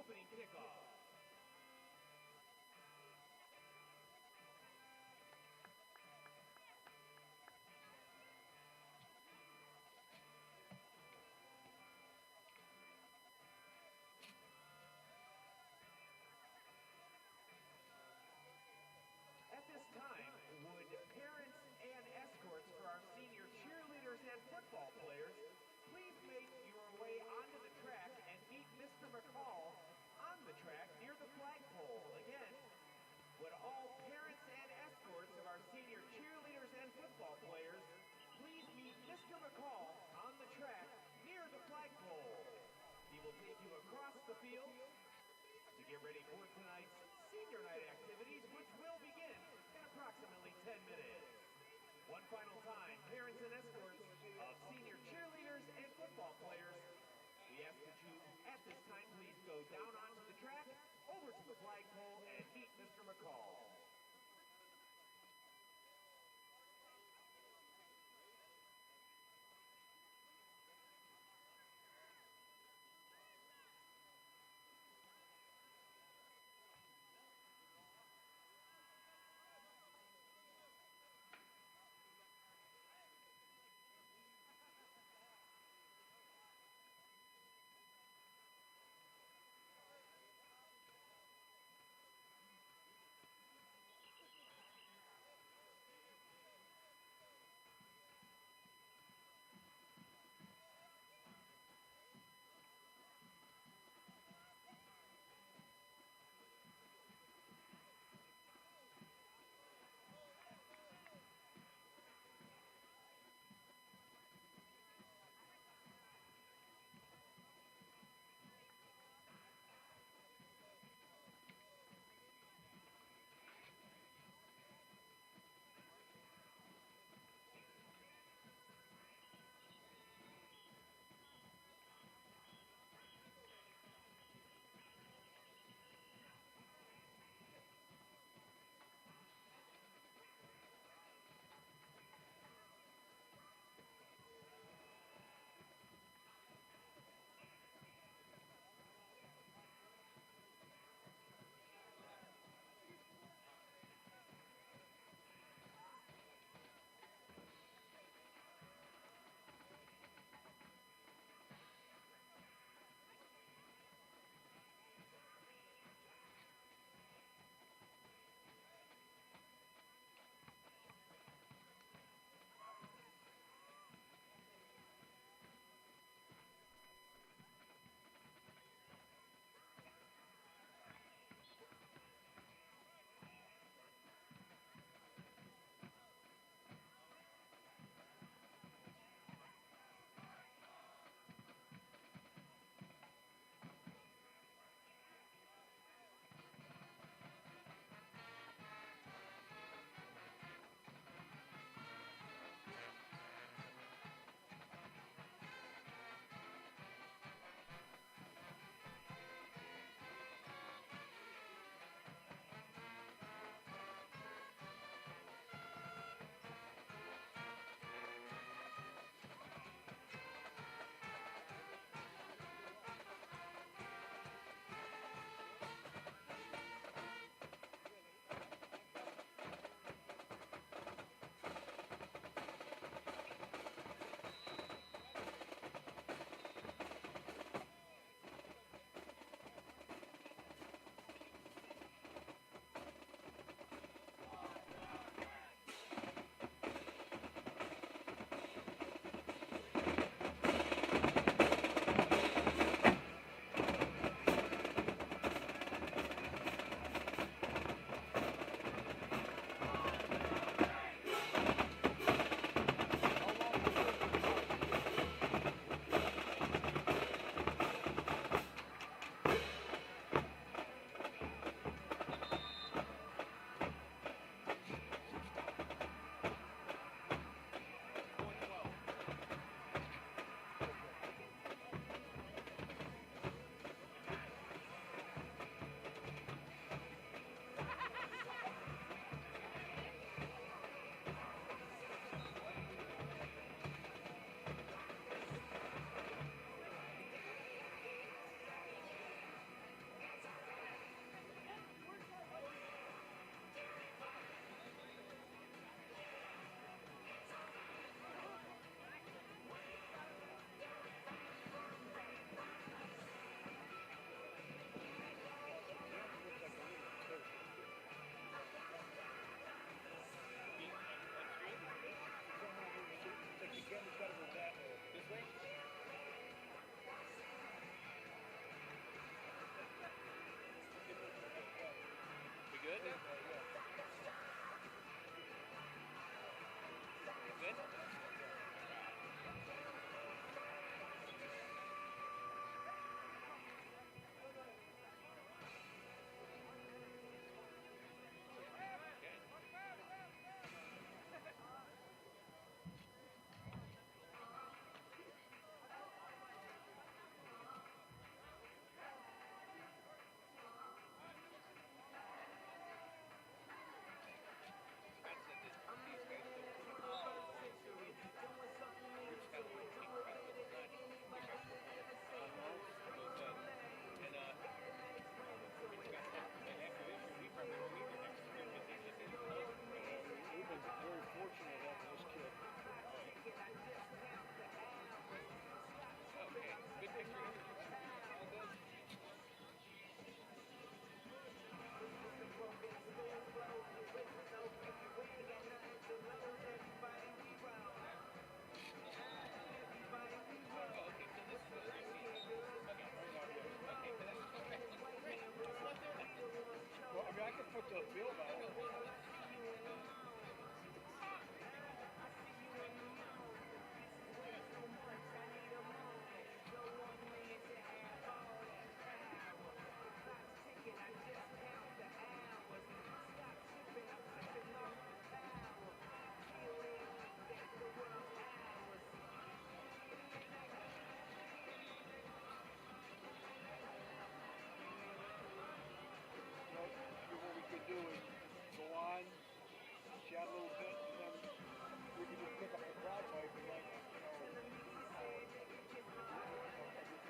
opening kickoff. At this time, would parents and escorts for our senior cheerleaders and football players please make your way onto the track and meet Mr. McCall on the track near the flagpole. Again, would all parents and escorts of our senior cheerleaders and football players please meet Mr. McCall on the track near the flagpole. He will take you across the field to get ready for tonight's senior night activities, which will begin in approximately 10 minutes. One final time, parents and escorts of senior cheerleaders and football players, we ask that you, at this time, please go down onto the track, over to the flagpole, and meet Mr. McCall.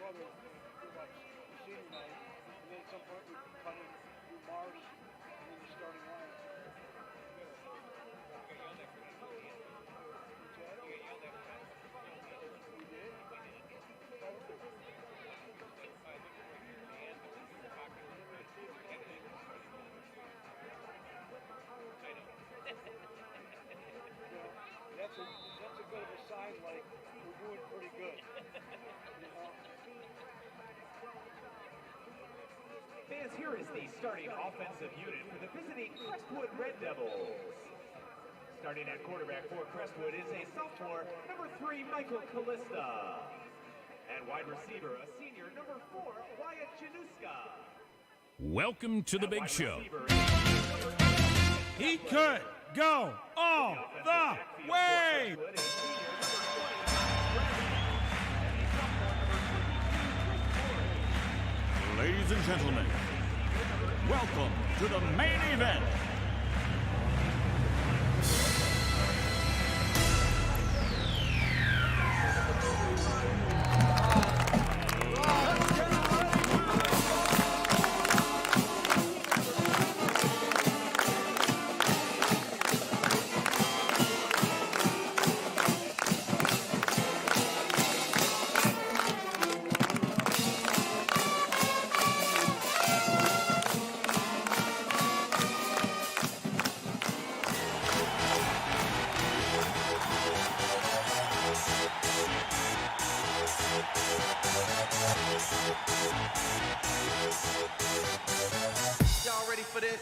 other like senior night, and then at some point we come in through Marsh, and then the starting line. That's a bit of a sign like we're doing pretty good. You know? Fans, here is the starting offensive unit for the visiting Crestwood Red Devils. Starting at quarterback for Crestwood is a sophomore, number 3, Michael Callista. And wide receiver, a senior, number 4, Wyatt Januska. Welcome to the big show. He could go all the way. Ladies and gentlemen, welcome to the main event.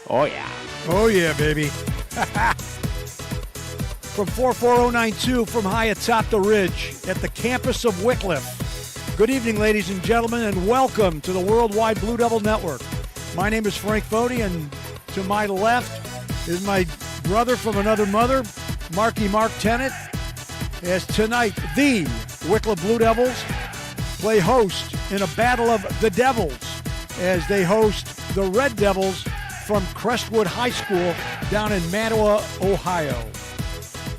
Oh, yeah. Oh, yeah, baby. From 44092 from high atop the ridge at the campus of Wickliffe. Good evening, ladies and gentlemen, and welcome to the Worldwide Blue Devil Network. My name is Frank Foti, and to my left is my brother from another mother, Mark Tennant, as tonight the Wickliffe Blue Devils play host in a battle of the Devils as they host the Red Devils from Crestwood High School down in Mantua, Ohio.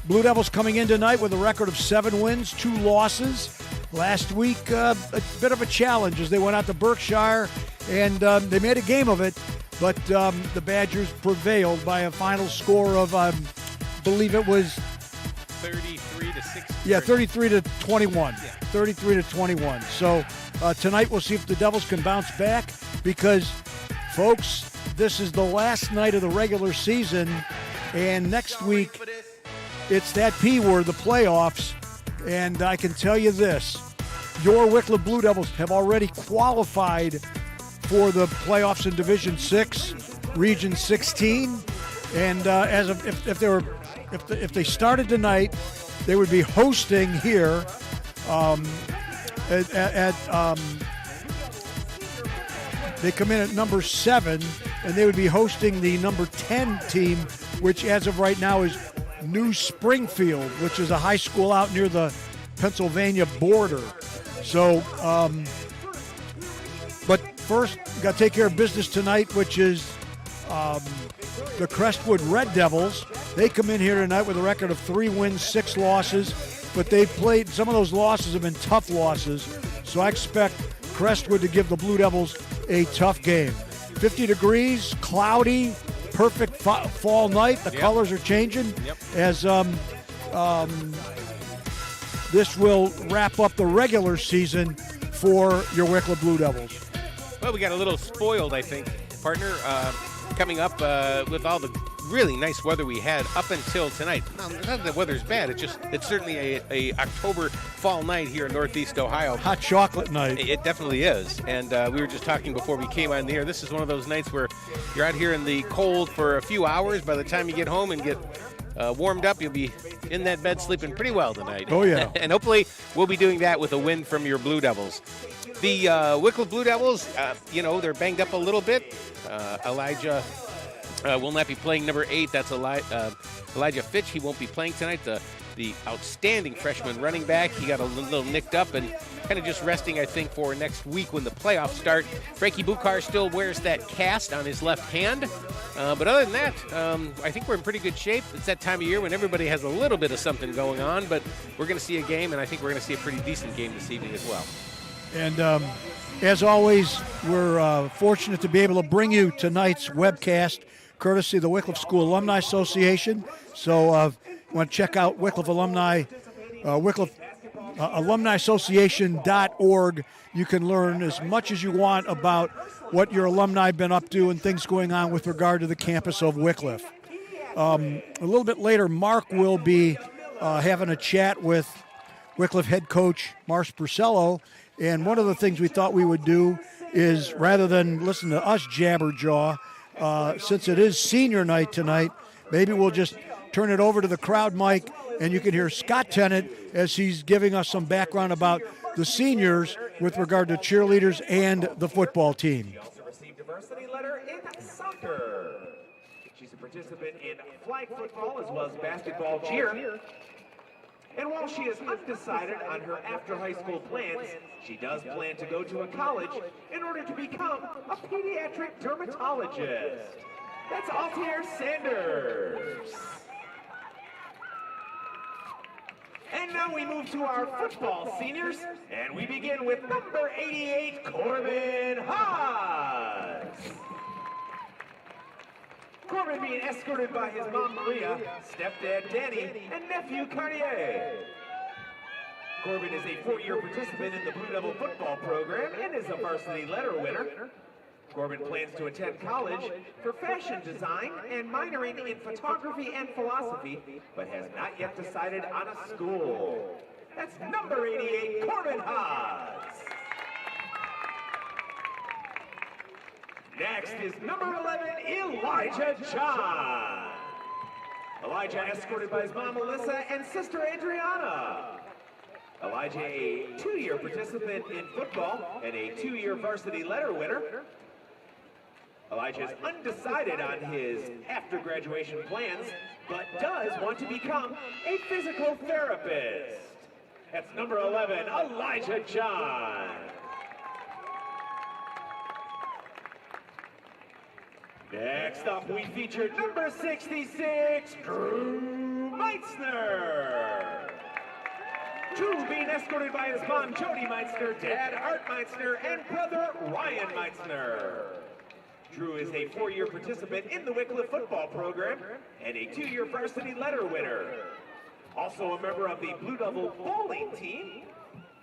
Blue Devils coming in tonight with a record of 7 wins, 2 losses. Last week, a bit of a challenge as they went out to Berkshire, and they made a game of it, but the Badgers prevailed by a final score of, I believe it was 33 to 6. Yeah, 33 to 21. Yeah. 33 to 21. So tonight we'll see if the Devils can bounce back because, folks, this is the last night of the regular season, and next week it's that P word, the playoffs, and I can tell you this, your Wickliffe Blue Devils have already qualified for the playoffs in Division 6, Region 16, and as of if they started tonight, they would be hosting here they come in at number 7, and they would be hosting the number 10 team, which as of right now is New Springfield, which is a high school out near the Pennsylvania border. So, but first, we got to take care of business tonight, which is the Crestwood Red Devils. They come in here tonight with a record of 3 wins, 6 losses, but they played, some of those losses have been tough losses, so I expect Crestwood to give the Blue Devils a tough game. 50 degrees, cloudy, perfect fall night. The colors are changing as this will wrap up the regular season for your Wickliffe Blue Devils. Well, we got a little spoiled, I think, partner, coming up with all the really nice weather we had up until tonight. Now, not that the weather's bad, it's certainly a October fall night here in Northeast Ohio. Hot chocolate night. It definitely is. And we were just talking before we came on the air. This is one of those nights where you're out here in the cold for a few hours. By the time you get home and get warmed up, you'll be in that bed sleeping pretty well tonight. Oh, yeah. And hopefully we'll be doing that with a win from your Blue Devils. The Wickliffe Blue Devils, they're banged up a little bit. Elijah will not be playing number 8. That's Elijah Fitch. He won't be playing tonight. The outstanding freshman running back. He got a little nicked up and kind of just resting, I think, for next week when the playoffs start. Frankie Buchar still wears that cast on his left hand. But other than that, I think we're in pretty good shape. It's that time of year when everybody has a little bit of something going on, but we're going to see a game, and I think we're going to see a pretty decent game this evening as well. And as always, we're fortunate to be able to bring you tonight's webcast, courtesy of the Wickliffe School Alumni Association. So want to check out Wickliffe Alumni, Wickliffe alumniassociation.org. You can learn as much as you want about what your alumni have been up to and things going on with regard to the campus of Wickliffe. A little bit later, Mark will be having a chat with Wickliffe head coach Marsh Purcello, and one of the things we thought we would do is, rather than listen to us jabberjaw, since it is senior night tonight, maybe we'll just turn it over to the crowd mic, and you can hear Scott Tennant as he's giving us some background about the seniors with regard to cheerleaders and the football team. She also received a varsity letter in soccer. She's a participant in flag football as well as basketball cheer. And while she is undecided on her after-high school plans, she does plan to go to a college in order to become a pediatric dermatologist. That's Altier Sanders. And now we move to our football seniors, and we begin with number 88, Corbin Haas. Corbin being escorted by his mom Maria, stepdad Danny, and nephew Cartier. Corbin is a 4-year participant in the Blue Devil football program and is a varsity letter winner. Corbin plans to attend college for fashion design and minoring in photography and philosophy, but has not yet decided on a school. That's number 88, Corbin Haas. Next is number 11, Elijah John. Elijah escorted by his mom Melissa and sister Adriana. Elijah, a 2-year participant in football and a 2-year varsity letter winner. Elijah is undecided on his after-graduation plans, but does want to become a physical therapist. That's number 11, Elijah John. Next up, we feature number 66, Drew Meitzner. Drew being escorted by his mom, Jody Meitzner, dad, Art Meitzner, and brother, Ryan Meitzner. Drew is a 4-year participant in the Wickliffe football program and a 2-year varsity letter winner. Also a member of the Blue Devil bowling team.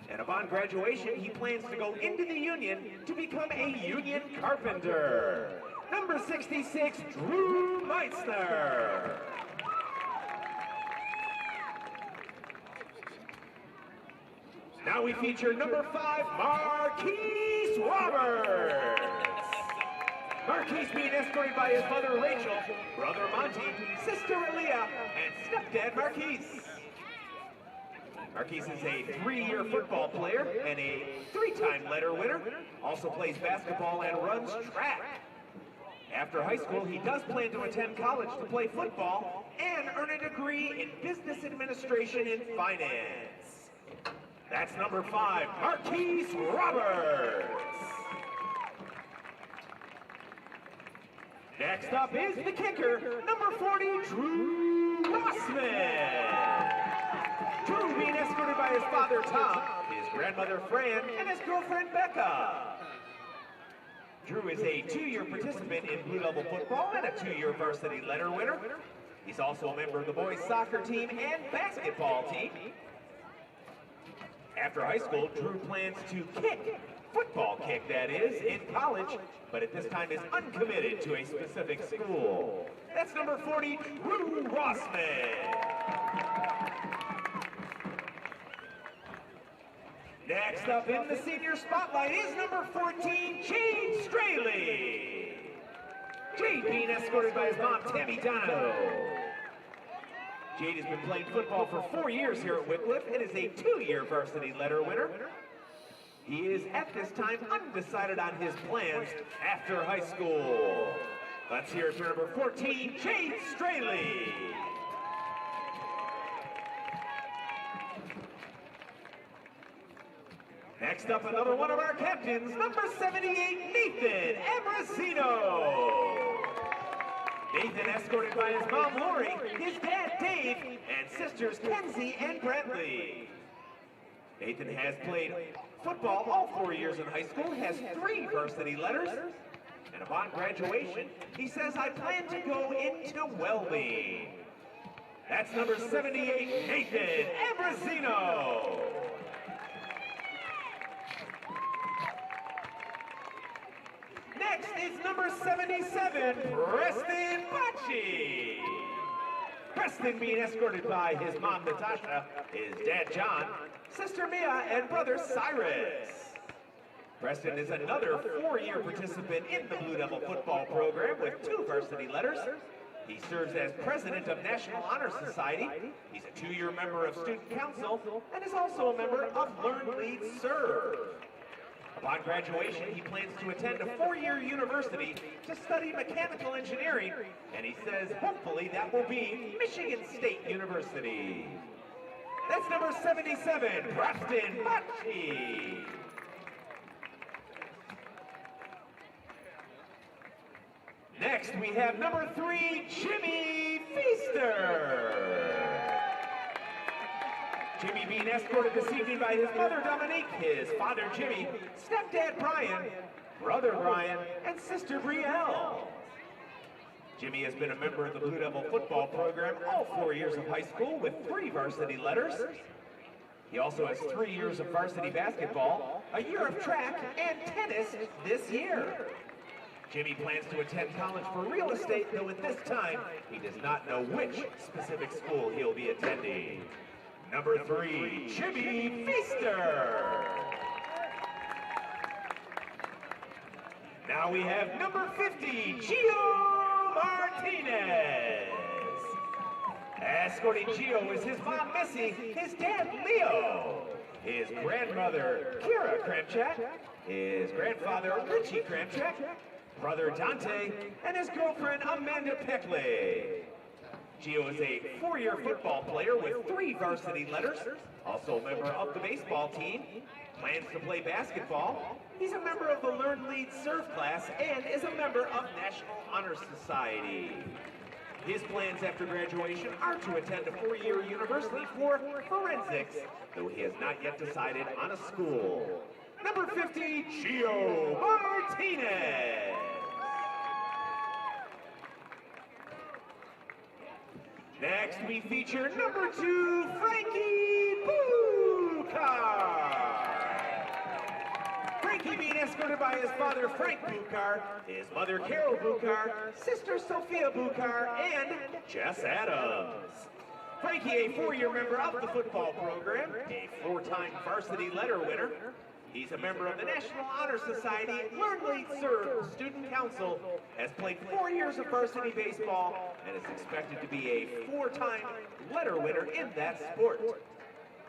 And upon graduation, he plans to go into the union to become a union carpenter. Number 66, Drew Meitzner. Now we feature number 5, Marquise Roberts. Marquise being escorted by his mother Rachel, brother Monty, sister Aaliyah, and stepdad Marquise. Marquise is a 3-year football player and a 3-time letter winner. Also plays basketball and runs track. After high school, he does plan to attend college to play football and earn a degree in business administration and finance. That's number 5, Marquise Roberts. Next up is the kicker, number 40, Drew Rossman. Drew being escorted by his father Tom, his grandmother Fran, and his girlfriend Becca. Drew is a 2-year participant in Blue Devil football and a 2-year varsity letter winner. He's also a member of the boys soccer team and basketball team. After high school, Drew plans to football kick that is, in college, but at this time is uncommitted to a specific school. That's number 40, Drew Rossman. Next up in the senior spotlight is number 14, Jade Straley. Jade being escorted by his mom, Tammy Dono. Jade has been playing football for 4 years here at Wickliffe and is a 2-year varsity letter winner. He is at this time undecided on his plans after high school. Let's hear it for number 14, Jade Straley. Next up, another one of our captains, number 78, Nathan Ambrosino. Nathan escorted by his mom, Lori, his dad, Dave, and sisters, Kenzie and Bradley. Nathan has played football all 4 years in high school, has 3 varsity letters, and upon graduation, he says, I plan to go into welding. That's number 78, Nathan Ambrosino. Next is number 77, Preston Bocci. Preston being escorted by his mom, Natasha, his dad, John, sister Mia, and brother Cyrus. Preston is another 4-year participant in the Blue Devil football program with 2 varsity letters. He serves as president of National Honor Society. He's a 2-year member of Student Council and is also a member of Learn, Lead, Serve. Upon graduation, he plans to attend a 4-year university to study mechanical engineering, and he says hopefully that will be Michigan State University. That's number 77, Preston Bocci. Next, we have number 3, Jimmy Feaster. Jimmy being escorted this evening by his mother, Dominique, his father, Jimmy, stepdad, Brian, brother, Brian, and sister, Brielle. Jimmy has been a member of the Blue Devil football program all 4 years of high school with 3 varsity letters. He also has 3 years of varsity basketball, a year of track, and tennis this year. Jimmy plans to attend college for real estate, though at this time, he does not know which specific school he'll be attending. Number 3, Jimmy Feaster. Now we have number 50, Gio Martinez. Escorting Gio is his mom, Missy, his dad, Leo, his grandmother, Kira Kramchak, his grandfather, Richie Kramchak, brother Dante, and his girlfriend, Amanda Peckley. Gio is a 4-year football player with 3 varsity letters, also a member of the baseball team, plans to play basketball. He's a member of the Learn, Lead, Serve class and is a member of National Honor Society. His plans after graduation are to attend a 4-year university for forensics, though he has not yet decided on a school. Number 50, Gio Martinez. Next, we feature number 2, Frankie Bukar. Frankie being escorted by his father, Frank Bukar, his mother, Carol Bukar, sister, Sophia Bukar, and Jess Adams. Frankie, a 4-year member of the football program, a 4-time varsity letter winner. He's a member of the National Honor Society, Learn, Lead, Serve, Student Council, has played 4 years of varsity baseball, and is expected to be a 4-time letter winner in that sport.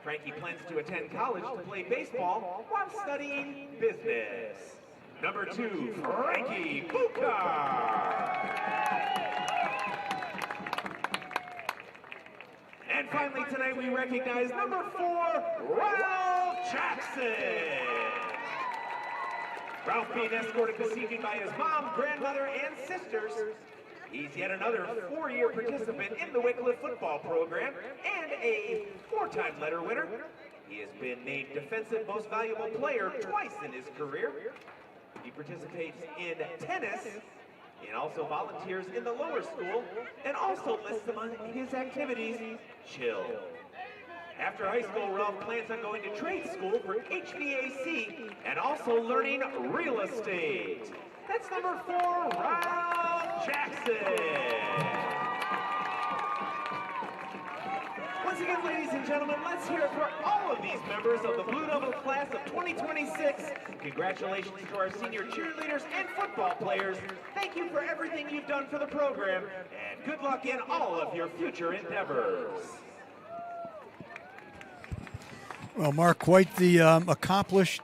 Frankie plans to attend college to play baseball while studying business. Number 2, Frankie Bukar. And finally tonight we recognize number 4, Ralph Jackson. Ralph being escorted this evening by his mom, grandmother, and sisters. He's yet another 4-year participant in the Wickliffe football program and a 4-time letter winner. He has been named Defensive Most Valuable Player twice in his career. He participates in tennis and also volunteers in the lower school and also lists among his activities, chill. After high school, Ralph plans on going to trade school for HVAC and also learning real estate. That's number 4, Ralph Jackson. Once again, ladies and gentlemen, let's hear it for all of these members of the Blue Devil class of 2026. Congratulations to our senior cheerleaders and football players. Thank you for everything you've done for the program, and good luck in all of your future endeavors. Well, Mark, quite the accomplished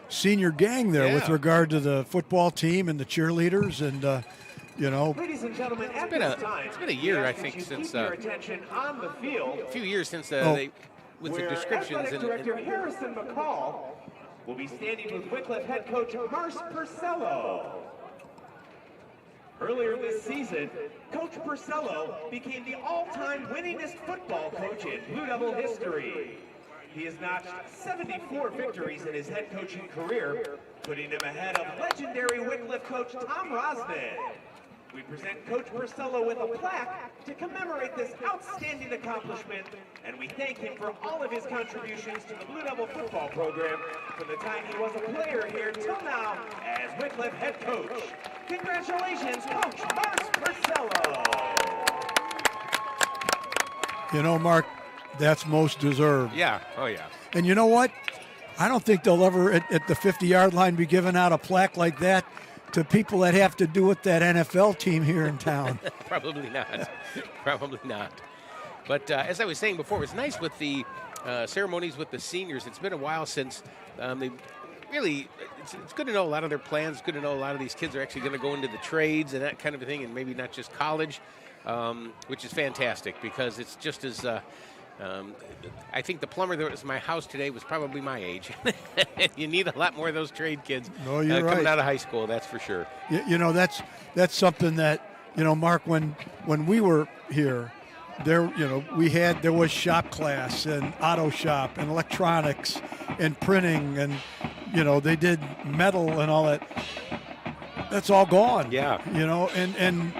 senior gang there with regard to the football team and the cheerleaders, and you know. Ladies and gentlemen, It's been a year, I think, since your attention on the field. a few years since they with the Where descriptions Athletic Director Harrison McCall will be standing with Wickliffe head coach Marce Purcello. Earlier this season, Coach Purcello became the all-time winningest football coach in Blue Devil history. He has notched 74 victories in his head coaching career, putting him ahead of legendary Wickliffe coach Tom Rosman. We present Coach Purcello with a plaque to commemorate this outstanding accomplishment, and we thank him for all of his contributions to the Blue Devil football program from the time he was a player here till now as Wickliffe head coach. Congratulations, Coach Purcello. You know, Mark, that's most deserved. Yeah. Oh, yeah. And you know what? I don't think they'll ever, at the 50-yard line, be giving out a plaque like that to people that have to do with that NFL team here in town. Probably not. Probably not. But as I was saying before, it's nice with the ceremonies with the seniors. It's been a while since they really, it's good to know a lot of their plans. Good to know a lot of these kids are actually going to go into the trades and that kind of a thing, and maybe not just college, which is fantastic because it's just as I think the plumber that was in my house today was probably my age. You need a lot more of those trade kids coming out of high school, that's for sure. You know, that's something that, you know, Mark, when we were here, there was shop class and auto shop and electronics and printing and, you know, they did metal and all that. That's all gone. Yeah. You know, and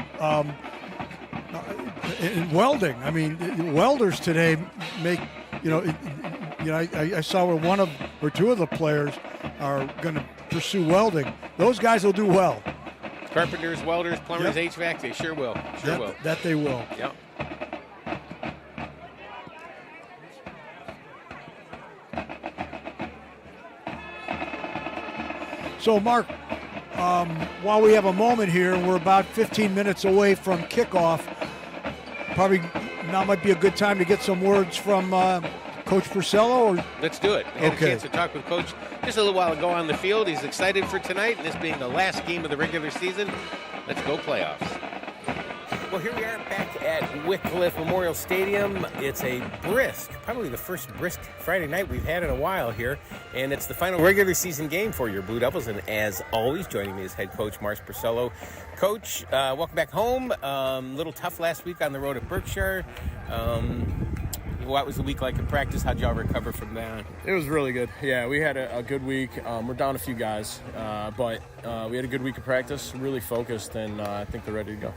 welding. I mean, welders today make, I saw where one or two of the players are going to pursue welding. Those guys will do well. Carpenters, welders, plumbers, Yep. HVAC, they sure will. That they will. Yep. So, Mark, while we have a moment here, we're about 15 minutes away from kickoff. Probably now might be a good time to get some words from Coach Purcello. Or let's do it. I had a chance to talk with Coach just a little while ago on the field. He's excited for tonight, and this being the last game of the regular season. Let's go playoffs. Well, here we are back at Wickliffe Memorial Stadium. It's a brisk, probably the first brisk Friday night we've had in a while here, and it's the final regular season game for your Blue Devils, and as always, joining me is head coach Mark Purcello. Coach, welcome back home. A little tough last week on the road at Berkshire. What was the week like in practice? How'd y'all recover from that? It was really good. Yeah, we had a good week. We're down a few guys, but we had a good week of practice, really focused, and I think they're ready to go.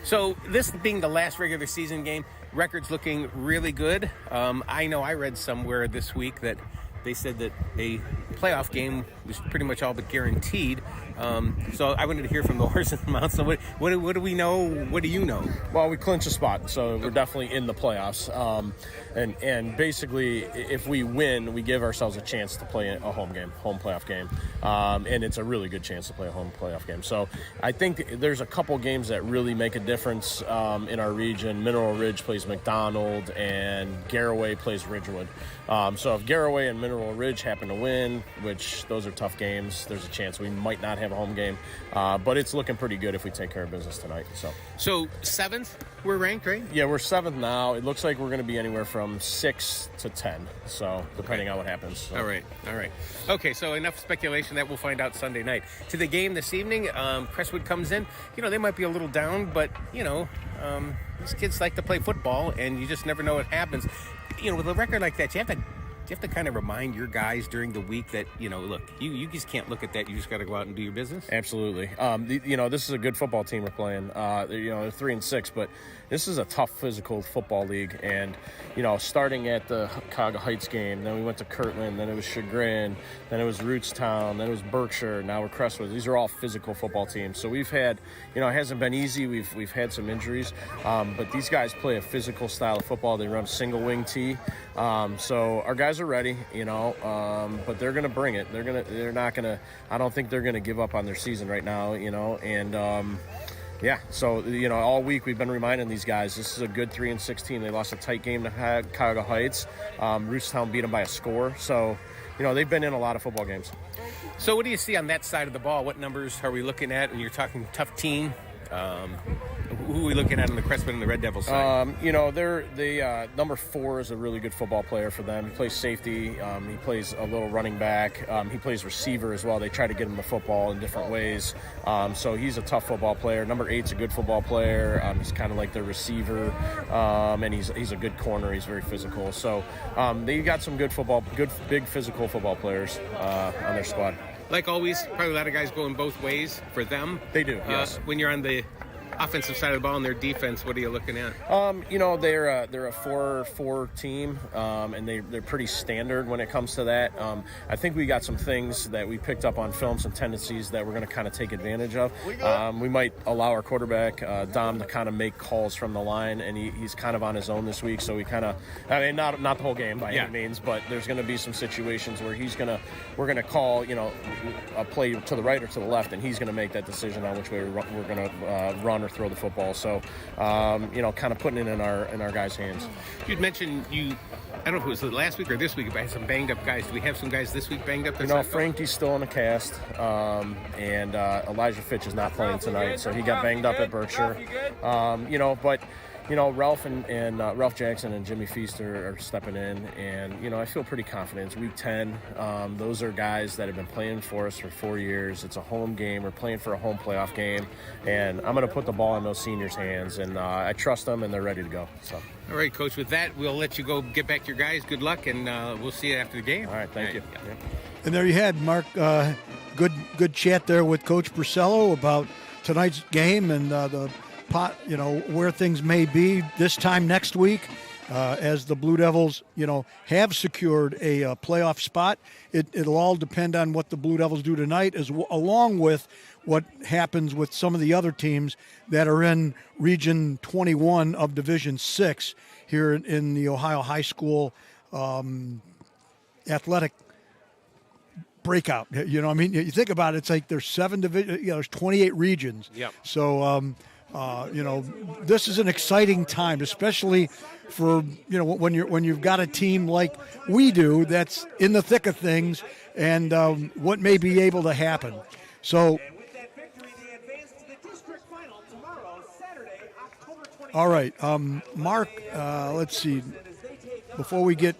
So this being the last regular season game, record's looking really good. I know I read somewhere this week that they said that a playoff game was pretty much all but guaranteed. So I wanted to hear from the horse's mouth. So what do we know? What do you know? Well, we clinched a spot, so we're definitely in the playoffs. And basically, if we win, we give ourselves a chance to play a home playoff game. And it's a really good chance to play a home playoff game. So I think there's a couple games that really make a difference in our region. Mineral Ridge plays McDonald, and Garraway plays Ridgewood. So if Garraway and Mineral Ridge happen to win, which those are tough games, there's a chance we might not have a home game. But it's looking pretty good if we take care of business tonight. So 7th, we're ranked, right? Yeah, we're 7th now. It looks like we're going to be anywhere from 6 to 10. So depending on what happens. So. All right. Okay, so enough speculation that we'll find out Sunday night. To the game this evening, Crestwood comes in. You know, they might be a little down, but, you know, these kids like to play football, and you just never know what happens. You know, with a record like that, you have to kind of remind your guys during the week that, you know, look, you just can't look at that. You just got to go out and do your business. Absolutely. This is a good football team we're playing. They're 3-6, but this is a tough physical football league. And, you know, starting at the Cuyahoga Heights game, then we went to Kirtland, then it was Chagrin, then it was Rootstown, then it was Berkshire, now we're Crestwood. These are all physical football teams. So we've had, it hasn't been easy. We've had some injuries, but these guys play a physical style of football. They run single wing tee. So our guys are ready, but they're going to bring it. I don't think they're going to give up on their season right now, so, all week we've been reminding these guys this is a good 3-6 team. They lost a tight game to Cuyahoga Heights. Rootstown beat them by a score. So, they've been in a lot of football games. So what do you see on that side of the ball? What numbers are we looking at when you're talking tough team? Who are we looking at on the Crestwood and the Red Devils side? They're number 4 is a really good football player for them. He plays safety. He plays a little running back. He plays receiver as well. They try to get him the football in different ways. So he's a tough football player. Number 8's a good football player. He's kind of like their receiver, and he's a good corner. He's very physical. So they got some good big physical football players on their squad. Like always, probably a lot of guys going both ways for them. They do, yes. When you're on the offensive side of the ball and their defense, what are you looking at? They're a 4-4 team, and they're pretty standard when it comes to that. I think we got some things that we picked up on film, some tendencies that we're going to kind of take advantage of. We might allow our quarterback, Dom, to kind of make calls from the line, and he's kind of on his own this week, so we kind of, not the whole game by any means, but there's going to be some situations where we're going to call, a play to the right or to the left, and he's going to make that decision on which way we're going to run or throw the football. So, kind of putting it in our guys' hands. You'd mentioned I don't know if it was last week or this week, but I had some banged up guys. Do we have some guys this week banged up? Frankie's still in a cast, and Elijah Fitch is not playing tonight, so he got banged up at Berkshire. Ralph and Ralph Jackson and Jimmy Feaster are stepping in, and I feel pretty confident. It's week 10. Those are guys that have been playing for us for 4 years. It's a home game. We're playing for a home playoff game, and I'm going to put the ball in those seniors' hands, and I trust them, and they're ready to go. So. All right, Coach. With that, we'll let you go get back to your guys. Good luck, and we'll see you after the game. All right, thank you. Yeah. And there you had Mark. Good chat there with Coach Purcello about tonight's game and where things may be this time next week, as the Blue Devils, have secured a playoff spot. It'll all depend on what the Blue Devils do tonight, along with what happens with some of the other teams that are in Region 21 of Division 6 here in the Ohio High School athletic breakout. You think about it, it's like there's 7 divisions, there's 28 regions. Yep. So, this is an exciting time, especially for when you've got a team like we do that's in the thick of things, and what may be able to happen. So, all right, Mark. Let's see. Before we get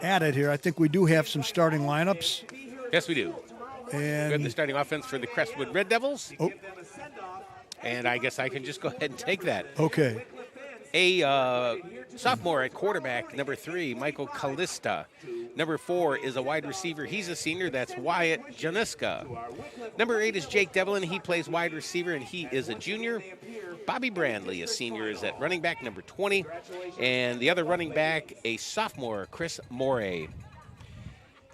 at it here, I think we do have some starting lineups. Yes, we do. And we have the starting offense for the Crestwood Red Devils. Oh. And I guess I can just go ahead and take that. Okay. A sophomore at quarterback, number 3, Michael Callista. Number 4 is a wide receiver. He's a senior. That's Wyatt Janiska. Number 8 is Jake Devlin. He plays wide receiver, and he is a junior. Bobby Brandley, a senior, is at running back, number 20. And the other running back, a sophomore, Chris Morey.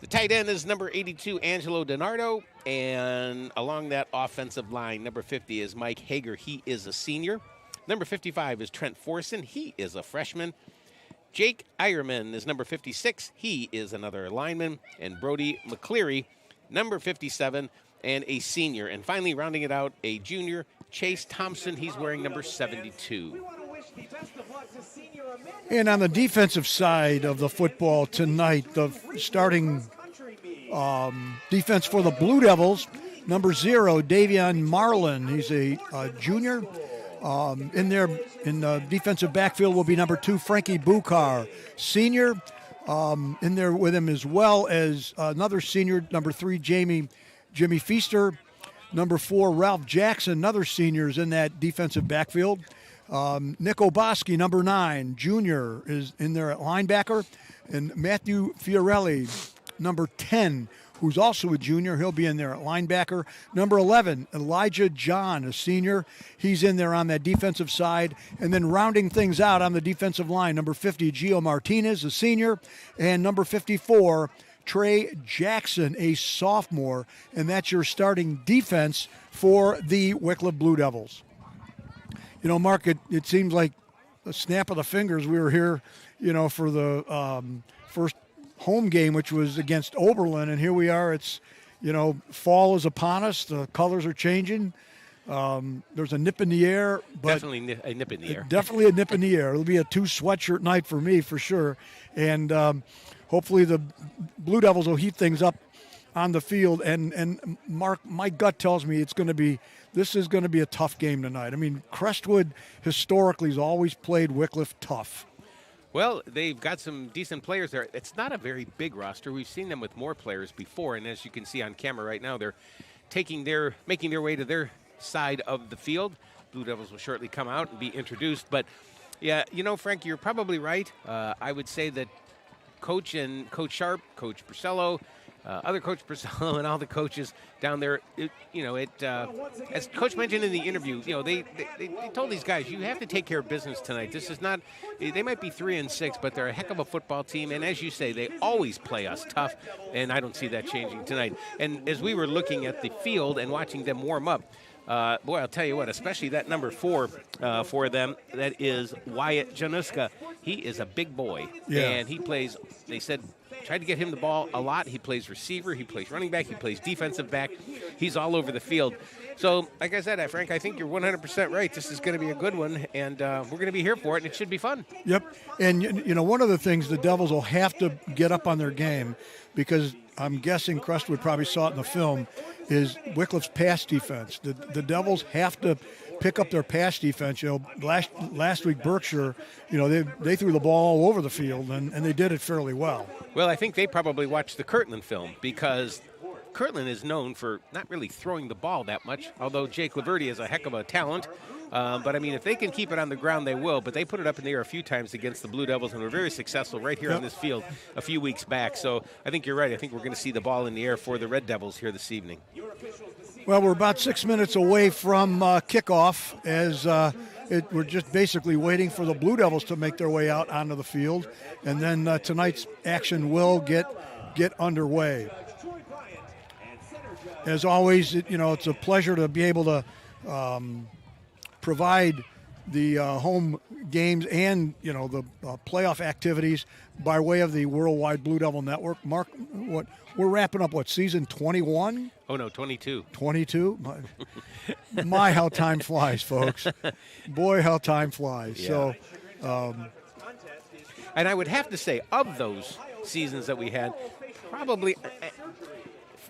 The tight end is number 82, Angelo DiNardo, and along that offensive line, number 50 is Mike Hager. He is a senior. Number 55 is Trent Forson. He is a freshman. Jake Eierman is number 56. He is another lineman. And Brody McCleary, number 57, and a senior. And finally, rounding it out, a junior, Chase Thompson. He's wearing number 72. And on the defensive side of the football tonight, the starting defense for the Blue Devils, number 0, Davion Marlin. He's a junior. In the defensive backfield will be number 2, Frankie Bukar, senior. In there with him as well as another senior, number 3, Jimmy Feaster. Number 4, Ralph Jackson, another senior, is in that defensive backfield. Nick Oboski, number 9, junior, is in there at linebacker. And Matthew Fiorelli, number 10, who's also a junior. He'll be in there at linebacker. Number 11, Elijah John, a senior. He's in there on that defensive side. And then rounding things out on the defensive line, number 50, Gio Martinez, a senior. And number 54, Trey Jackson, a sophomore. And that's your starting defense for the Wickliffe Blue Devils. Mark, it seems like a snap of the fingers. We were here, for the first home game, which was against Oberlin, and here we are. It's, fall is upon us. The colors are changing. There's a nip in the air. But definitely a nip in the air. Definitely a nip in the air. It'll be a 2 sweatshirt night for me, for sure. And hopefully the Blue Devils will heat things up on the field. And Mark, my gut tells me it's going to be this is going to be a tough game tonight. I mean, Crestwood historically has always played Wickliffe tough. Well, they've got some decent players there. It's not a very big roster. We've seen them with more players before, and as you can see on camera right now, they're making their way to their side of the field. Blue Devils will shortly come out and be introduced. But, yeah, Frank, you're probably right. I would say that Coach Sharp, Coach Purcello, other Coach Purcello and all the coaches down there, as Coach mentioned in the interview, they told these guys, you have to take care of business tonight. This is not, they might be 3-6, but they're a heck of a football team. And as you say, they always play us tough, and I don't see that changing tonight. And as we were looking at the field and watching them warm up, boy, I'll tell you what, especially that number 4 for them, that is Wyatt Januska. He is a big boy, and he plays, they said, tried to get him the ball a lot. He plays receiver, he plays running back, he plays defensive back. He's all over the field. So, like I said, Frank, I think you're 100% right. This is going to be a good one, and we're going to be here for it, and it should be fun. Yep. And, one of the things the Devils will have to get up on their game, because I'm guessing Crestwood probably saw it in the film, is Wickliffe's pass defense. The Devils have to pick up their pass defense. Last week Berkshire, they threw the ball all over the field, and they did it fairly well. Well, I think they probably watched the Kirtland film, because Kirtland is known for not really throwing the ball that much, although Jake Laverty is a heck of a talent. But, I mean, if they can keep it on the ground, they will. But they put it up in the air a few times against the Blue Devils and were very successful right here on this field a few weeks back. So I think you're right. I think we're going to see the ball in the air for the Red Devils here this evening. Well, we're about 6 minutes away from kickoff, as we're just basically waiting for the Blue Devils to make their way out onto the field. And then tonight's action will get underway. As always, it's a pleasure to be able to provide the home games and, the playoff activities by way of the Worldwide Blue Devil Network. Mark, we're wrapping up, season 21? Oh, no, 22. 22? My, how time flies, folks. Boy, how time flies. Yeah. So, and I would have to say, of those seasons that we had, probably,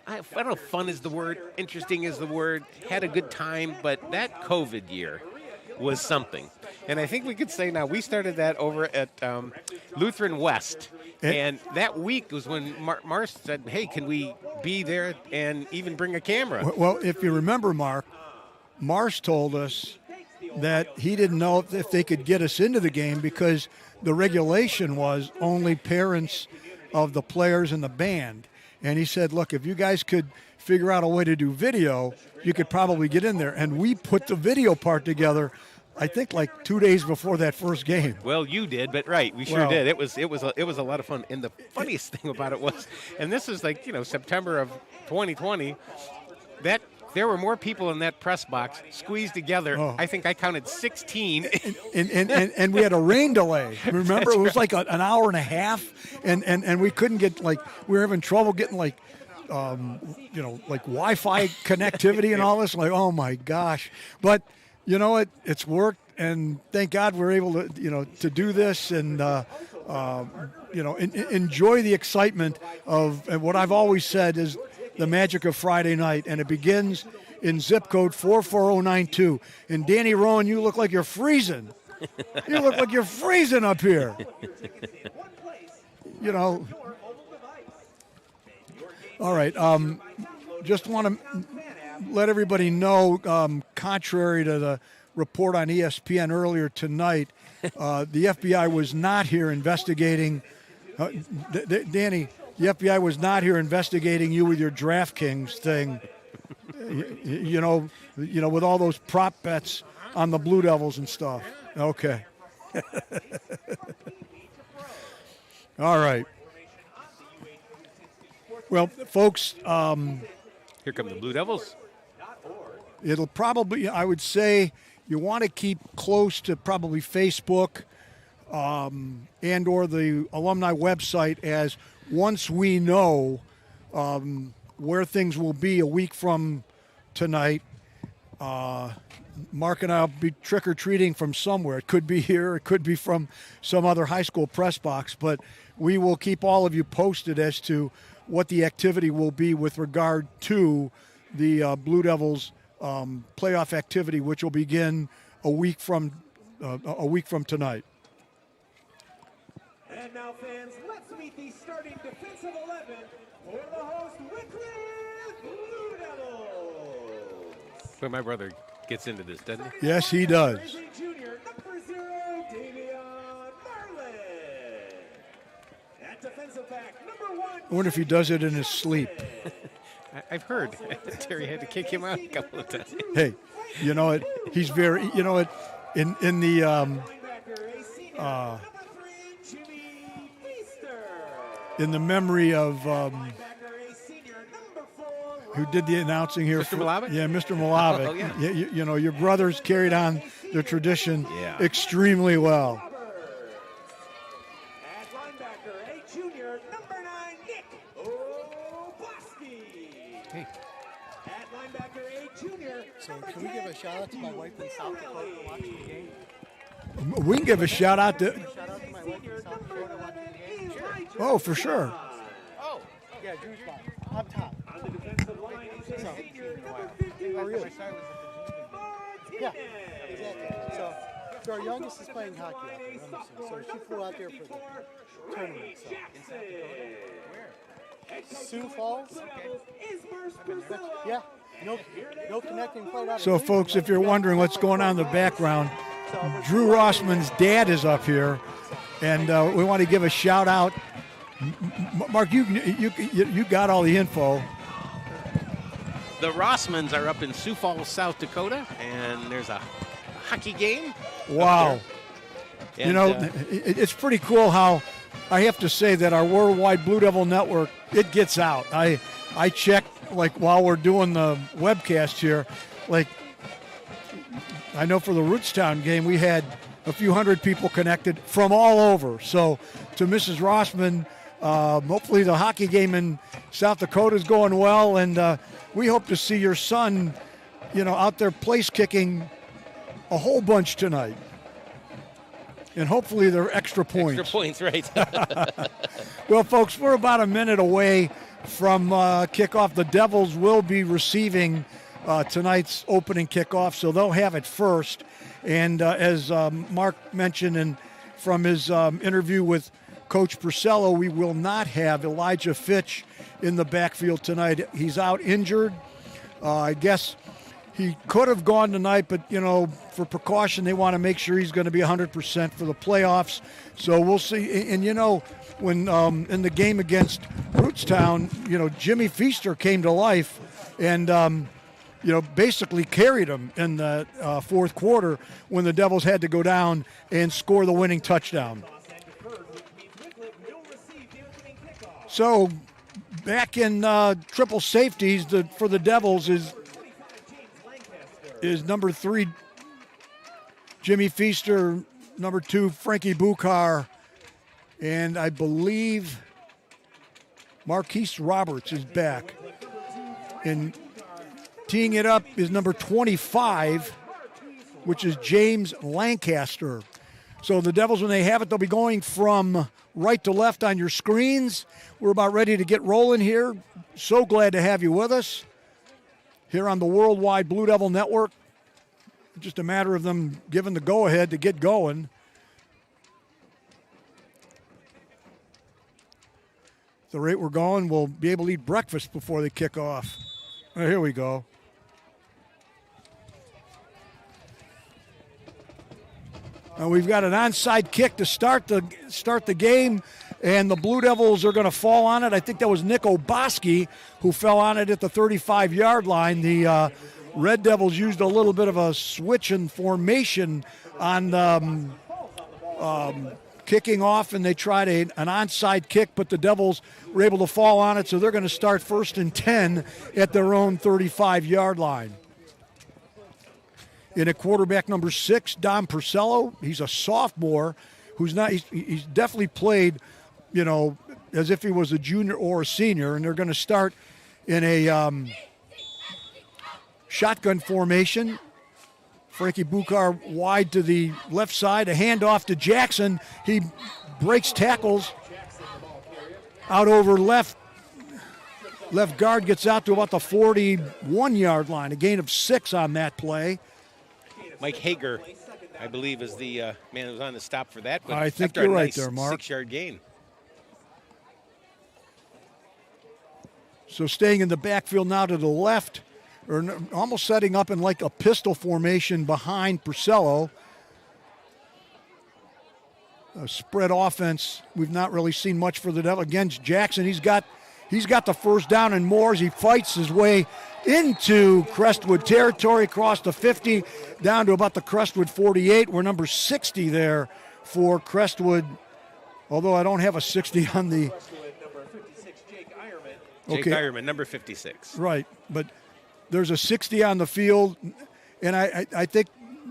I don't know if fun is the word, interesting is the word, had a good time, but that COVID year was something. And I think we could say now, we started that over at Lutheran West. And that week was when Mars said, hey, can we be there and even bring a camera? Well, if you remember, Mark, Mars told us that he didn't know if they could get us into the game because the regulation was only parents of the players and the band. And he said, look, if you guys could figure out a way to do video, you could probably get in there. And we put the video part together, I think, like 2 days before that first game. Well, you did, but right, we sure did. It was a lot of fun. And the funniest thing about it was, and this is like, September of 2020, that there were more people in that press box squeezed together. Oh. I think I counted 16. And we had a rain delay. Remember, it was like an hour and a half, and we couldn't get, we were having trouble getting Wi-Fi connectivity and all this. Like, oh my gosh! But it's worked, and thank God we're able to to do this and enjoy the excitement of, and what I've always said is the magic of Friday night, and it begins in zip code 44092. And Danny Rowan, you look like you're freezing. You look like you're freezing up here. All right. Just want to let everybody know, contrary to the report on ESPN earlier tonight, the FBI was not here investigating. Danny, the FBI was not here investigating you with your DraftKings thing. With all those prop bets on the Blue Devils and stuff. Okay. All right. Well, folks, here come the Blue Devils. It'll probably, I would say, you want to keep close to probably Facebook and or the alumni website, as once we know where things will be a week from tonight, Mark and I will be trick-or-treating from somewhere. It could be here, it could be from some other high school press box, but we will keep all of you posted as to what the activity will be with regard to the Blue Devils playoff activity, which will begin a week from tonight. And now, fans, let's meet the starting defensive 11 for the host Wickliffe Blue Devils. But my brother gets into this, doesn't he? Yes, he does. Junior, number 0, Davion Marlin. At defensive back, number 1. I wonder if he does it in his sleep. I've heard Terry had to kick him out a couple of times. Hey, you know it. He's very, you know it. In the in the memory of who did the announcing here? Mr. Malavic? Yeah, Mr. Malavic. Oh, yeah. You know, your brothers carried on the tradition Yeah. extremely well. At linebacker, a junior, number 9, Nick Oboski. Hey. At linebacker, a junior. So can we give a shout out to my wife in South Dakota watching the game? We can give a shout out to. Shout out to my wife in South Dakota watching the game. Sure. Oh, for sure. Oh, yeah, Drew's mom. On top. On the defensive line, he's a So, senior, number 50. Oh, really? Martinez. Yeah, exactly. So our youngest is playing hockey out there, Remington. So she flew out there for the tournament. So. Sioux Falls? Yeah. No connecting quite out. So, folks, if you're wondering what's going on in the background, Drew Rossman's dad is up here, and we want to give a shout out. Mark, you got all the info. The Rossmans are up in Sioux Falls, South Dakota, and there's a hockey game. Wow. And, You know, it's pretty cool how I have to say that our Worldwide Blue Devil Network, it gets out. I check, like, while we're doing the webcast here, like, I know for the Rootstown game, we had a few hundred people connected from all over. So to Mrs. Rossman, hopefully the hockey game in South Dakota is going well, and we hope to see your son, you know, out there place kicking a whole bunch tonight. And hopefully they're extra points. Extra points, right. Well, folks, we're about a minute away from kickoff. The Devils will be receiving tonight's opening kickoff, so they'll have it first. And as Mark mentioned, and from his interview with Coach Purcello, we will not have Elijah Fitch in the backfield tonight. He's out injured. I guess he could have gone tonight, but, you know, for precaution, they want to make sure he's going to be 100% for the playoffs. So we'll see. And you know, when in the game against Rootstown, you know, Jimmy Feaster came to life and, you know, basically carried him in the fourth quarter when the Devils had to go down and score the winning touchdown. So back in triple safeties for the Devils is number 3, Jimmy Feaster, number 2, Frankie Buchar, and I believe Marquise Roberts is back. And teeing it up is number 25, which is James Lancaster. So the Devils, when they have it, they'll be going from right to left on your screens. We're about ready to get rolling here. So glad to have you with us here on the Worldwide Blue Devil Network. Just a matter of them giving the go-ahead to get going. At the rate we're going, we'll be able to eat breakfast before they kick off. Oh, here we go. We've got an onside kick to start the game, and the Blue Devils are going to fall on it. I think that was Nick Oboski who fell on it at the 35-yard line. The Red Devils used a little bit of a switch in formation on kicking off, and they tried an onside kick, but the Devils were able to fall on it, so they're going to start 1st and 10 at their own 35-yard line. In at quarterback number 6, Dom Purcello. He's a sophomore who's not. He's definitely played, you know, as if he was a junior or a senior. And they're going to start in a shotgun formation. Frankie Buchar wide to the left side. A handoff to Jackson. He breaks tackles out over left. left guard gets out to about the 41-yard line, a gain of 6 on that play. Mike Hager, I believe, is the man who was on the stop for that. But I think after you're a right nice there, Mark. 6-yard gain. So staying in the backfield now to the left, or almost setting up in like a pistol formation behind Purcello. A spread offense. We've not really seen much for the Devils. Against Jackson, he's got the first down and more as he fights his way into Crestwood territory, across the 50, down to about the Crestwood 48. We're number 60 there for Crestwood, although I don't have a 60 on the... Jake Ironman, number 56. Right, but there's a 60 on the field, and I think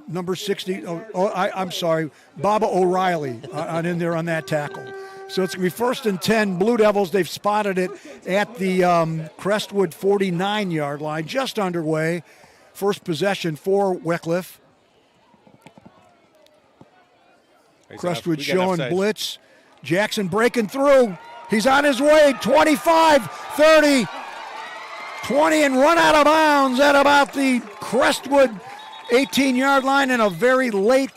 number 60, I'm sorry, Baba O'Reilly on in there on that tackle. So it's going to be 1st and 10, Blue Devils. They've spotted it at the Crestwood 49-yard line, just underway. First possession for Wickliffe. Crestwood showing blitz. Jackson breaking through. He's on his way, 25, 30, 20, and run out of bounds at about the Crestwood 18-yard line, and a very late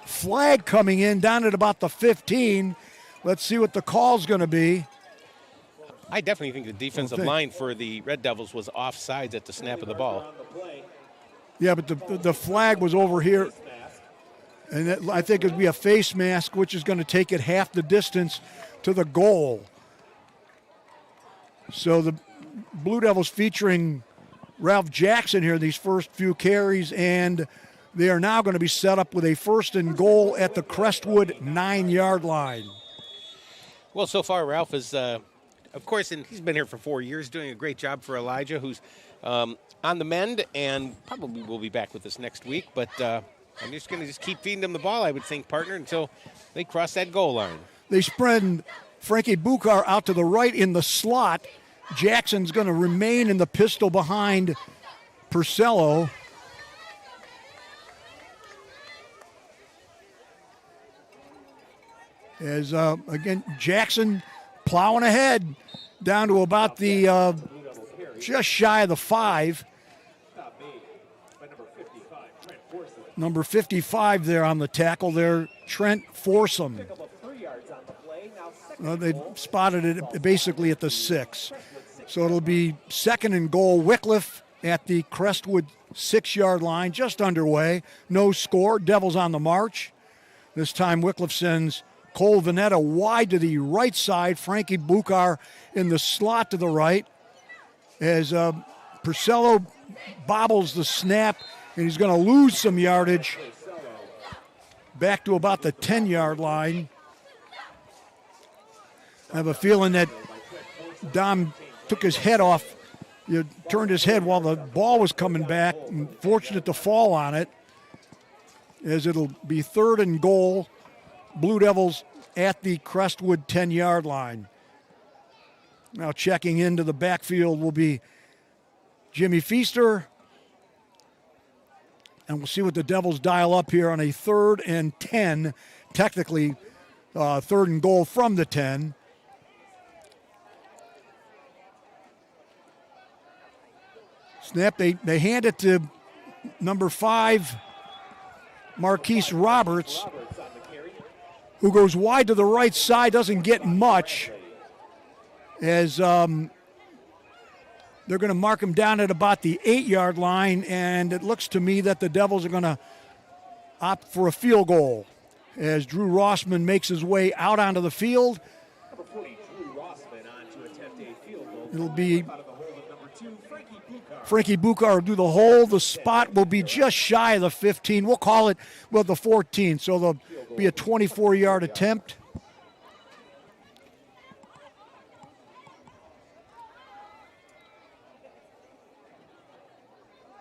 flag coming in down at about the 15. Let's see what the call's going to be. I definitely think the defensive line for the Red Devils was offsides at the snap of the ball. Yeah, but the flag was over here. And I think it'd be a face mask, which is going to take it half the distance to the goal. So the Blue Devils featuring Ralph Jackson here these first few carries, and they are now going to be set up with a 1st and goal at the Crestwood 9-yard line. Well, so far Ralph is, of course, and he's been here for 4 years, doing a great job for Elijah, who's on the mend and probably will be back with us next week. But I'm just going to keep feeding them the ball, I would think, partner, until they cross that goal line. They spread Frankie Bukar out to the right in the slot. Jackson's going to remain in the pistol behind Purcello. As, again, Jackson plowing ahead down to about the just shy of the 5. Number 55 there on the tackle there, Trent Forsum. They spotted it basically at the 6. So it'll be 2nd and goal. Wickliffe at the Crestwood 6-yard line, just underway. No score. Devils on the march. This time Wickliffe sends Cole Vanetta wide to the right side. Frankie Bukar in the slot to the right. As Purcello bobbles the snap, and he's going to lose some yardage back to about the 10-yard line. I have a feeling that Dom took his head off. He turned his head while the ball was coming back, and fortunate to fall on it, as it'll be 3rd and goal. Blue Devils at the Crestwood 10-yard line. Now checking into the backfield will be Jimmy Feaster. And we'll see what the Devils dial up here on a 3rd and 10, technically 3rd and goal from the 10. Snap, they hand it to number 5, Marquise Roberts, who goes wide to the right side, doesn't get much, as they're going to mark him down at about the 8-yard line, and it looks to me that the Devils are going to opt for a field goal as Drew Rossman makes his way out onto the field. It'll be Frankie Bukar will do the hold. The spot will be just shy of the 15. We'll call it, well, the 14. So there'll be a 24-yard attempt.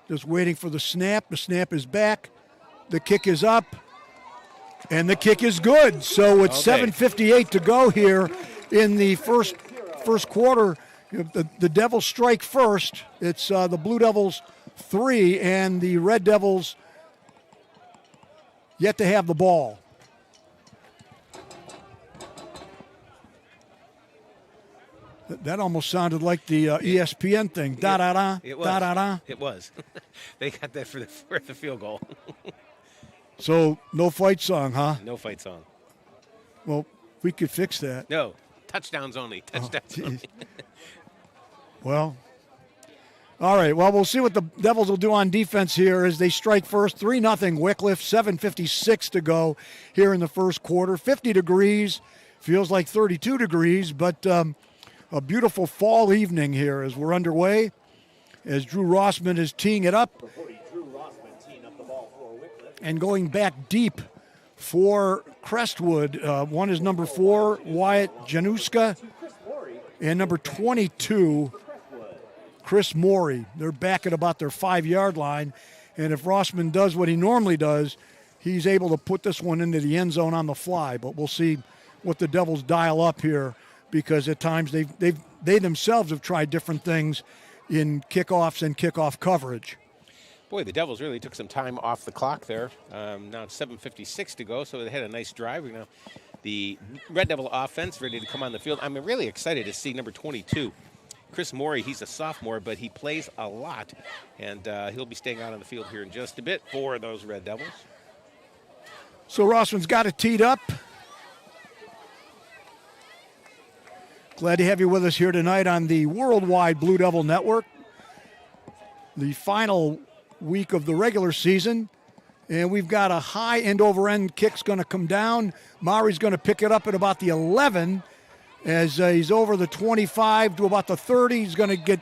Just waiting for the snap. The snap is back. The kick is up. And the kick is good. So it's 7:58 to go here in the first quarter. The Devils strike first. It's the Blue Devils 3 and the Red Devils yet to have the ball. That almost sounded like the ESPN thing. Da-da-da, It was. da-da-da. It was. They got that for the field goal. So no fight song, huh? No fight song. Well, we could fix that. No. Touchdowns only. Touchdowns only. Well, all right. Well, we'll see what the Devils will do on defense here as they strike first. 3-0 Wickliffe, 7:56 to go here in the first quarter. 50 degrees, feels like 32 degrees, but a beautiful fall evening here as we're underway, as Drew Rossman is teeing it up. And going back deep for Crestwood. One is number 4, Wyatt Januska, and number 22, Chris Morey. They're back at about their 5-yard line, and if Rossman does what he normally does, he's able to put this one into the end zone on the fly. But we'll see what the Devils dial up here, because at times they themselves have tried different things in kickoffs and kickoff coverage. Boy, the Devils really took some time off the clock there. Now it's 7:56 to go, so they had a nice drive. Now the Red Devil offense ready to come on the field. I'm really excited to see number 22, Chris Morey. He's a sophomore, but he plays a lot, and he'll be staying out on the field here in just a bit for those Red Devils. So Rossman's got it teed up. Glad to have you with us here tonight on the Worldwide Blue Devil Network. The final week of the regular season, and we've got a high end over end kick's going to come down. Maury's going to pick it up at about the 11 as he's over the 25 to about the 30. He's going to get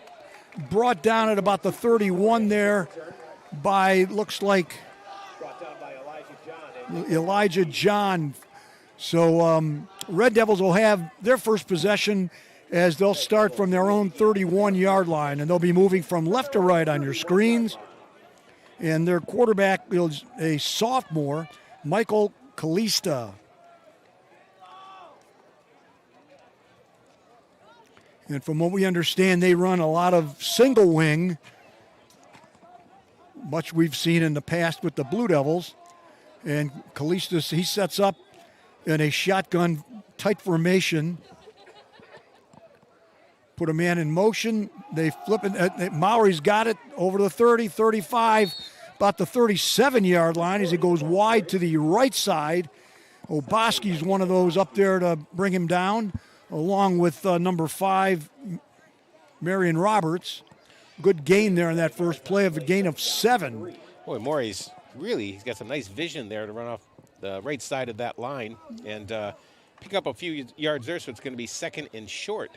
brought down at about the 31 there by, looks like, Elijah John. So Red Devils will have their first possession as they'll start from their own 31-yard line, and they'll be moving from left to right on your screens. And their quarterback is a sophomore, Michael Kalista. And from what we understand, they run a lot of single wing, much we've seen in the past with the Blue Devils. And Kalista, he sets up in a shotgun tight formation. Put a man in motion. They flip it. Maury's got it over the 30, 35, about the 37-yard line as he goes wide to the right side. Oboski's one of those up there to bring him down, along with number 5, Marion Roberts. Good gain there in that first play, of a gain of 7. Boy, he's got some nice vision there to run off the right side of that line and pick up a few yards there, so it's going to be second and short.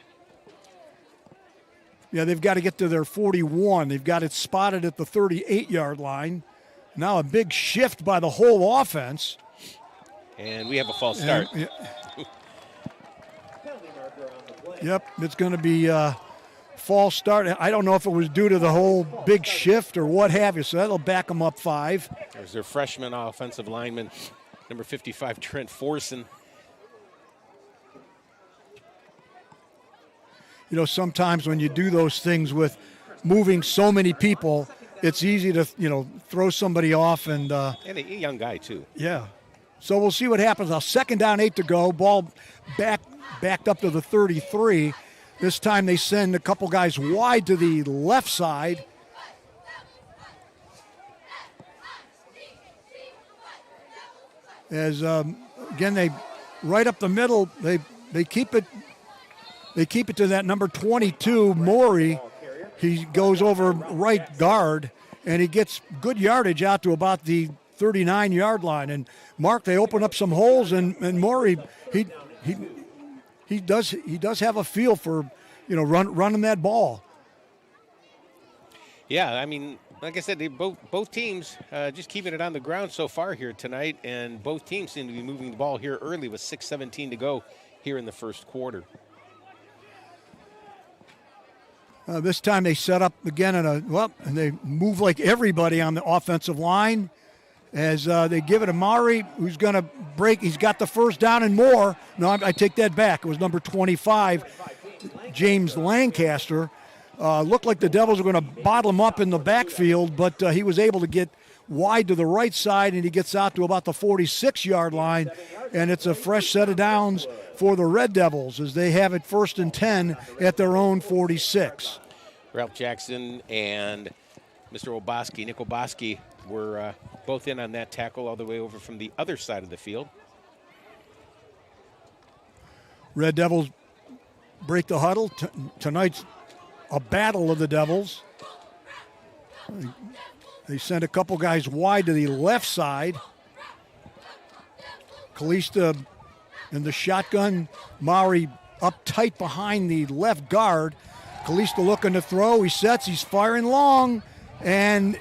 Yeah, they've got to get to their 41. They've got it spotted at the 38-yard line. Now a big shift by the whole offense. And we have a false start. Yep, it's going to be a false start. I don't know if it was due to the whole big shift or what have you, so that'll back them up 5. There's their freshman offensive lineman, number 55, Trent Forson. You know, sometimes when you do those things with moving so many people, it's easy to, throw somebody off. And a young guy, too. Yeah. So we'll see what happens. Now, 2nd down, 8 to go. Ball backed up to the 33. This time they send a couple guys wide to the left side. As, again, they right up the middle, they keep it. They keep it to that number 22, Morey. He goes over right guard, and he gets good yardage out to about the 39-yard line. And Mark, they open up some holes, and Morey, he does have a feel for, running that ball. Yeah, I mean, like I said, both teams just keeping it on the ground so far here tonight, and both teams seem to be moving the ball here early with 6:17 to go here in the first quarter. This time they set up again and they move like everybody on the offensive line as they give it to Maury, who's going to break. He's got the first down and more. No, I take that back. It was number 25, James Lancaster. Looked like the Devils were going to bottle him up in the backfield, but he was able to get wide to the right side, and he gets out to about the 46-yard line, and it's a fresh set of downs for the Red Devils as they have it 1st and 10 at their own 46. Ralph Jackson and Mr. Oboski, Nick Oboski, were both in on that tackle all the way over from the other side of the field. Red Devils break the huddle. Tonight's a battle of the Devils. They send a couple guys wide to the left side. Kalista in the shotgun. Maury up tight behind the left guard. Kalista looking to throw. He sets. He's firing long. And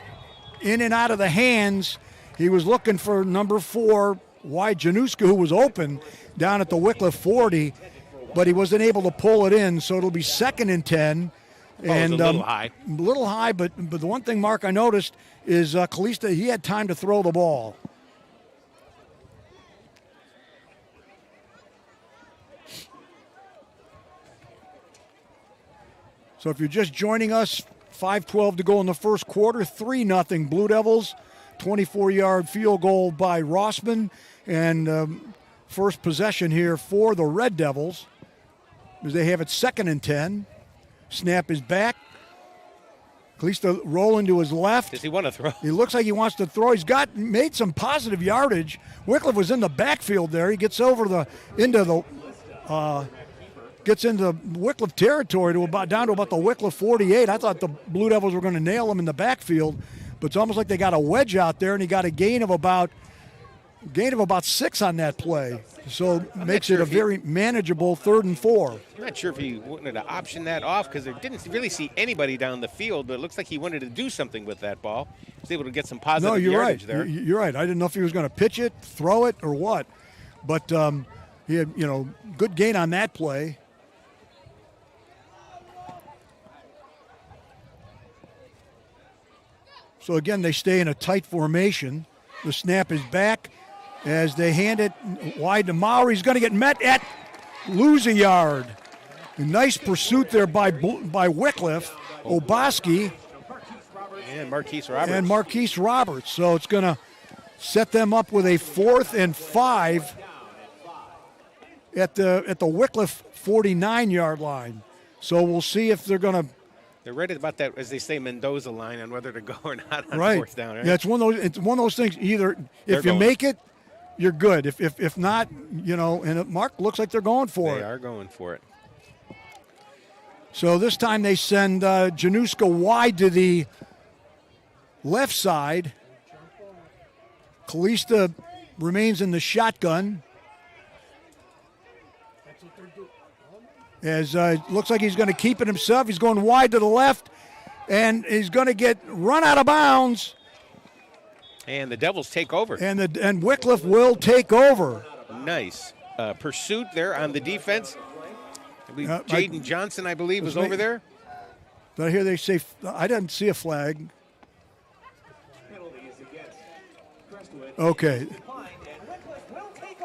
in and out of the hands. He was looking for number 4, wide Januska, who was open down at the Wickliffe 40. But he wasn't able to pull it in. So it'll be 2nd and 10. And a little high. A little high, but the one thing, Mark, I noticed is Kalista, he had time to throw the ball. So if you're just joining us, 5:12 to go in the first quarter, 3-0 Blue Devils, 24-yard field goal by Rossman, and first possession here for the Red Devils as they have it 2nd and 10. Snap is back. Kalista rolling to his left. Does he want to throw? He looks like he wants to throw. He's made some positive yardage. Wickliffe was in the backfield there. He gets into Wickliffe territory down to about the Wickliffe 48. I thought the Blue Devils were going to nail him in the backfield, but it's almost like they got a wedge out there, and he got a gain of about 6 on that play. So makes it a very manageable 3rd and 4. I'm not sure if he wanted to option that off because there didn't really see anybody down the field, but it looks like he wanted to do something with that ball. He was able to get some positive yardage there. You're right. I didn't know if he was going to pitch it, throw it, or what. But he had, good gain on that play. So again, they stay in a tight formation. The snap is back as they hand it wide to Maury. He's going to get met at lose a yard. A nice pursuit there by Wickliffe, Oboski, and Marquise Roberts. So it's going to set them up with a 4th and 5 at the Wickliffe 49-yard line. So we'll see if they're going to. They're right about that, as they say, Mendoza line on whether to go or not on 4th down. Right? Yeah, it's one of those things. Either if you make it, you're good. If not, and Mark looks like they're going for it. They are going for it. So this time they send Januska wide to the left side. Kalista remains in the shotgun. As looks like he's going to keep it himself. He's going wide to the left, and he's going to get run out of bounds. And the Devils take over. And Wickliffe will take over. Nice pursuit there on the defense. Jaden Johnson, I believe, was over there. Did I hear they say? I didn't see a flag. Okay.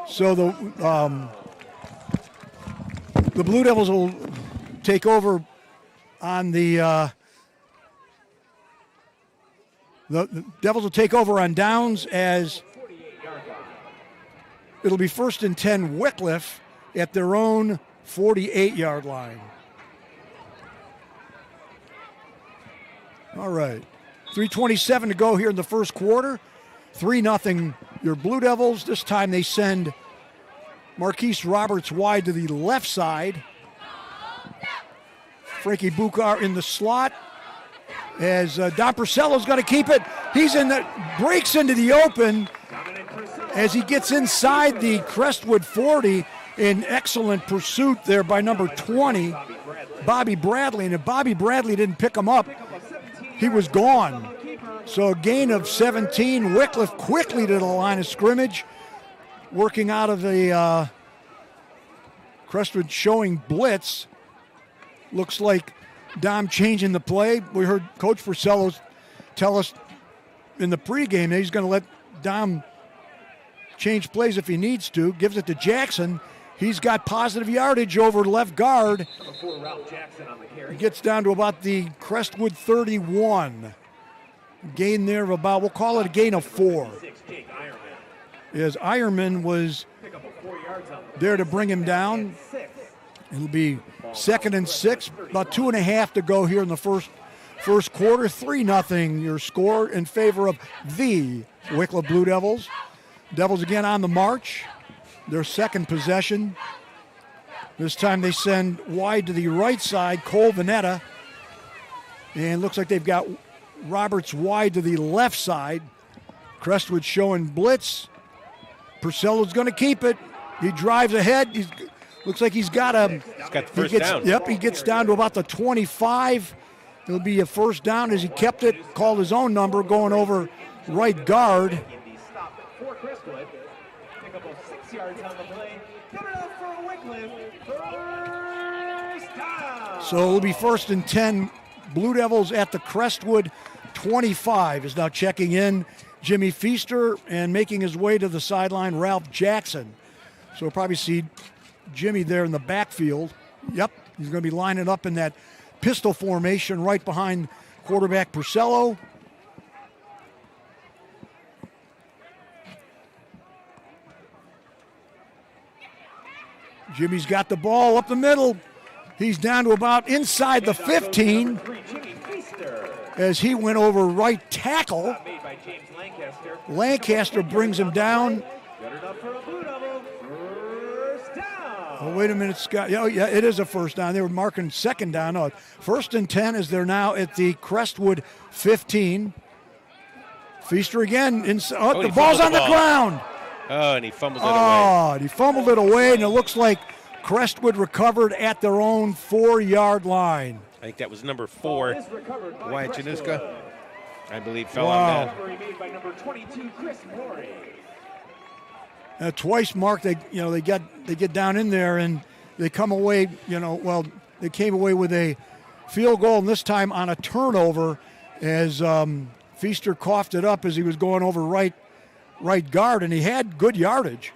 So the Blue Devils will take over on the Devils will take over on downs as it'll be 1st and 10 Wickliffe at their own 48-yard line. All right. 3:27 to go here in the first quarter. 3-0 your Blue Devils. This time they send Marquise Roberts wide to the left side. Frankie Bukar in the slot as Don Purcello's going to keep it. He's breaks into the open as he gets inside the Crestwood 40 in excellent pursuit there by number 20, Bobby Bradley. And if Bobby Bradley didn't pick him up, he was gone. So a gain of 17. Wickliffe quickly to the line of scrimmage, working out of the Crestwood showing blitz. Looks like Dom changing the play. We heard Coach Purcello tell us in the pregame that he's going to let Dom change plays if he needs to. Gives it to Jackson. He's got positive yardage over left guard. He gets down to about the Crestwood 31. gain there of about, we'll call it a gain of 4. As Ironman was there to bring him down. It'll be 2nd and 6, about 2.5 to go here in the first quarter. 3-0 your score in favor of the Wickliffe Blue Devils. Devils again on the march. Their second possession. This time they send wide to the right side, Cole Vanetta. And looks like they've got Roberts wide to the left side. Crestwood showing blitz. Purcell's going to keep it. He drives ahead. Looks like he's got a... He's got the first down. Yep, he gets down to about the 25. It'll be a first down as he kept it, called his own number, going over right guard. For Crestwood. Pick up 6 yards on the play. Get it up for Wickliffe. First down. So it'll be 1st and 10. Blue Devils at the Crestwood 25 is now checking in Jimmy Feaster and making his way to the sideline, Ralph Jackson. So we'll probably see Jimmy there in the backfield. Yep, he's going to be lining up in that pistol formation right behind quarterback Purcello. Jimmy's got the ball up the middle. He's down to about inside the 15 as he went over right tackle. Lancaster brings him down. Oh, wait a minute, Scott. Yeah, it is a first down. They were marking second down. No, 1st and 10 as they're now at the Crestwood 15. Feaster again. The ball's on the ground. Oh, and he fumbled it away. Oh, and he fumbled it away, and it looks like Crestwood recovered at their own 4-yard line. I think that was number 4. Wyatt Januska, I believe, fell on that. By number 22, Chris Morey. Twice marked, they get down in there and they come away, they came away with a field goal, and this time on a turnover as Feaster coughed it up as he was going over right guard, and he had good yardage.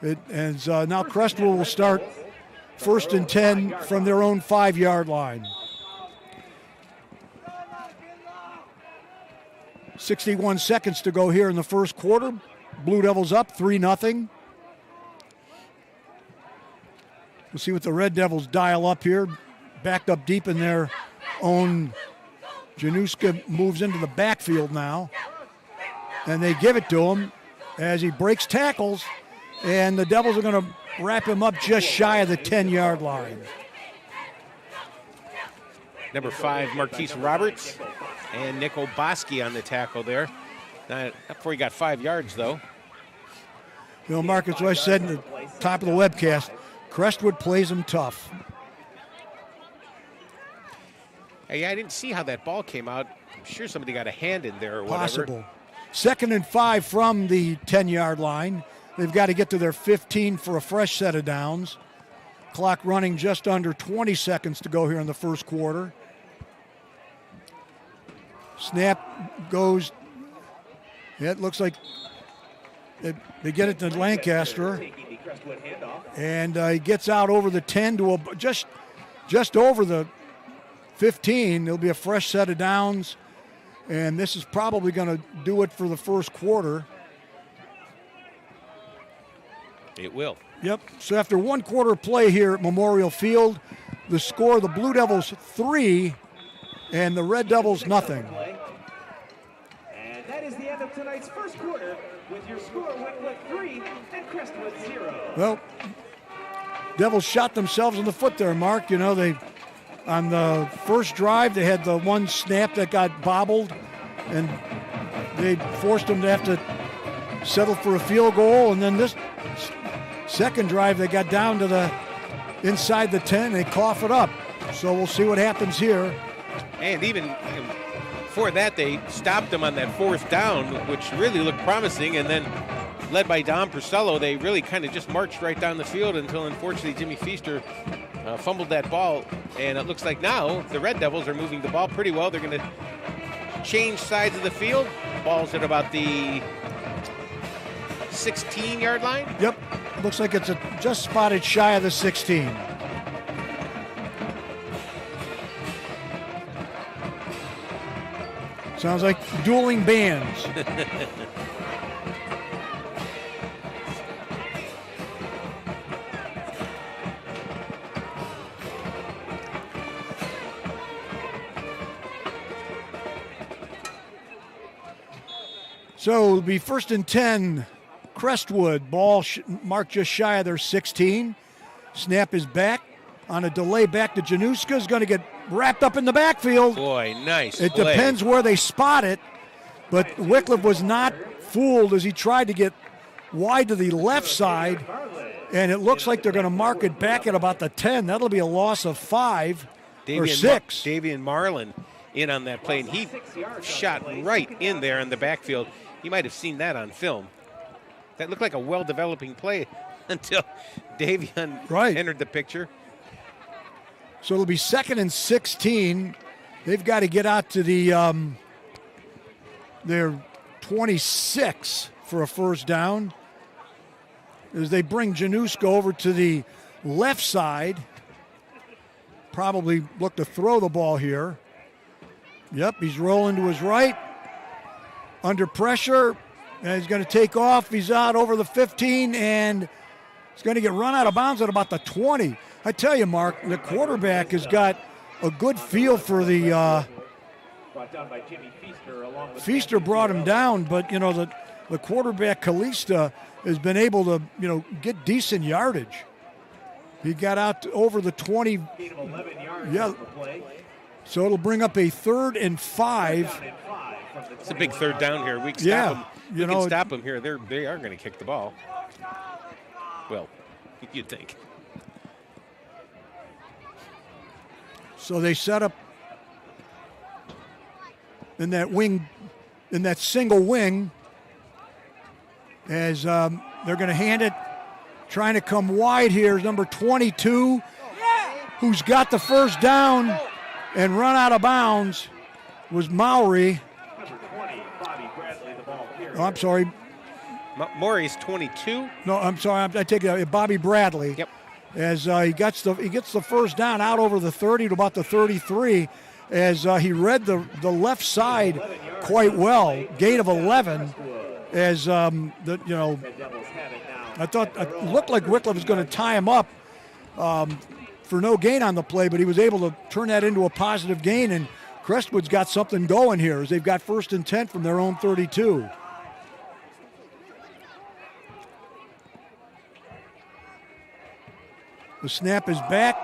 Now Crestwood will start 1st and 10 from their own 5-yard line. 61 seconds to go here in the first quarter. Blue Devils up 3-0. We'll see what the Red Devils dial up here. Backed up deep in their own. Januska moves into the backfield now. And they give it to him as he breaks tackles. And the Devils are going to wrap him up just shy of the 10-yard line. Number 5, Marquise Roberts. And Nick Oboski on the tackle there. Not before he got 5 yards, though. Marcus, what I said in the top of the webcast, Crestwood plays them tough. Hey, I didn't see how that ball came out. I'm sure somebody got a hand in there or whatever. Possible. 2nd and 5 from the 10-yard line. They've got to get to their 15 for a fresh set of downs. Clock running just under 20 seconds to go here in the first quarter. Snap goes. It looks like they get it to Lancaster. And he gets out over the 10 to just over the 15. There'll be a fresh set of downs. And this is probably going to do it for the first quarter. It will. Yep. So after 1 quarter play here at Memorial Field, the score, the Blue Devils 3 and the Red Devils nothing. And that is the end of tonight's first quarter with your score, Wickliffe 3 and Crestwood 0. Well, Devils shot themselves in the foot there, Mark. They on the first drive, they had the one snap that got bobbled, and they forced them to have to settle for a field goal. And then this second drive, they got down to the inside the 10. They cough it up. So we'll see what happens here. And even before that, they stopped them on that 4th down, which really looked promising. And then, led by Don Purcello, they really kind of just marched right down the field until, unfortunately, Jimmy Feaster fumbled that ball. And it looks like now the Red Devils are moving the ball pretty well. They're going to change sides of the field. Ball's at about the 16-yard line. Yep. Looks like it's just spotted shy of the 16. Sounds like dueling bands. So it'll be 1st and 10. Crestwood, ball marked just shy of their 16. Snap is back on a delay back to Januska. Is going to get wrapped up in the backfield. Boy, nice It play. depends where they spot it, but Wickliffe was not fooled as he tried to get wide to the left side, and it looks like they're going to mark it back at about the 10. That'll be a loss of 5 or 6. Davian Marlin in on that play, and he shot right in there in the backfield. You might have seen that on film. That looked like a well-developing play until Davian entered the picture. So it'll be 2nd and 16. They've got to get out to the their 26 for a first down as they bring Januska over to the left side. Probably look to throw the ball here. Yep, he's rolling to his right. Under pressure. And he's going to take off. He's out over the 15, and he's going to get run out of bounds at about the 20. I tell you, Mark, the quarterback has got a good feel for the Brought down by Jimmy Feaster along with Feaster brought him down, but, you know, the quarterback, Kalista, has been able to, you know, get decent yardage. He got out to over the 20. gain of 11 yards Yeah. on the play. So it'll bring up a 3rd and 5. Down and 5 from the It's a big third down here. We can Yeah, stop them. you We know, can stop them here. They are going to kick the ball. Well, you'd think. So they set up in that wing, in that single wing, as they're going to hand it, trying to come wide here is number 22, who's got the first down and run out of bounds, was Maury. number 20, Bobby Bradley, the ball carrier. Oh, I'm sorry. Maury's 22. No, I'm sorry. I take it. Bobby Bradley. Yep. As he gets the first down out over the 30 to about the 33, as he read the left side quite well. Gain of 11. As Red Devils have it now. I thought it looked like Wickliffe was going to tie him up for no gain on the play, but he was able to turn that into a positive gain. And Crestwood's got something going here as they've got 1st and 10 from their own 32. The snap is back.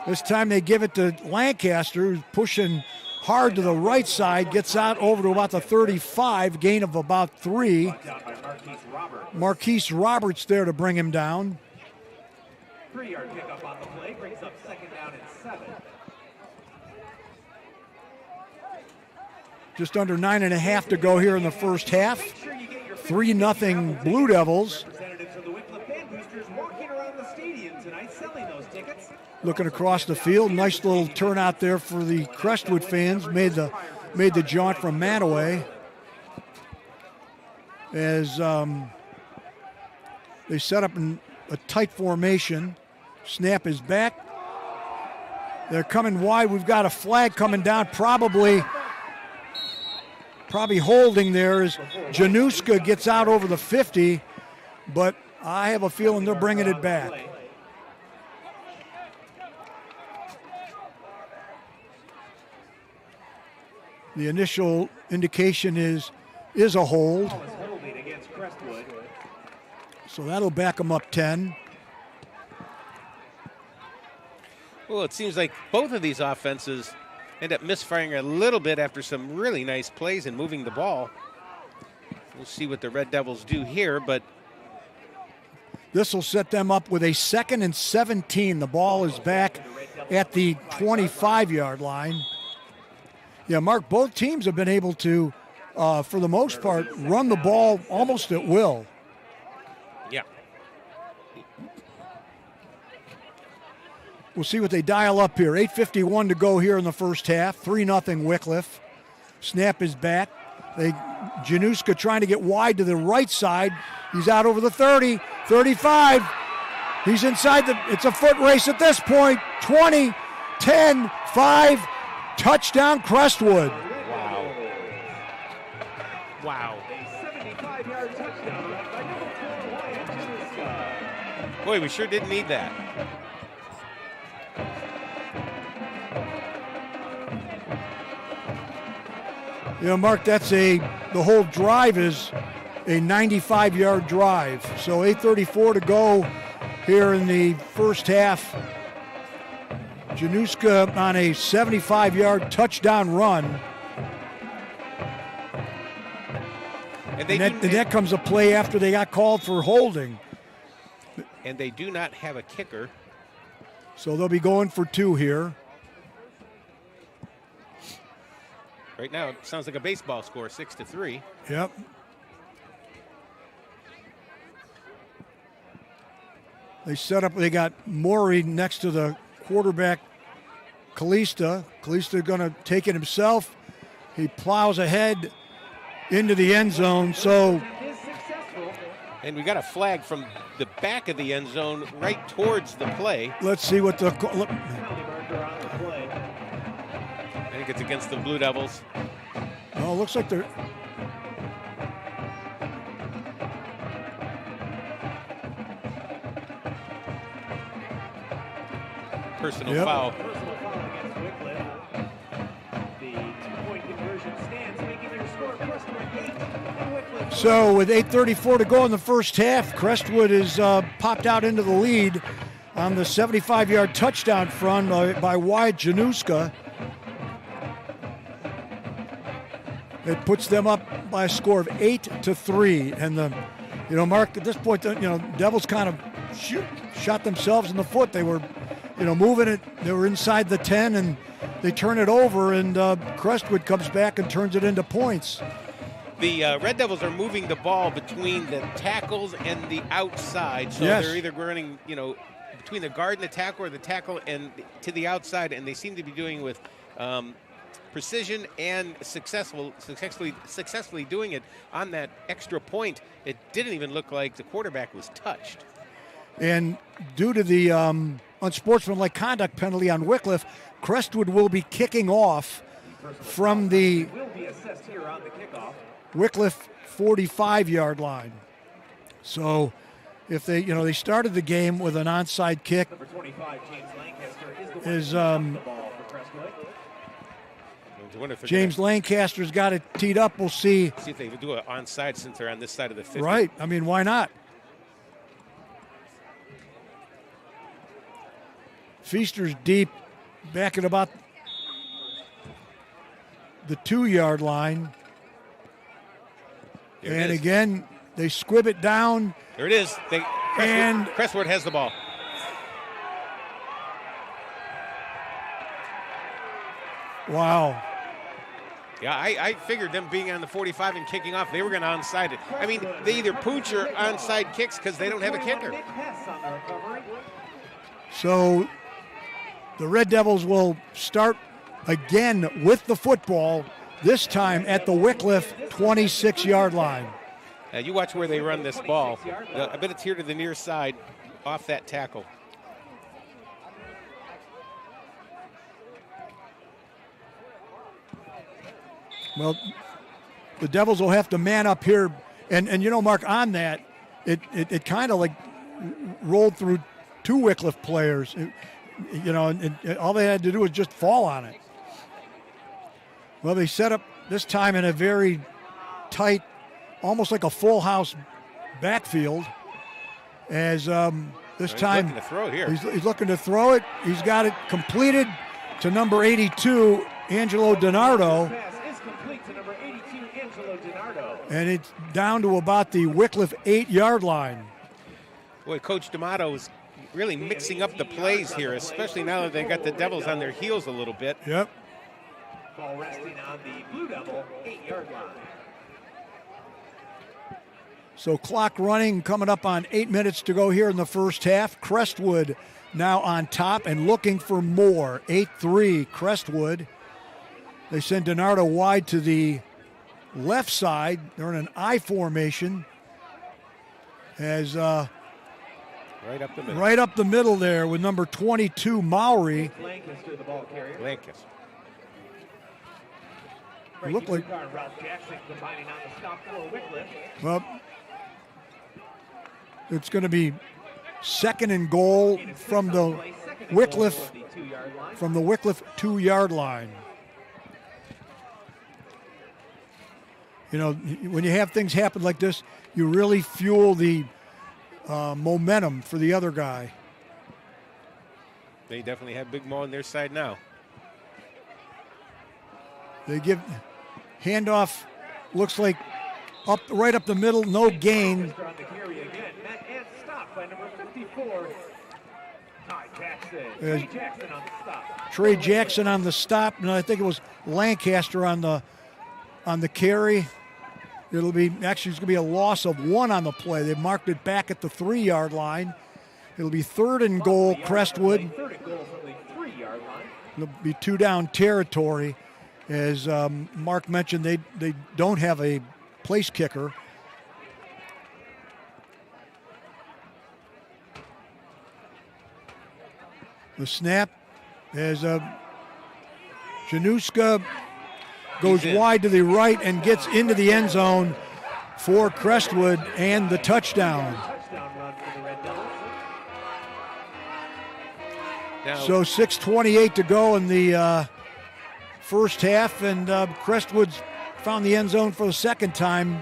This time they give it to Lancaster, who's pushing hard to the right side, gets out over to about the 35, gain of about 3. Brought down by Marquise Roberts. Marquise Roberts there to bring him down. 3-yard pickup on the play brings up 2nd down and 7. Just under 9.5 to go here in the first half. Make sure you get your 3-0 Blue Devils. representatives of the Wickliffe Band Boosters walking around the stadium tonight selling those tickets. Looking across the field, nice little turnout there for the Crestwood fans. Made the jaunt from Manaway. As they set up in a tight formation. Snap is back. They're coming wide. We've got a flag coming down, probably holding there as Januska gets out over the 50, but I have a feeling they're bringing it back. The initial indication is a hold, Ball is holding against Crestwood. so that'll back them up 10. Well, it seems like both of these offenses end up misfiring a little bit after some really nice plays and moving the ball. We'll see what the Red Devils do here, but This will set them up with a 2nd and 17. The ball is back at the 25-yard line. Yeah, Mark, both teams have been able to, for the most part, run the ball almost at will. yeah. We'll see what they dial up here. 8:51 to go here in the first half. 3-0 Wickliffe. Snap is back. Januska trying to get wide to the right side. He's out over the 30, 35. He's inside it's a foot race at this point. 20, 10, 5. Touchdown Crestwood. Boy, we sure didn't need that. You know, Mark, the whole drive is a 95-yard drive. So 8:34 to go here in the first half. Januska on a 75-yard touchdown run. And that comes a play after they got called for holding. And they do not have a kicker. So they'll be going for 2 here. Right now, it sounds like a baseball score, 6-3. Yep. They set up, they got Maury next to the quarterback, Kalista. Kalista going to take it himself. He plows ahead into the end zone. So, and we got a flag from the back of the end zone right towards the play. Let's see what the... I think it's against the Blue Devils. Oh, it looks like they're... Personal foul. Personal foul against Wickliffe. The 2-point conversion stands, making your score Crestwood 8 and Wickliffe. So with 8:34 to go in the first half, Crestwood has popped out into the lead on the 75-yard touchdown run by Wyatt Januska. It puts them up by a score of 8-3. And Mark, at this point, Devils kind of shot themselves in the foot. They were, moving it. They were inside the 10, and they turn it over, and Crestwood comes back and turns it into points. The Red Devils are moving the ball between the tackles and the outside. So yes. They're either running, between the guard and the tackle, or the tackle and to the outside, and they seem to be doing with precision and successfully doing it on that extra point. It didn't even look like the quarterback was touched. And due to the unsportsmanlike conduct penalty on Wickliffe, Crestwood will be kicking off from the Will be assessed here on the kickoff. Wickliffe 45-yard line. So if they started the game with an onside kick. Number 25, James Lancaster, is the one the ball for Crestwood. James Lancaster's got it teed up. We'll see. See if they do it onside since they're on this side of the 50. Right. I mean, why not? Feaster's deep, back at about the 2-yard line. And again, they squib it down. There it is. Crestwood has the ball. Wow. Yeah, I figured them being on the 45 and kicking off, they were going to onside it. I mean, they either pooch or onside kicks because they don't have a kicker. So the Red Devils will start again with the football, this time at the Wickliffe 26-yard line. You watch where they run this ball. I bet it's here to the near side off that tackle. Well, the Devils will have to man up here. And Mark, on that, it kind of like rolled through 2 Wickliffe players. And all they had to do was just fall on it. Well, they set up this time in a very tight, almost like a full house backfield. As this time looking to throw here. He's looking to throw it. He's got it completed to number 82, Angelo DiNardo. And it's down to about the Wickliffe 8-yard line. Boy, Coach D'Amato is really mixing up the plays here, especially now that they got the Devils on their heels a little bit. Yep. Ball resting on the Blue Devil 8-yard line. So clock running, coming up on 8 minutes to go here in the first half. Crestwood now on top and looking for more. 8-3 Crestwood. They send DiNardo wide to the left side. They're in an I formation. As right up the middle. Right up the middle there with number 22, Maury. Lancaster, the ball carrier. Lancaster. Look like. Ralph Jackson combining on the stop for Wickliffe. Well, it's going to be second and goal from the Wickliffe 2-yard line. You know, when you have things happen like this, you really fuel the momentum for the other guy. They definitely have Big Mo on their side now. They give handoff, looks like right up the middle, no gain. Trey Jackson on the stop, and I think it was Lancaster on the carry. It'll be actually it's going to be a loss of 1 on the play. They marked it back at the 3-yard line. It'll be 3rd and goal, Crestwood. It'll be 2 down territory. As Mark mentioned, they don't have a place kicker. The snap as Januska goes wide to the right and gets into the end zone for Crestwood and the touchdown. So 6:28 to go in the first half, and Crestwood's found the end zone for the second time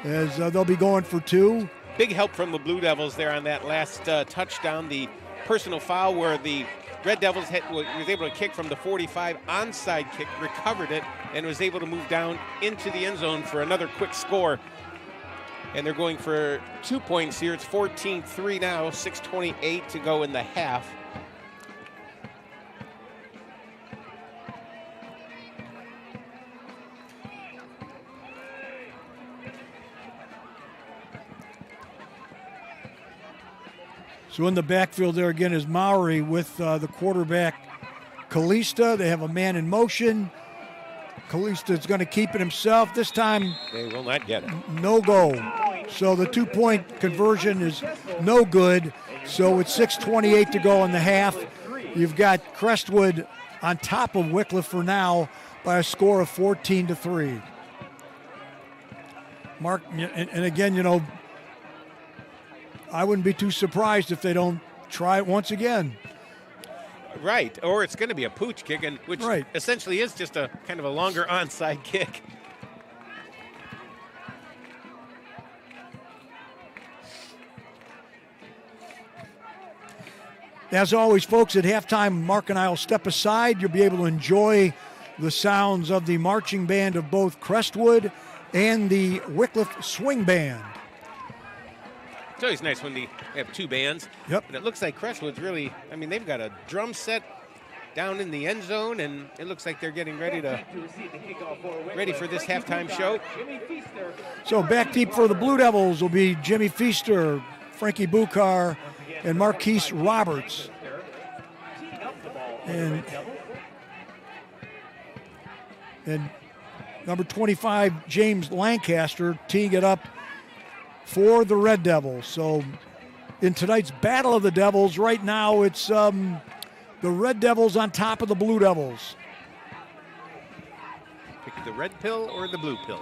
as they'll be going for 2. Big help from the Blue Devils there on that last touchdown. The personal foul where the Red Devils was able to kick from the 45, onside kick, recovered it, and was able to move down into the end zone for another quick score. And they're going for 2 points here. It's 14-3 now, 6:28 to go in the half. So in the backfield there again is Maury with the quarterback Kalista. They have a man in motion. Kalista's going to keep it himself. This time they will not get it. No go. So the 2-point conversion is no good. So it's 6:28 to go in the half. You've got Crestwood on top of Wickliffe for now by a score of 14-3. Mark, and again, you know, I wouldn't be too surprised if they don't try it once again. Right, or it's going to be a pooch kick, and which essentially is just a kind of a longer onside kick. As always, folks, at halftime, Mark and I will step aside. You'll be able to enjoy the sounds of the marching band of both Crestwood and the Wickliffe Swing Band. It's always nice when they have 2 bands. Yep. And it looks like Crestwood's really, I mean, they've got a drum set down in the end zone, and it looks like they're getting ready for this halftime show. So back deep for the Blue Devils will be Jimmy Feaster, Frankie Bucar, and Marquise Roberts. And number 25, James Lancaster, teeing it up for the Red Devils. So in tonight's Battle of the Devils, right now it's the Red Devils on top of the Blue Devils. Pick the red pill or the blue pill.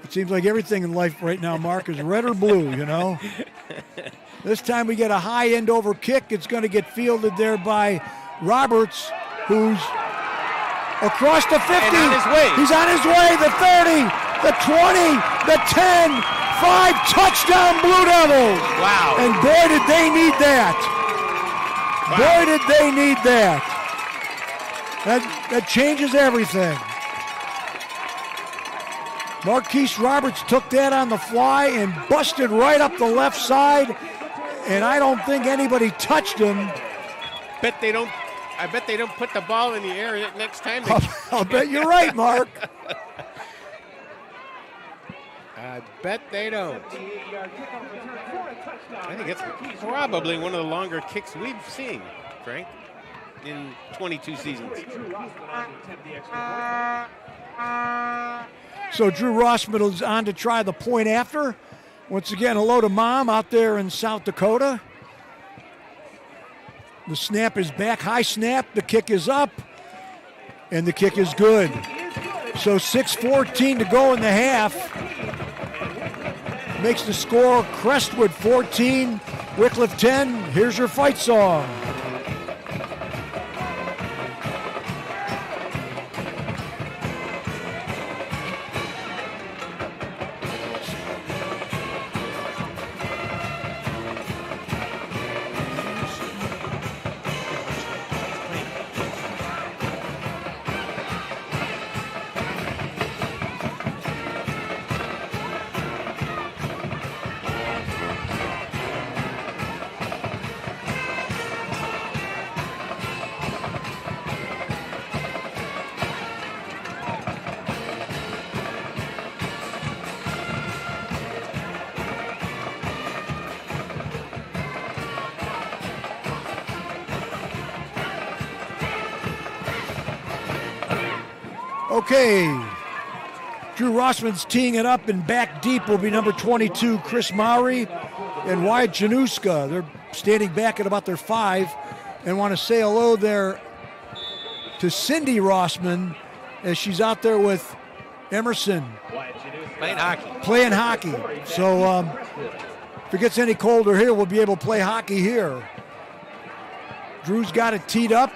It seems like everything in life right now, Mark, is red or blue, you know. This time we get a high end over kick. It's going to get fielded there by Roberts, who's across the 50. And on his way. He's on his way. The 30, the 20, the 10, 5, touchdown Blue Devils. Wow. And boy, did they need that. Wow. Boy, did they need that. That changes everything. Marquise Roberts took that on the fly and busted right up the left side, and I don't think anybody touched him. I bet they don't put the ball in the air next time. I'll bet you're right, Mark. I bet they don't. I think it's probably one of the longer kicks we've seen, Frank, in 22 seasons. So Drew Rossman is on to try the point after. Once again, hello to Mom out there in South Dakota. The snap is back, high snap, the kick is up, and the kick is good. So 6:14 to go in the half. makes the score Crestwood 14, Wickliffe 10. Here's your fight song. Okay, Drew Rossman's teeing it up, and back deep will be number 22, Chris Mowry, and Wyatt Januska. They're standing back at about their 5, and want to say hello there to Cindy Rossman as she's out there with Emerson. Playing hockey. So if it gets any colder here, we'll be able to play hockey here. Drew's got it teed up.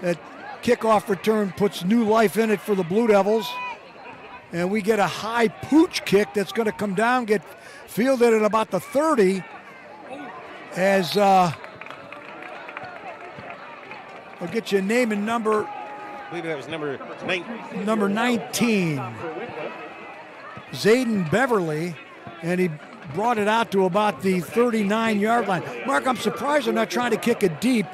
That kickoff return puts new life in it for the Blue Devils. And we get a high pooch kick that's going to come down, get fielded at about the 30 as I'll get you a name and number. I believe that was number 19. Number 19, Zayden Beverly, and he brought it out to about the 39-yard line. Mark, I'm surprised they're not trying to kick it deep,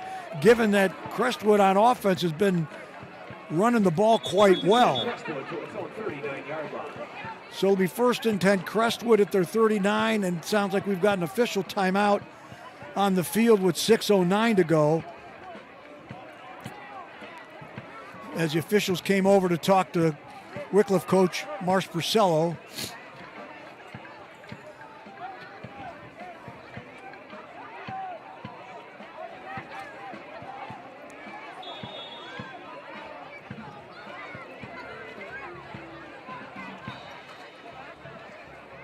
given that Crestwood on offense has been running the ball quite well. So it'll be 1st and 10, Crestwood at their 39, and it sounds like we've got an official timeout on the field with 6:09 to go, as the officials came over to talk to Wickliffe coach Marsh Purcello.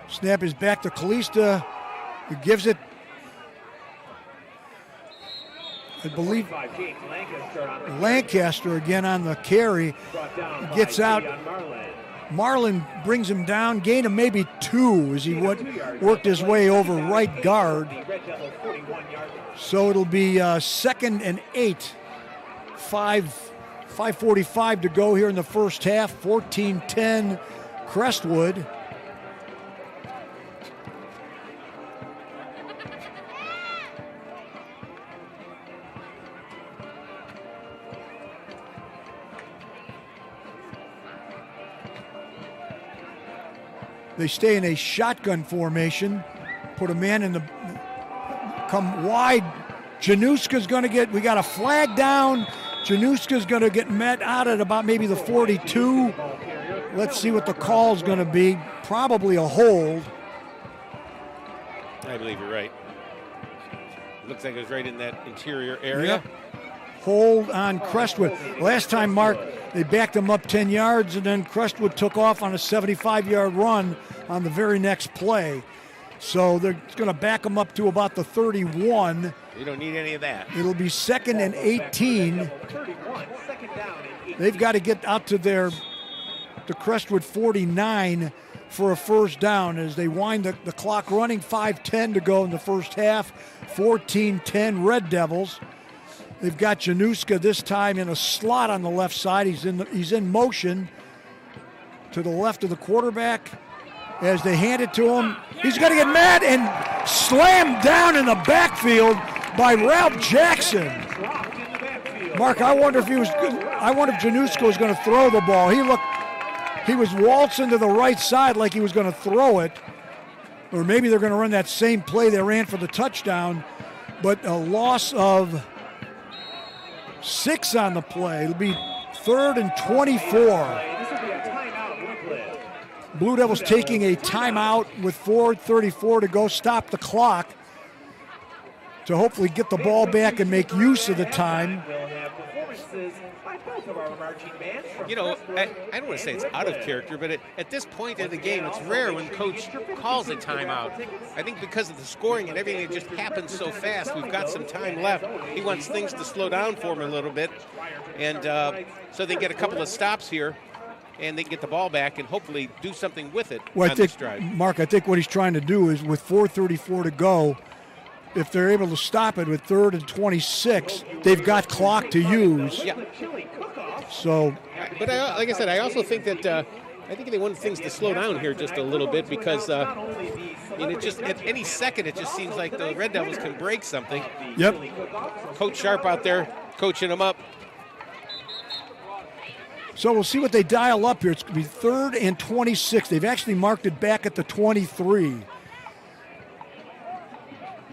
Snap is back to Kalista, who gives it, I believe, Lancaster again on the carry. He gets out. Marlin brings him down, gain of maybe 2 as he worked his way over right guard. So it'll be 2nd and 8. 5:45 to go here in the first half. 14-10 Crestwood. They stay in a shotgun formation, put a man in the, come wide. Januska's going to get, we got a flag down. Januska's going to get met out at about maybe the 42. Let's see what the call's going to be. Probably a hold. I believe you're right. Looks like it was right in that interior area. Yep. Hold on Crestwood. Last time, Mark, they backed them up 10 yards, and then Crestwood took off on a 75-yard run on the very next play. So they're going to back them up to about the 31. You don't need any of that. It'll be 2nd and 18. They've got to get out to the Crestwood 49 for a first down as they wind the clock running. 5:10 to go in the first half. 14-10 Red Devils. They've got Januska this time in a slot on the left side. He's in motion to the left of the quarterback. As they hand it to him, he's going to get mad and slammed down in the backfield by Ralph Jackson. Mark, I wonder if Januska was going to throw the ball. He was waltzing to the right side like he was going to throw it, or maybe they're going to run that same play they ran for the touchdown. But a loss of 6 on the play. It'll be 3rd and 24. Blue Devils taking a timeout with 4:34 to go, stop the clock to hopefully get the ball back and make use of the time. We'll have performances by both of our marching bands. you know, I don't want to say it's out of character, but at this point in the game, it's rare when coach calls a timeout. I think because of the scoring and everything, it just happens so fast. We've got some time left. He wants things to slow down for him a little bit, and so they get a couple of stops here, and they can get the ball back and hopefully do something with it on this drive. Mark, I think what he's trying to do is with 4:34 to go, if they're able to stop it with 3rd and 26, they've got clock to use. Yeah. So, but like I said, I also think that I think they want things to slow down here just a little bit because it just at any second it just seems like the Red Devils can break something. Yep. Coach Sharp out there coaching them up. So we'll see what they dial up here. It's going to be 3rd and 26. They've actually marked it back at the 23.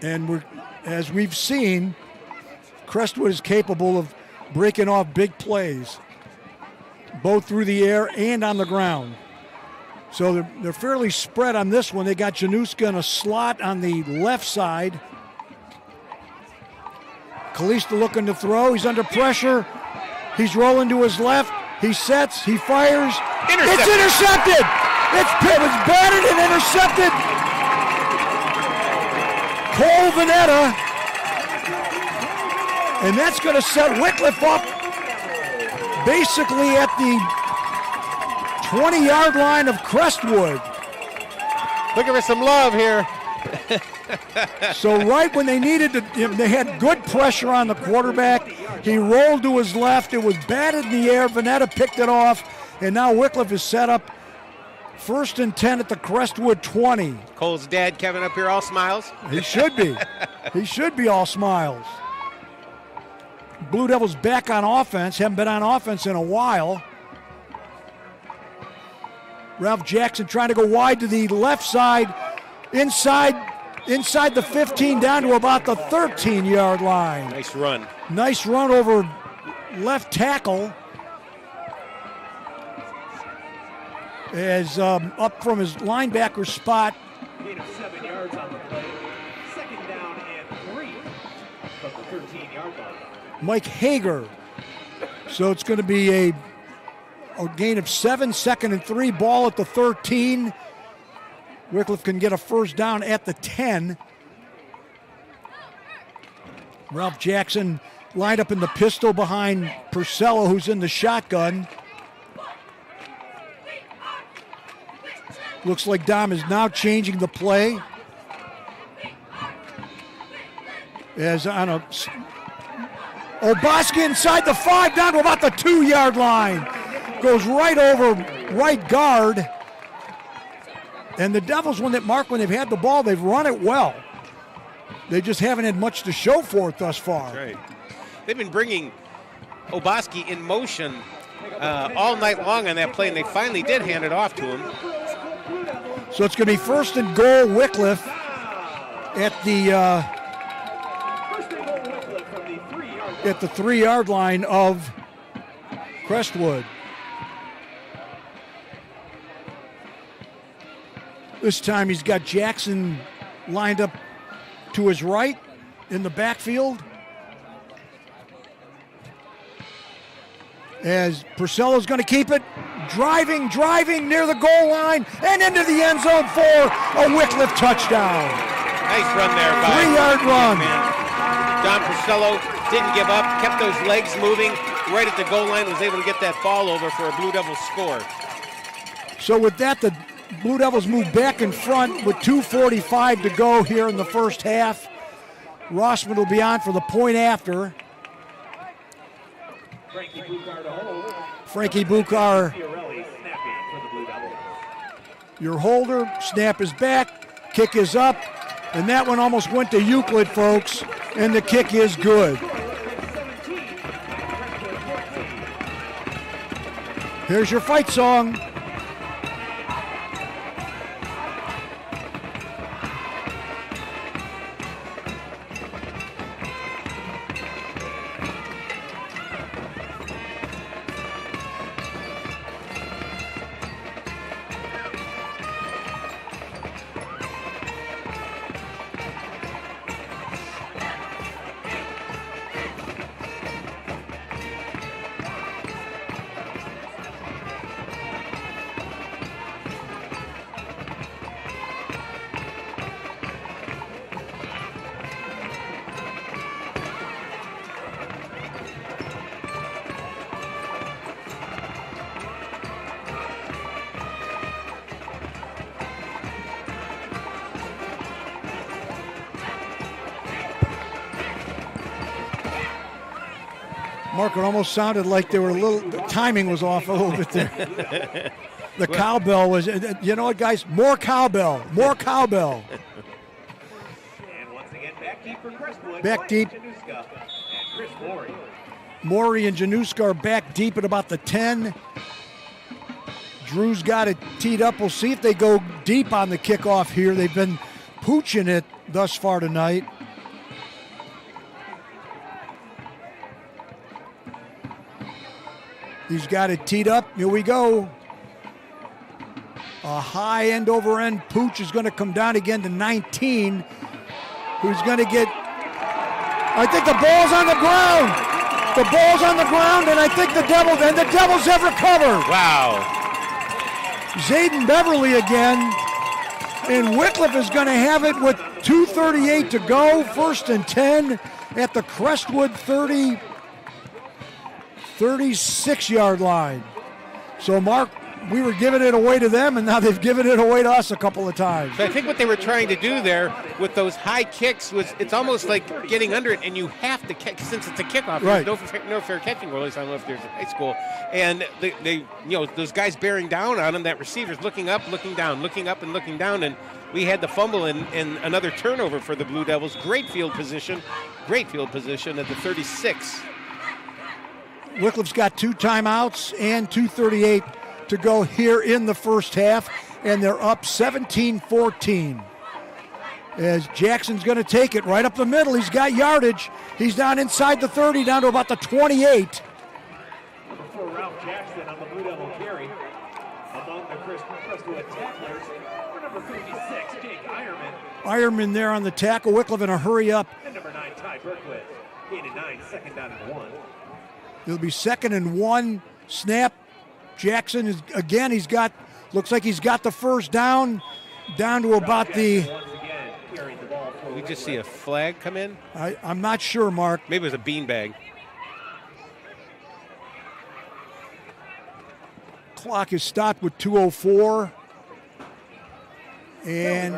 And as we've seen, Crestwood is capable of breaking off big plays, both through the air and on the ground. So they're fairly spread on this one. They got Januska in a slot on the left side. Kalista looking to throw. He's under pressure. He's rolling to his left. He sets. He fires. It's intercepted. It was batted and intercepted. Cole Vanetta. And that's going to set Wickliffe up basically at the 20-yard line of Crestwood. Looking for some love here. So right when they needed to, they had good pressure on the quarterback. He rolled to his left. It was batted in the air. Vanetta picked it off. And now Wickliffe is set up 1st and 10 at the Crestwood 20. Cole's dad, Kevin, up here all smiles. He should be. He should be all smiles. Blue Devils back on offense. Haven't been on offense in a while. Ralph Jackson trying to go wide to the left side. Inside the 15 down to about the 13-yard line. Nice run. Nice run over left tackle. As up from his linebacker spot. Gain of 7 yards on the play. 2nd down and 3 from the 13-yard line. Mike Hager. So it's going to be a gain of 7, 2nd and 3, ball at the 13. Wickliffe can get a first down at the 10. Ralph Jackson lined up in the pistol behind Purcell, who's in the shotgun. Looks like Dom is now changing the play. As on a Oboski inside the 5 down to about the 2-yard line. Goes right over right guard. And the Devils, when they've had the ball, they've run it well. They just haven't had much to show for it thus far. Right. They've been bringing Oboski in motion all night long on that play, and they finally did hand it off to him. So it's going to be 1st and goal, Wickliffe at the 3-yard line of Crestwood. This time he's got Jackson lined up to his right in the backfield. As Purcello's going to keep it. Driving near the goal line and into the end zone for a Wickliffe touchdown. Nice run there by 3-yard run. Don Purcello didn't give up, kept those legs moving right at the goal line, was able to get that ball over for a Blue Devils score. So with that, the Blue Devils move back in front with 2:45 to go here in the first half. Rossman will be on for the point after. Frankie Bukar, your holder. Snap is back, kick is up, and that one almost went to Euclid, folks, and the kick is good. Here's your fight song. Mark, it almost sounded like they were the timing was off a little bit there. The cowbell was, you know what, guys? More cowbell. More cowbell. And once again, back deep for Crestwood. Back deep. Januska and Chris Morey. Morey and Januska are back deep at about the 10. Drew's got it teed up. We'll see if they go deep on the kickoff here. They've been pooching it thus far tonight. He's got it teed up. Here we go. A high end over end pooch is going to come down again to 19. Who's going to get... I think the ball's on the ground. The ball's on the ground, and I think the Devils have recovered. Wow. Zayden Beverly again, and Wickliffe is going to have it with 2:38 to go. 1st and 10 at the Crestwood 36-yard line. So, Mark, we were giving it away to them, and now they've given it away to us a couple of times. So I think what they were trying to do there with those high kicks was it's almost like getting under it, and you have to kick since it's a kickoff. Right. There's no fair catching rule. At least I don't know if there's in high school. And they those guys bearing down on them, that receiver's looking up, looking down, looking up, and looking down, and we had the fumble and another turnover for the Blue Devils. Great field position at the 36. Wickliffe's got 2 timeouts and 2:38 to go here in the first half, and they're up 17-14. As Jackson's going to take it right up the middle. He's got yardage. He's down inside the 30, down to about the 28. For Ralph Jackson on the Blue Devil carry. Among the Crestwood tacklers, for number 56, Jake Ironman. Ironman there on the tackle. Wickliffe in a hurry up. And number 9, Ty Berkowitz. 8 and 9, 2nd down and 1. It'll be 2nd and 1. Snap. Jackson is again. Looks like he's got the first down to about the. We just see a flag come in. I'm not sure, Mark. Maybe it was a beanbag. Clock is stopped with 2:04, and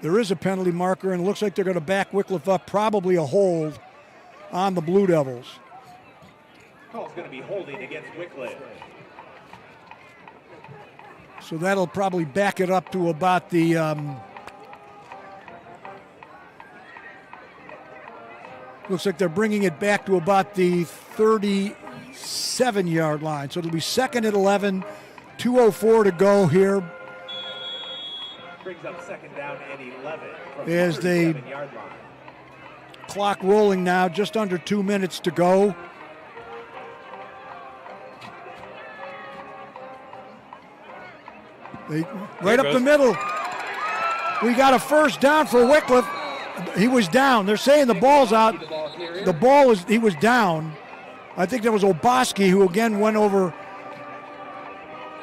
there is a penalty marker, and it looks like they're going to back Wickliffe up, probably a hold on the Blue Devils. Call's going to be holding against Wickliffe. So that'll probably back it up to about the looks like they're bringing it back to about the 37-yard line. So it'll be 2nd and 11, 2:04 to go here. Brings up 2nd down and 11 from As the they 37-yard line. Clock rolling now, just under 2 minutes to go. Right up the middle. We got a first down for Wickliffe. He was down. They're saying the ball's out. He was down. I think that was Oboski who again went over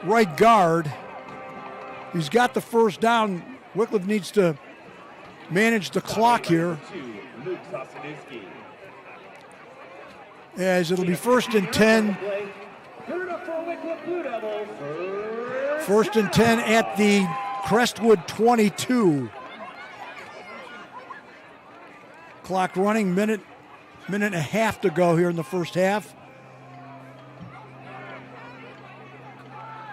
right guard. He's got the first down. Wickliffe needs to manage the clock here. As it'll be 1st and 10. 1st and 10 at the Crestwood 22. Clock running, minute and a half to go here in the first half.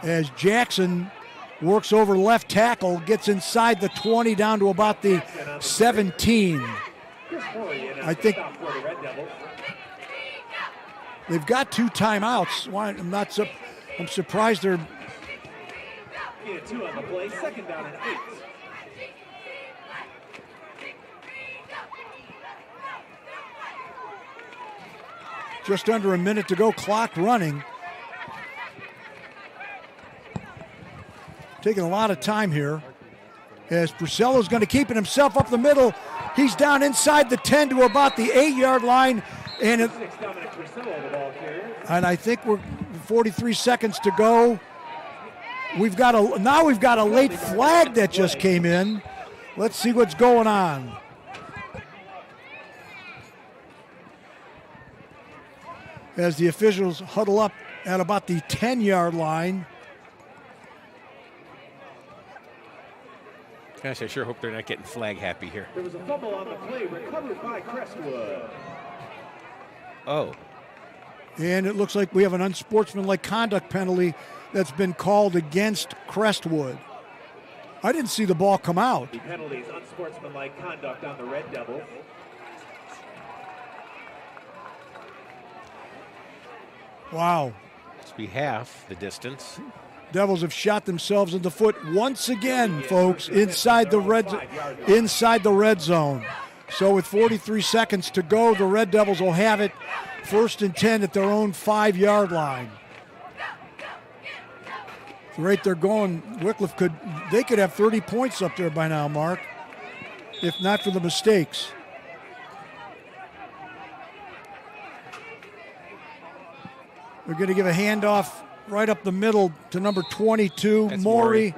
As Jackson works over left tackle, gets inside the 20 down to about the 17. I think they've got 2 timeouts. I'm surprised they're. 2 on the play, 2nd down and 8. Just under a minute to go, clock running. Taking a lot of time here. As Purcello's going to keep it himself up the middle. He's down inside the 10 to about the 8-yard line. And I think we're 43 seconds to go. We've got a late flag that just came in. Let's see what's going on. As the officials huddle up at about the 10-yard line. Gosh, I sure hope they're not getting flag happy here. There was a fumble on the play, recovered by Crestwood. Oh. And it looks like we have an unsportsmanlike conduct penalty that's been called against Crestwood. I didn't see the ball come out. The penalties, unsportsmanlike conduct on the Red Devils. Wow. This will be half the distance. Devils have shot themselves in the foot once again, folks, inside the red zone. So with 43 seconds to go, the Red Devils will have it 1st and 10 at their own 5-yard line. The rate they're going, Wickliffe could have 30 points up there by now, Mark, if not for the mistakes. They're going to give a handoff right up the middle to number 22, That's Maury.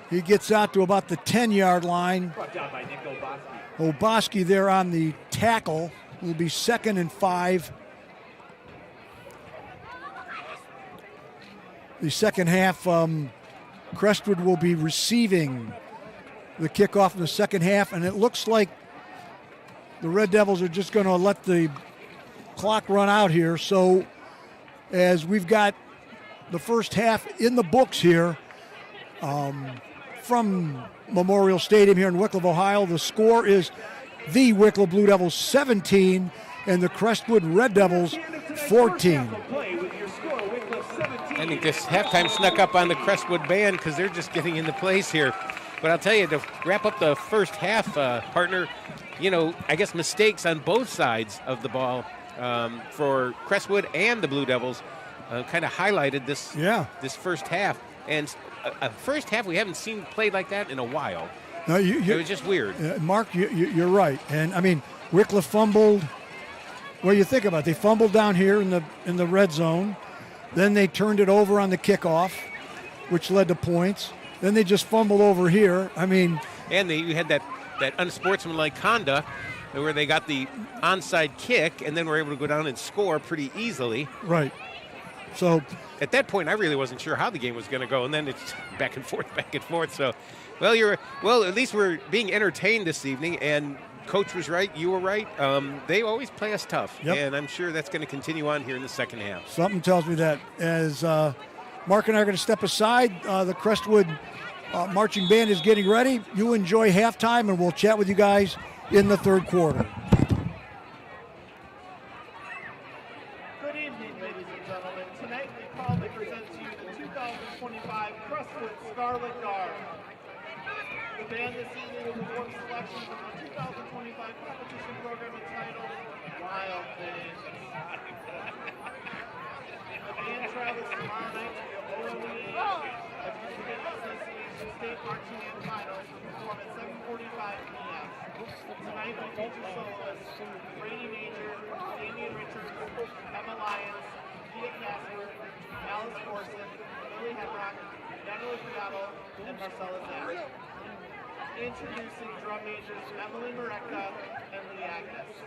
He gets out to about the 10-yard line. Oboski there on the tackle. Will be 2nd and 5. The second half, Crestwood will be receiving the kickoff in the second half, and it looks like the Red Devils are just going to let the clock run out here. So as we've got the first half in the books here from Memorial Stadium here in Wickliffe, Ohio, the score is the Wickliffe Blue Devils 17 and the Crestwood Red Devils 14. I think this halftime snuck up on the Crestwood band because they're just getting into place here. But I'll tell you, to wrap up the first half, partner, I guess mistakes on both sides of the ball for Crestwood and the Blue Devils kind of highlighted this first half. And a first half we haven't seen played like that in a while. No, it was just weird. Mark, you're right. And, I mean, Wickliffe fumbled. What do you think about it? They fumbled down here in the red zone. Then they turned it over on the kickoff, which led to points. Then they just fumbled over here. I mean. And you had that unsportsmanlike conduct where they got the onside kick and then were able to go down and score pretty easily. Right. So at that point, I really wasn't sure how the game was going to go, and then it's back and forth. So, at least we're being entertained this evening, and Coach was right, you were right. They always play us tough, and I'm sure that's going to continue on here in the second half. Something tells me that. As Mark and I are going to step aside, the Crestwood marching band is getting ready. You enjoy halftime, and we'll chat with you guys in the third quarter. Good evening, ladies and gentlemen. Tonight we proudly present to you the 2025 Crestwood Scarlet Guard. The band this evening will perform selections from the 2025 competition program entitled Wild Things. The band travels tomorrow night to the OLE of Michigan Association State Marching Band Finals to perform at 7:45 p.m. Tonight we feature soloists Brady Major, Damian Richards, Emma Lyons, Thea Casper, Alice Corson, Lily Hemrock, Natalie Fiato, and Marcella Zach. Introducing drum majors Emily Mareka and Lee Agnes.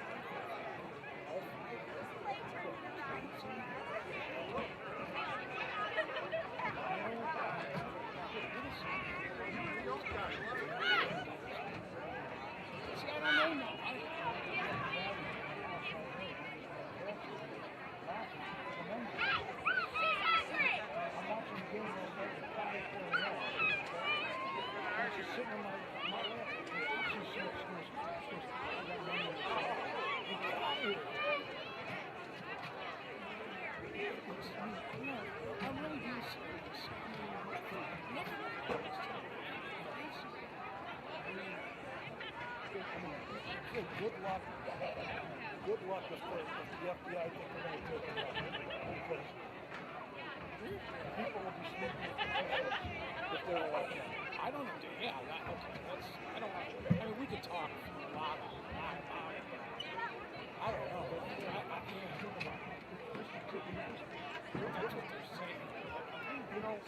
Good luck if the FBI think they're going to take it out. Because people will be sleeping if they're elected. I don't know. Yeah, I don't know. I mean, we could talk a lot on that. I don't know. That's what they're saying. You know,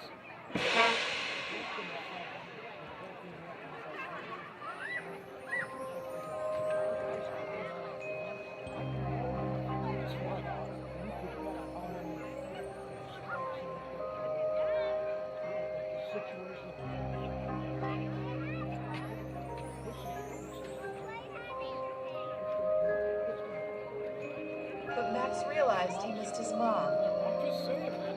Max realized he missed his mom. I'm just saying, man.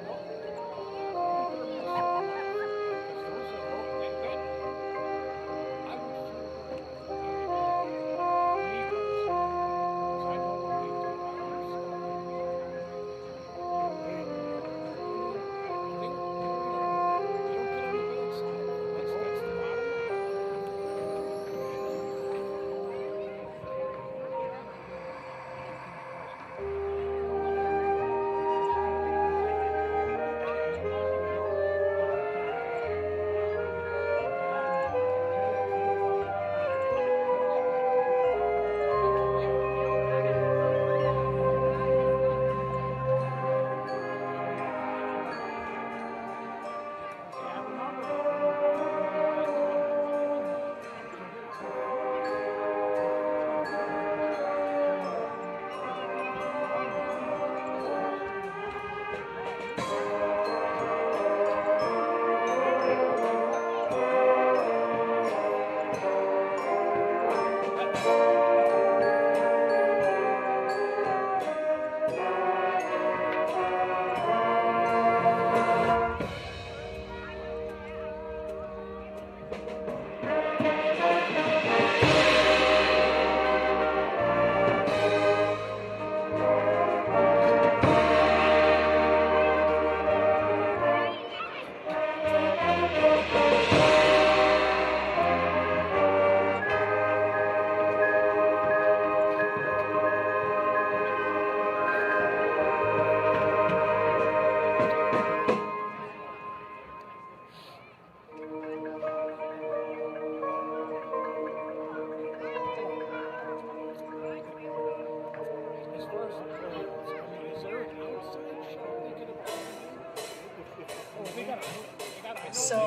So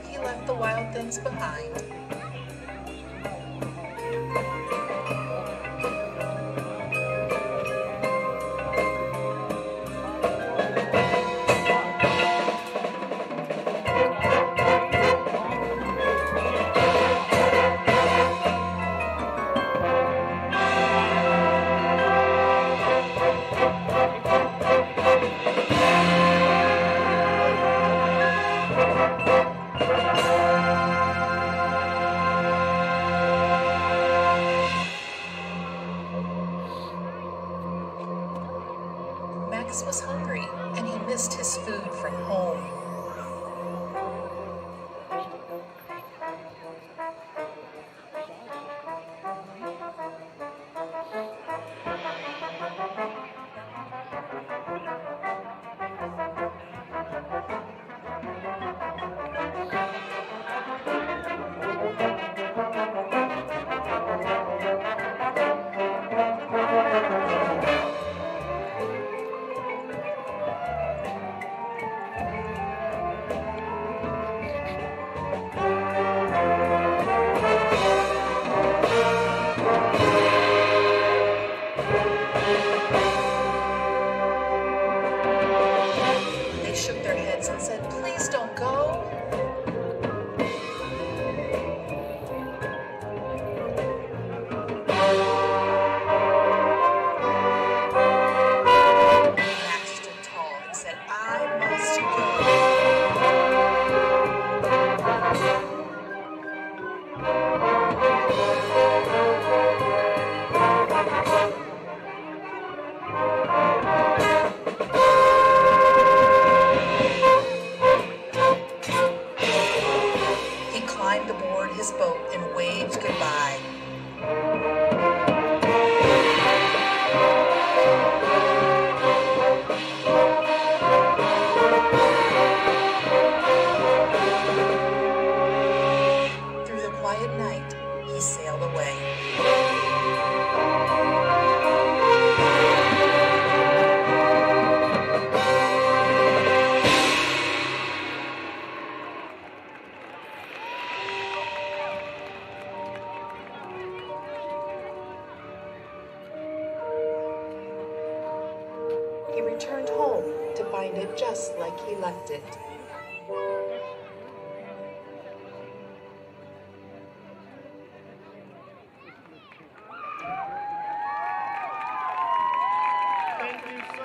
he left the wild things behind. Max was hungry, and he missed his food from home. They shook their heads and said, "Please don't go." Max stood tall and said, "I must He climbed aboard his boat and waved goodbye. Through the quiet night, he sailed away. He returned home to find it just like he left it. Thank you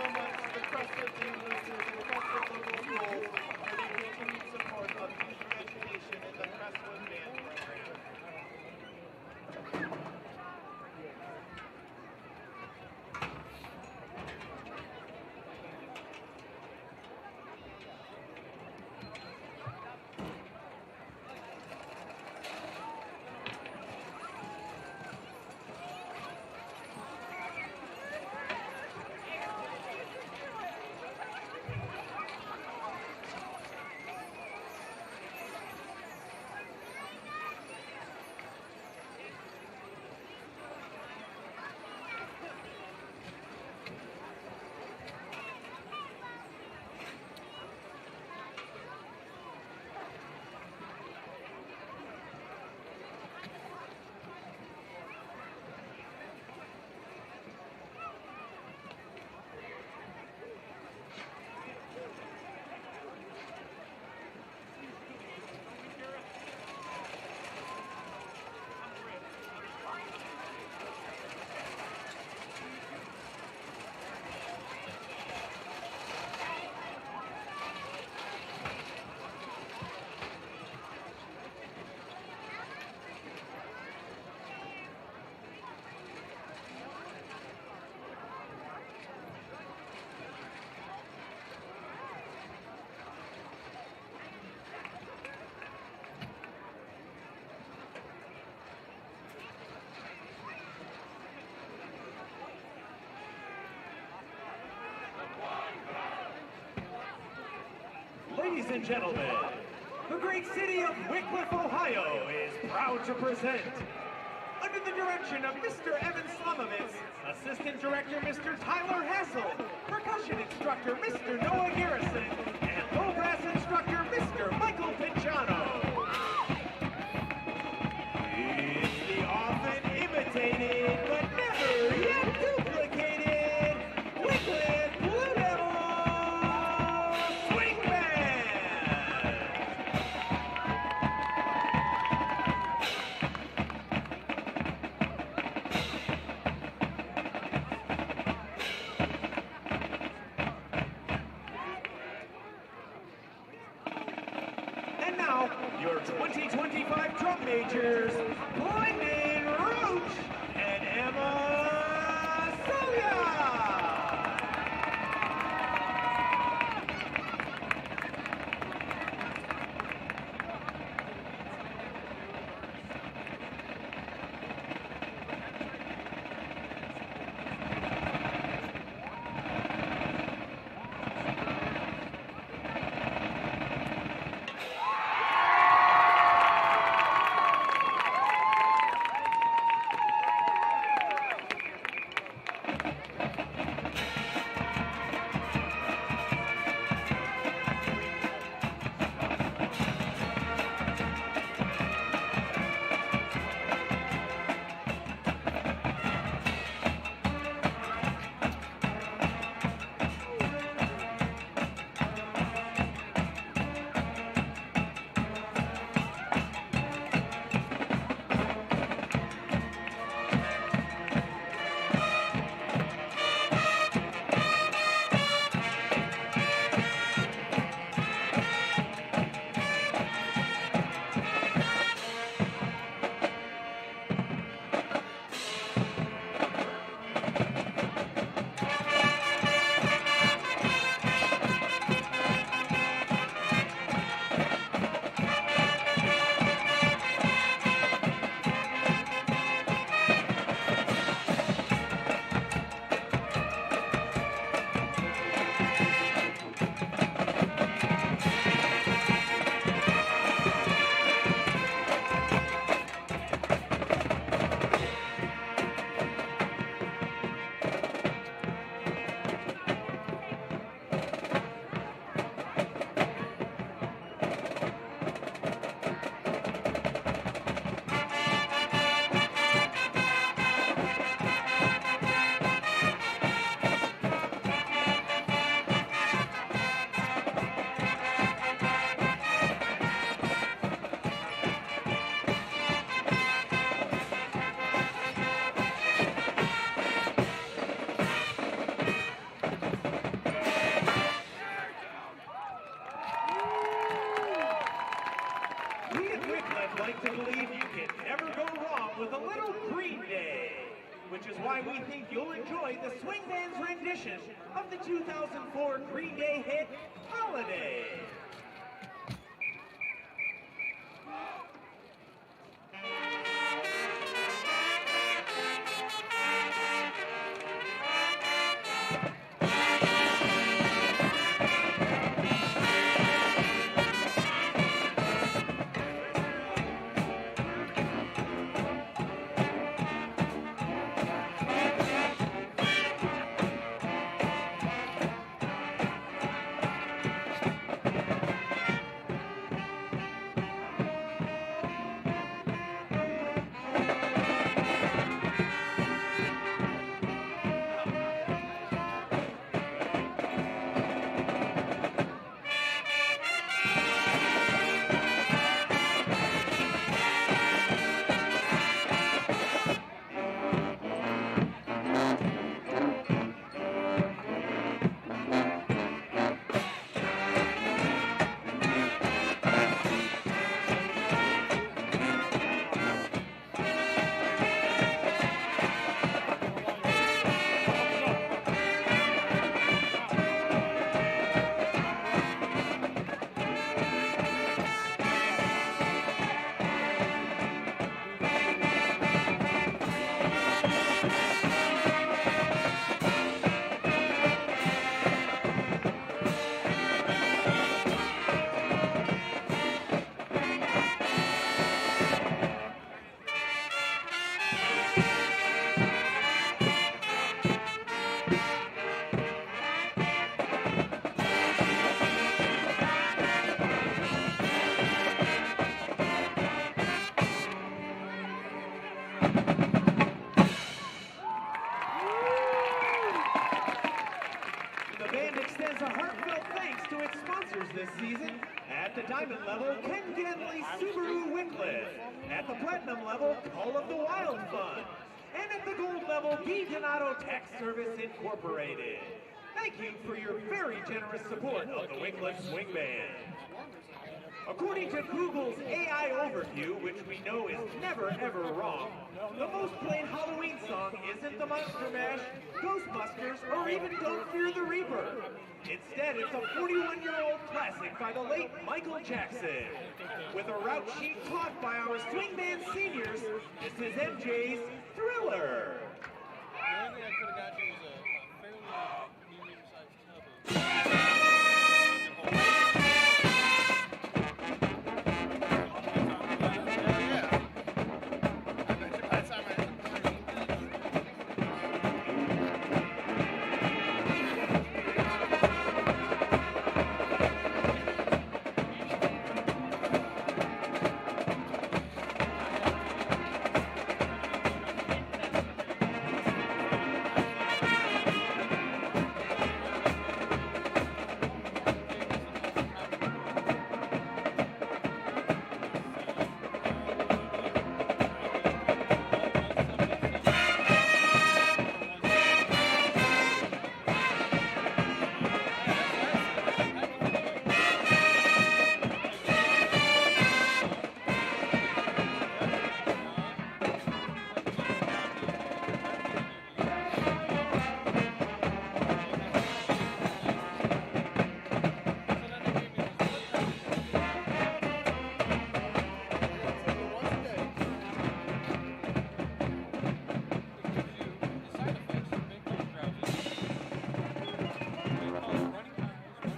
and gentlemen, the great city of Wickliffe, Ohio is proud to present, under the direction of Mr. Evan Slomovitz, Assistant Director Mr. Tyler Hassel, Percussion Instructor Mr. Noah Garrison, and low brass instructor Mr. Michael Pinchano. It's the often imitated but never yet duplicated Wickliffe Blue Devils Swing Band! And now, your 2025 drum majors, Brendan Roach and Emma Solia! We at Wickliffe like to believe you can never go wrong with a little Green Day, which is why we think you'll enjoy the Swing Band's rendition of the 2004 Green Day hit, Holiday. extends a heartfelt thanks to its sponsors this season. At the Diamond level, Ken Ganley Subaru Wickliffe. At the Platinum level, Call of the Wild Fund. And at the Gold level, D. Donato Tax Service Incorporated. Thank you for your very generous support of the Wickliffe Swing Band. According to Google's AI overview, which we know is never ever wrong, the most played Halloween song isn't the Monster Mash, Ghostbusters, or even Don't Fear the Reaper. Instead, it's a 41-year-old classic by the late Michael Jackson. With a route sheet taught by our swing band seniors, this is MJ's Thriller. The only thing I could have got you was a fairly medium-sized tub.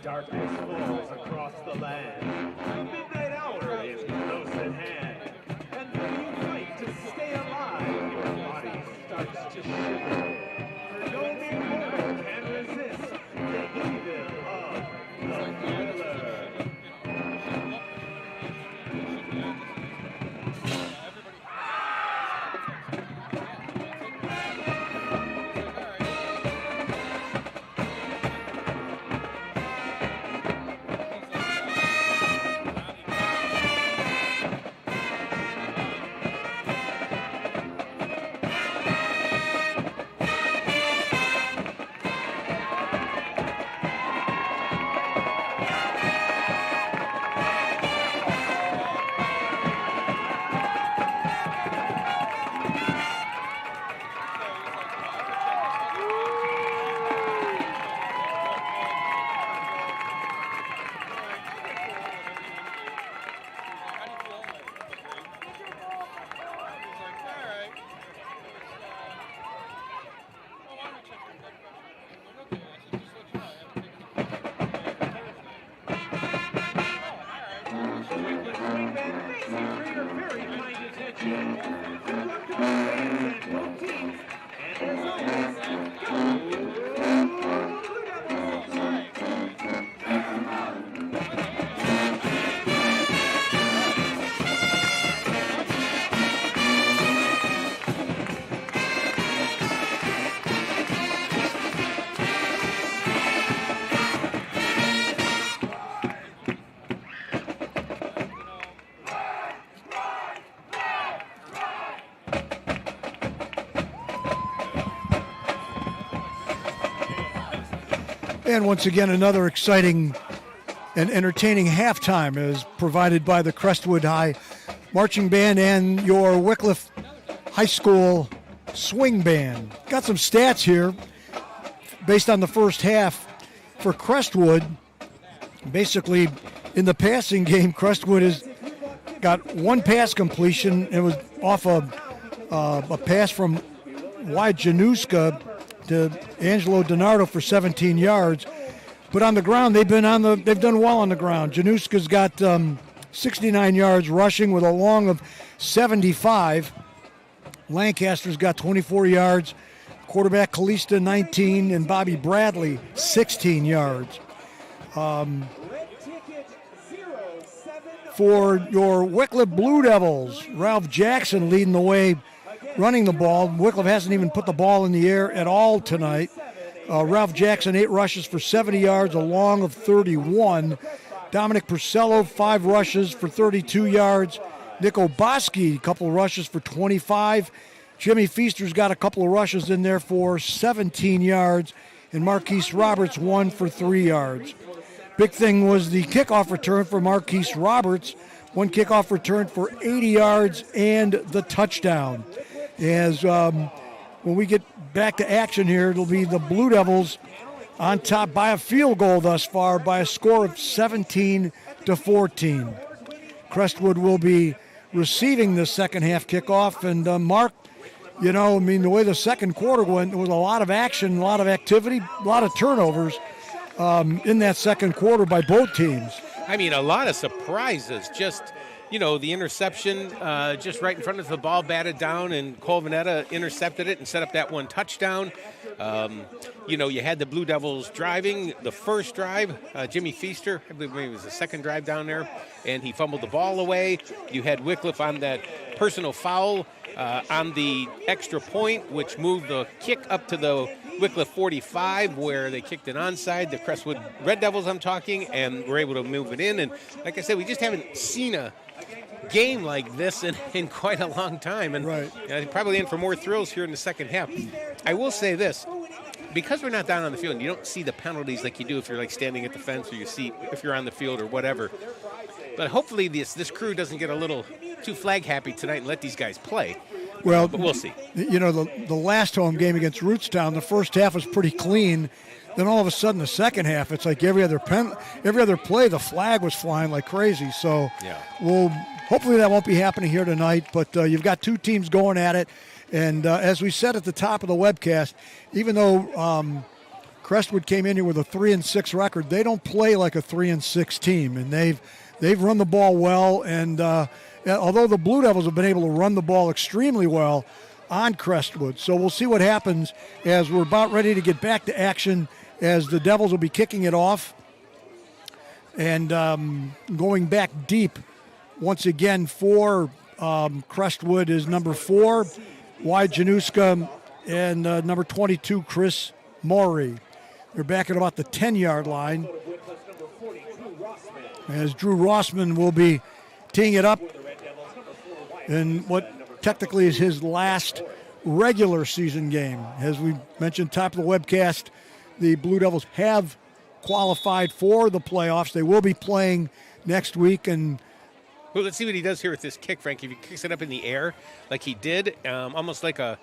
Darkness falls across the land. The midnight hour is close at hand. And though you fight to stay alive, your body starts to shiver. For no mere mortal can resist the evil of the Thriller. And once again, another exciting and entertaining halftime is provided by the Crestwood High Marching Band and your Wickliffe High School Swing Band. Got some stats here based on the first half for Crestwood. Basically, in the passing game, Crestwood has got one pass completion. It was off a pass from wide Januska to Angelo Donardo for 17 yards. But on the ground, they've done well on the ground. Januska's got 69 yards rushing with a long of 75. Lancaster's got 24 yards. Quarterback Kalista 19 and Bobby Bradley 16 yards. For your Wickliffe Blue Devils, Ralph Jackson leading the way running the ball. Wickliffe hasn't even put the ball in the air at all tonight. Ralph Jackson, 8 rushes for 70 yards, a long of 31. Dominic Purcello, 5 rushes for 32 yards. Nick Oboski, a couple of rushes for 25. Jimmy Feaster's got a couple of rushes in there for 17 yards. And Marquise Roberts, 1 for 3 yards. Big thing was the kickoff return for Marquise Roberts. 1 kickoff return for 80 yards and the touchdown. As when we get back to action here, it'll be the Blue Devils on top by a field goal thus far by a score of 17-14. Crestwood will be receiving the second half kickoff. And Mark, you know, I mean, the way the second quarter went, there was a lot of action, a lot of activity, a lot of turnovers in that second quarter by both teams. I mean, a lot of surprises. Just, you know, the interception just right in front of the ball batted down, and Colvanetta intercepted it and set up that 1 touchdown. You know, you had the Blue Devils driving the first drive. Jimmy Feaster, I believe maybe it was the second drive down there, and he fumbled the ball away. You had Wickliffe on that personal foul on the extra point, which moved the kick up to the Wickliffe 45, where they kicked an onside, the Crestwood Red Devils I'm talking, and were able to move it in. And like I said, we just haven't seen a game like this in quite a long time. And right. Probably in for more thrills here in the second half. I will say this. Because we're not down on the field, and you don't see the penalties like you do if you're like standing at the fence, or you see if you're on the field or whatever. But hopefully this crew doesn't get a little too flag happy tonight and let these guys play. Well, but we'll see. You know, the last home game against Rootstown, the first half was pretty clean. Then all of a sudden, the second half, it's like every other play, the flag was flying like crazy. So, hopefully that won't be happening here tonight. But you've got 2 teams going at it, and as we said at the top of the webcast, even though Crestwood came in here with a 3-6 record, they don't play like a 3-6 team, and they've run the ball well. And although the Blue Devils have been able to run the ball extremely well on Crestwood, so we'll see what happens as we're about ready to get back to action, as the Devils will be kicking it off and going back deep once again for Crestwood is number 4, Wyatt Januska, and number 22, Chris Maury. They're back at about the 10-yard line, as Drew Rossman will be teeing it up in what technically is his last regular season game. As we mentioned top of the webcast, the Blue Devils have qualified for the playoffs. They will be playing next week. And well, let's see what he does here with this kick, Frank. If he kicks it up in the air like he did, almost like a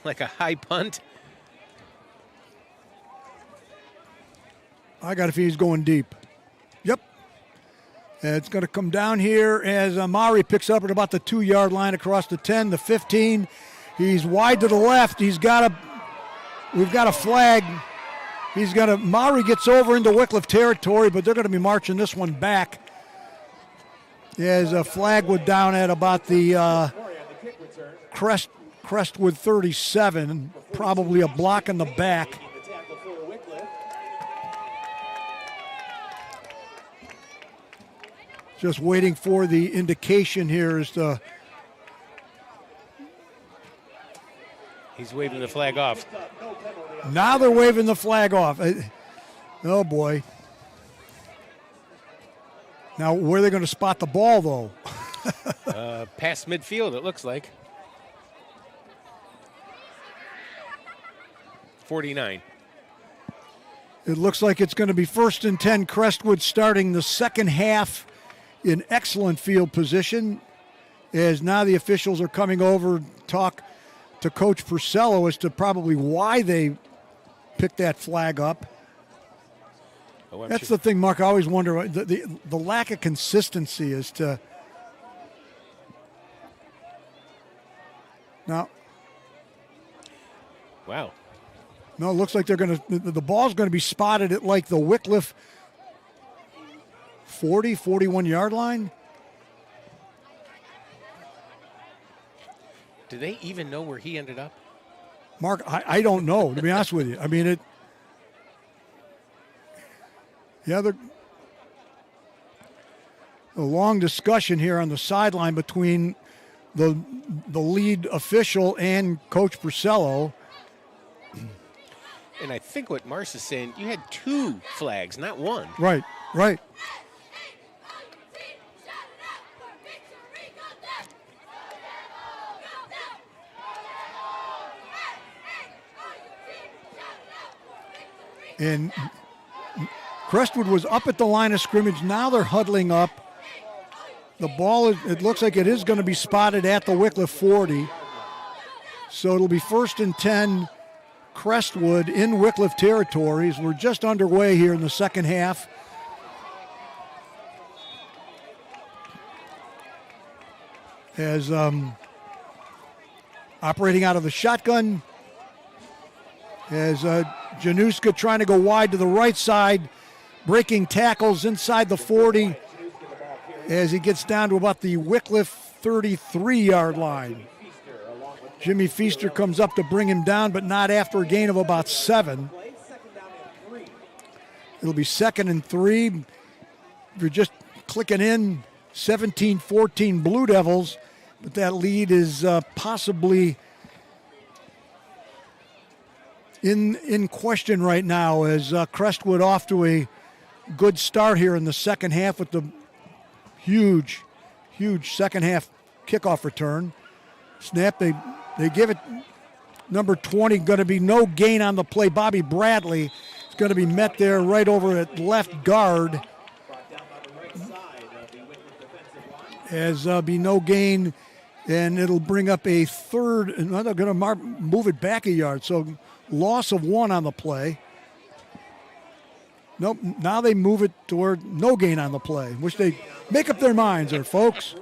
high punt. I got a feeling he's going deep. Yep. It's going to come down here as Maury picks up at about the 2-yard line across the 10, the 15. He's wide to the left. We've got a flag. Maury gets over into Wickliffe territory, but they're going to be marching this one back. As a flag went down at about the Crestwood 37, probably a block in the back. Just waiting for the indication here as to. He's waving the flag off. Now they're waving the flag off. Oh, boy. Now, where are they going to spot the ball, though? Past midfield, it looks like. 49. It looks like it's going to be 1st and 10. Crestwood starting the second half in excellent field position, as now the officials are coming over to talk to Coach Purcello as to probably why they picked that flag up. That's the thing, Mark. I always wonder the lack of consistency as to now. Wow. No, it looks like the ball's going to be spotted at like the Wickliffe 41-yard line. Do they even know where he ended up? Mark, I don't know, to be honest with you. I mean, a long discussion here on the sideline between the lead official and Coach Purcello. And I think what Marsh is saying, you had 2 flags, not 1. Right, right. And Crestwood was up at the line of scrimmage. Now they're huddling up. The ball, it looks like it is going to be spotted at the Wickliffe 40. So it'll be 1st and 10, Crestwood in Wickliffe territories. We're just underway here in the second half. As operating out of the shotgun, as Januska trying to go wide to the right side, breaking tackles inside the 40 as he gets down to about the Wickliffe 33-yard line. Jimmy Feaster comes up to bring him down, but not after a gain of about 7. It'll be 2nd and 3. If you're just clicking in, 17-14 Blue Devils, but that lead is possibly in question right now as Crestwood off to a good start here in the second half with the huge second half kickoff return. Snap, they give it number 20, going to be no gain on the play. Bobby Bradley is going to be met there right over at left guard. As be no gain, and it'll bring up a 3rd, and they're going to move it back a yard. So loss of 1 on the play. Nope, now they move it toward no gain on the play. Wish they make up their minds there, folks.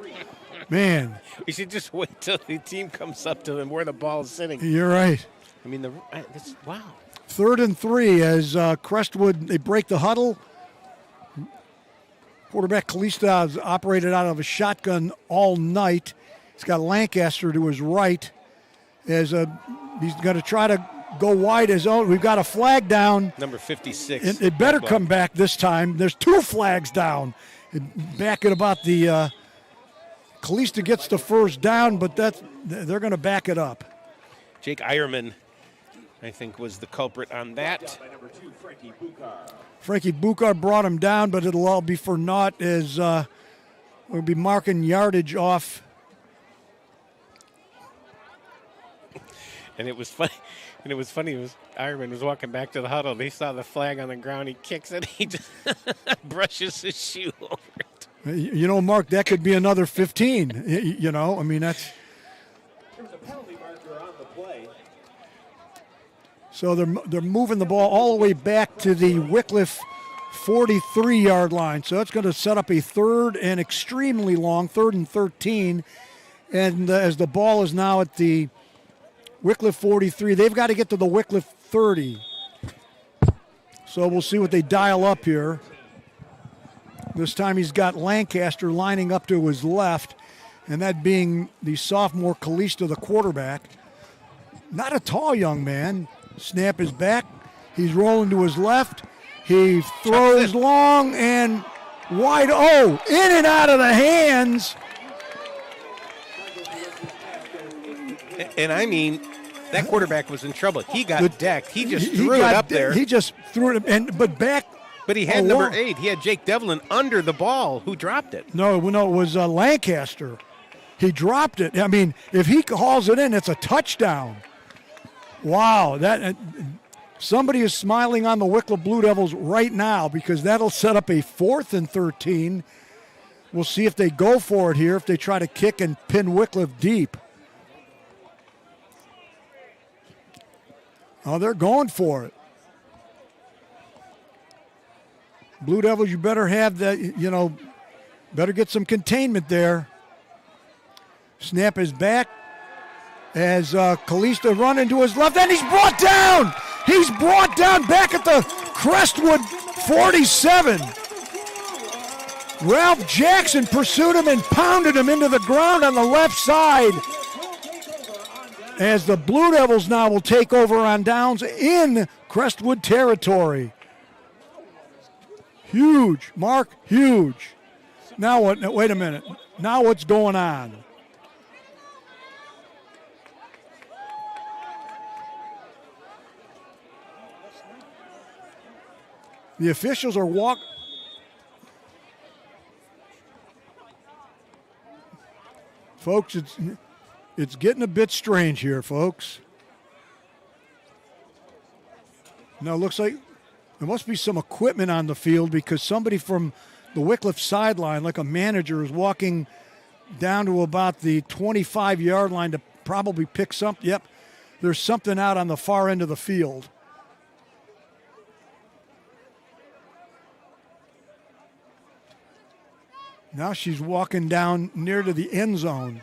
Man. We should just wait till the team comes up to them where the ball is sitting. You're right. I mean, wow. 3rd and 3 as Crestwood, they break the huddle. Quarterback Kalista has operated out of a shotgun all night. He's got Lancaster to his right as he's going to try to go wide as oh, we've got a flag down. Number 56. It better come back this time. There's 2 flags down. Back at about the Kalista gets the first down, but they're going to back it up. Jake Eierman, I think, was the culprit on that. Frankie Bukar brought him down, but it'll all be for naught as we'll be marking yardage off. And it was funny. And it was funny. Ironman was walking back to the huddle. They saw the flag on the ground. He kicks it. He just brushes his shoe over it. You know, Mark, that could be another 15. You know, I mean, that's. There's a penalty marker on the play. So they're moving the ball all the way back to the Wickliffe 43-yard line. So that's going to set up a 3rd and extremely long, 3rd and 13. And as the ball is now at the Wickliffe 43, they've got to get to the Wickliffe 30. So we'll see what they dial up here. This time he's got Lancaster lining up to his left, and that being the sophomore Kalista, the quarterback. Not a tall young man. Snap is back. He's rolling to his left. He throws long and wide. Oh, in and out of the hands. And I mean, that quarterback was in trouble. He got decked. He just threw it up there. He just threw it, but back. But he had number 8. He had Jake Devlin under the ball, who dropped it. No, it was Lancaster. He dropped it. I mean, if he hauls it in, it's a touchdown. Wow, that somebody is smiling on the Wickliffe Blue Devils right now because that'll set up a 4th and 13. We'll see if they go for it here, if they try to kick and pin Wickliffe deep. Oh, they're going for it. Blue Devils, you better have that, better get some containment there. Snap is back as Kalista running to his left, and he's brought down. He's brought down back at the Crestwood 47. Ralph Jackson pursued him and pounded him into the ground on the left side. As the Blue Devils now will take over on downs in Crestwood territory. Huge, Mark, huge. Now what? Wait a minute. Now what's going on? The officials are Folks, it's getting a bit strange here, folks. Now it looks like there must be some equipment on the field because somebody from the Wickliffe sideline, like a manager, is walking down to about the 25-yard line to probably pick something. Yep, there's something out on the far end of the field. Now she's walking down near to the end zone.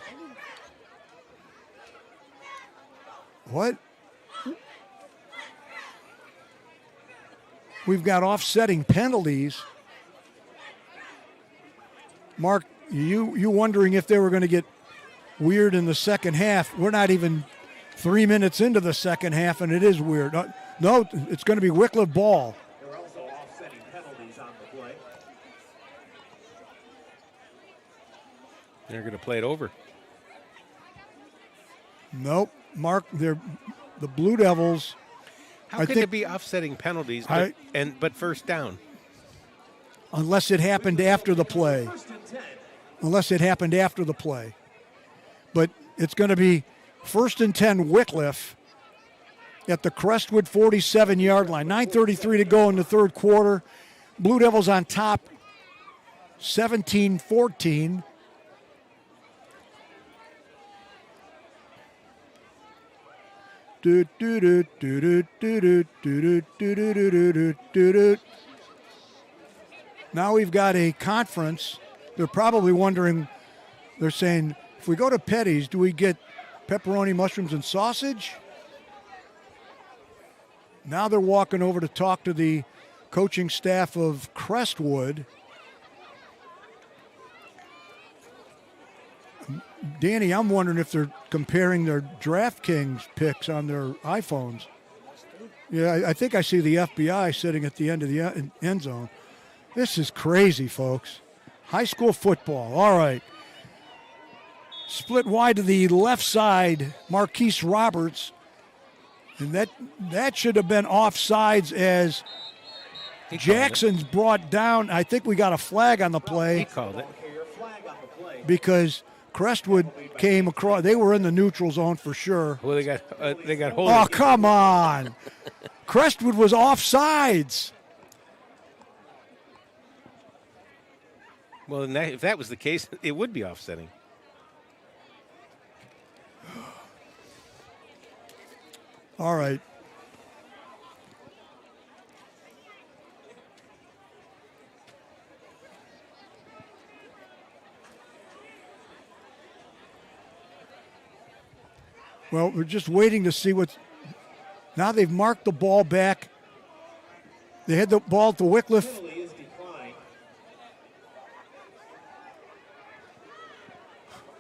What? We've got offsetting penalties. Mark, you wondering if they were going to get weird in the second half. We're not even 3 minutes into the second half, and it is weird. No, it's going to be Wickliffe ball. There are also offsetting penalties on the play. They're going to play it over. Nope. Mark, the Blue Devils. How can it be offsetting penalties, but first down? Unless it happened after the play. But it's going to be 1st and 10 Wickliffe at the Crestwood 47-yard line. 9:33 to go in the third quarter. Blue Devils on top, 17-14. Now we've got a conference. They're probably wondering, they're saying, if we go to Petty's, do we get pepperoni, mushrooms, and sausage? Now they're walking over to talk to the coaching staff of Crestwood. Danny, I'm wondering if they're comparing their DraftKings picks on their iPhones. Yeah, I think I see the FBI sitting at the end of the end zone. This is crazy, folks. High school football. All right. Split wide to the left side, Marquise Roberts. And that should have been offsides as Jackson's brought down. I think we got a flag on the play. He called it. Because Crestwood came across. They were in the neutral zone for sure. Well, they got hold Oh, of it. come on. Crestwood was offsides. Well, if that was the case, it would be offsetting. All right. Well, we're just waiting to see what's. Now they've marked the ball back. They had the ball at the Wickliffe.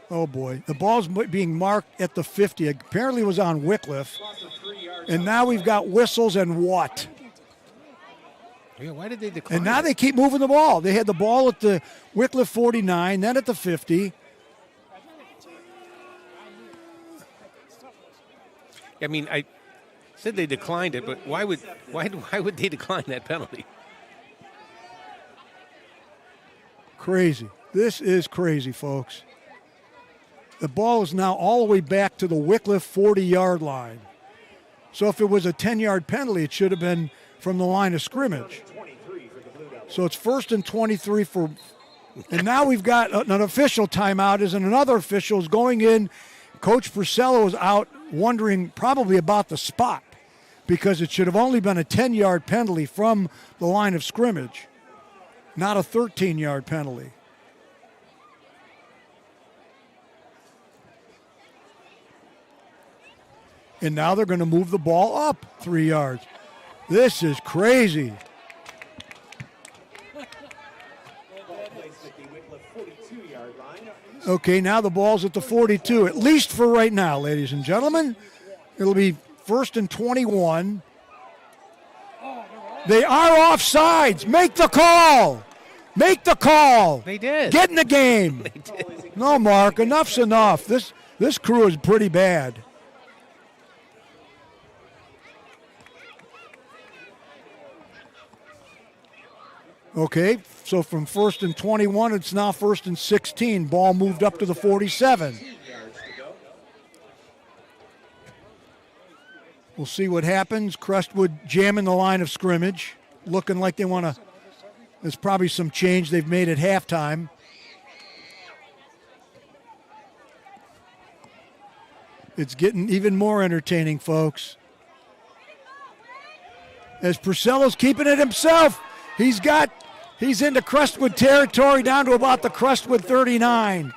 Oh, boy. The ball's being marked at the 50. Apparently it was on Wickliffe. And now we've got whistles and what? Yeah, why did they decline? And now they keep moving the ball. They had the ball at the Wickliffe 49, then at the 50. I mean, I said they declined it, but why would they decline that penalty? Crazy. This is crazy, folks. The ball is now all the way back to the Wickliffe 40-yard line. So if it was a 10-yard penalty, it should have been from the line of scrimmage. So it's 1st and 23 for, and now we've got an official timeout as another official is going in. Coach Purcello is out wondering probably about the spot because it should have only been a 10-yard penalty from the line of scrimmage, not a 13-yard penalty. And now they're going to move the ball up 3 yards. This is crazy. Okay, now the ball's at the 42, at least for right now, ladies and gentlemen. It'll be 1st and 21. They are offsides. Make the call. Make the call. They did. Get in the game. They did. No, Mark, enough's enough. This crew is pretty bad. Okay, so from 1st and 21, it's now 1st and 16. Ball moved up to the 47. We'll see what happens. Crestwood jamming the line of scrimmage, looking like they want to. There's probably some change they've made at halftime. It's getting even more entertaining, folks. As Purcell's keeping it himself. He's into Crestwood territory down to about the Crestwood 39.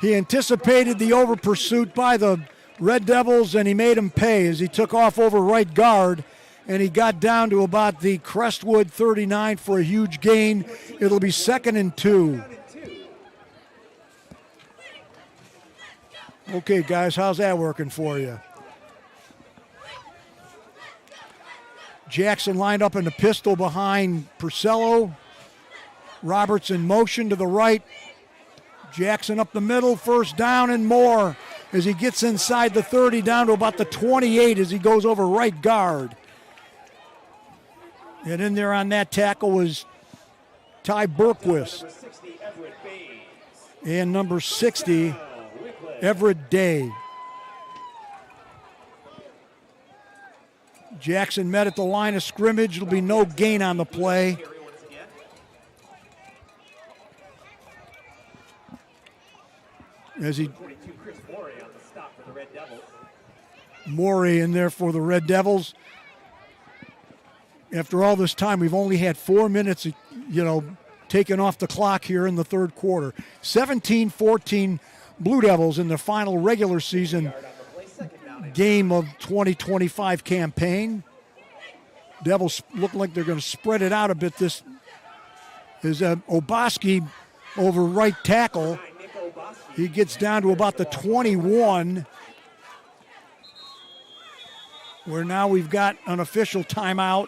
He anticipated the over pursuit by the Red Devils, and he made them pay as he took off over right guard, and he got down to about the Crestwood 39 for a huge gain. It'll be 2nd and 2. Okay, guys, how's that working for you? Jackson lined up in the pistol behind Purcello. Roberts in motion to the right. Jackson up the middle, first down and more as he gets inside the 30 down to about the 28 as he goes over right guard. And in there on that tackle was Ty Berquist. And number 60, Everett Day. Jackson met at the line of scrimmage. There'll be no gain on the play. As he Morey in there for the Red Devils. After all this time, we've only had 4 minutes, taken off the clock here in the third quarter. 17-14 Blue Devils in the final regular season game of 2025 campaign. Devils look like they're going to spread it out a bit. This is Oboski over right tackle. He gets down to about the 21, where now we've got an official timeout,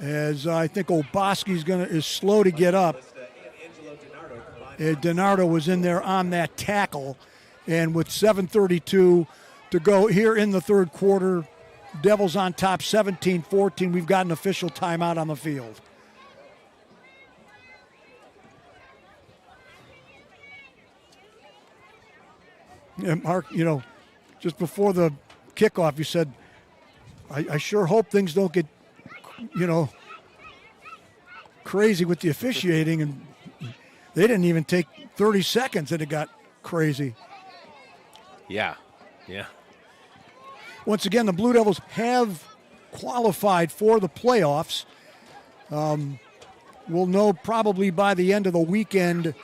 as I think Oboski's is slow to get up. DiNardo was in there on that tackle, and with 7:32 to go here in the third quarter, Devils on top 17-14. We've got an official timeout on the field. And Mark, just before the kickoff, you said, I sure hope things don't get, crazy with the officiating. And they didn't even take 30 seconds and it got crazy. Yeah. Once again, the Blue Devils have qualified for the playoffs. We'll know probably by the end of the weekend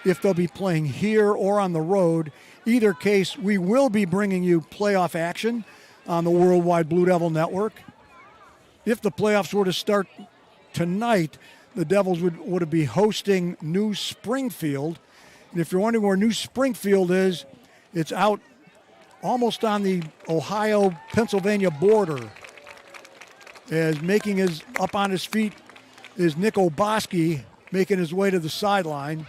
if they'll be playing here or on the road. Either case, we will be bringing you playoff action on the Worldwide Blue Devil Network. If the playoffs were to start tonight, the Devils would be hosting New Springfield. And if you're wondering where New Springfield is, it's out almost on the Ohio-Pennsylvania border. As up on his feet is Nick Oboski, making his way to the sideline.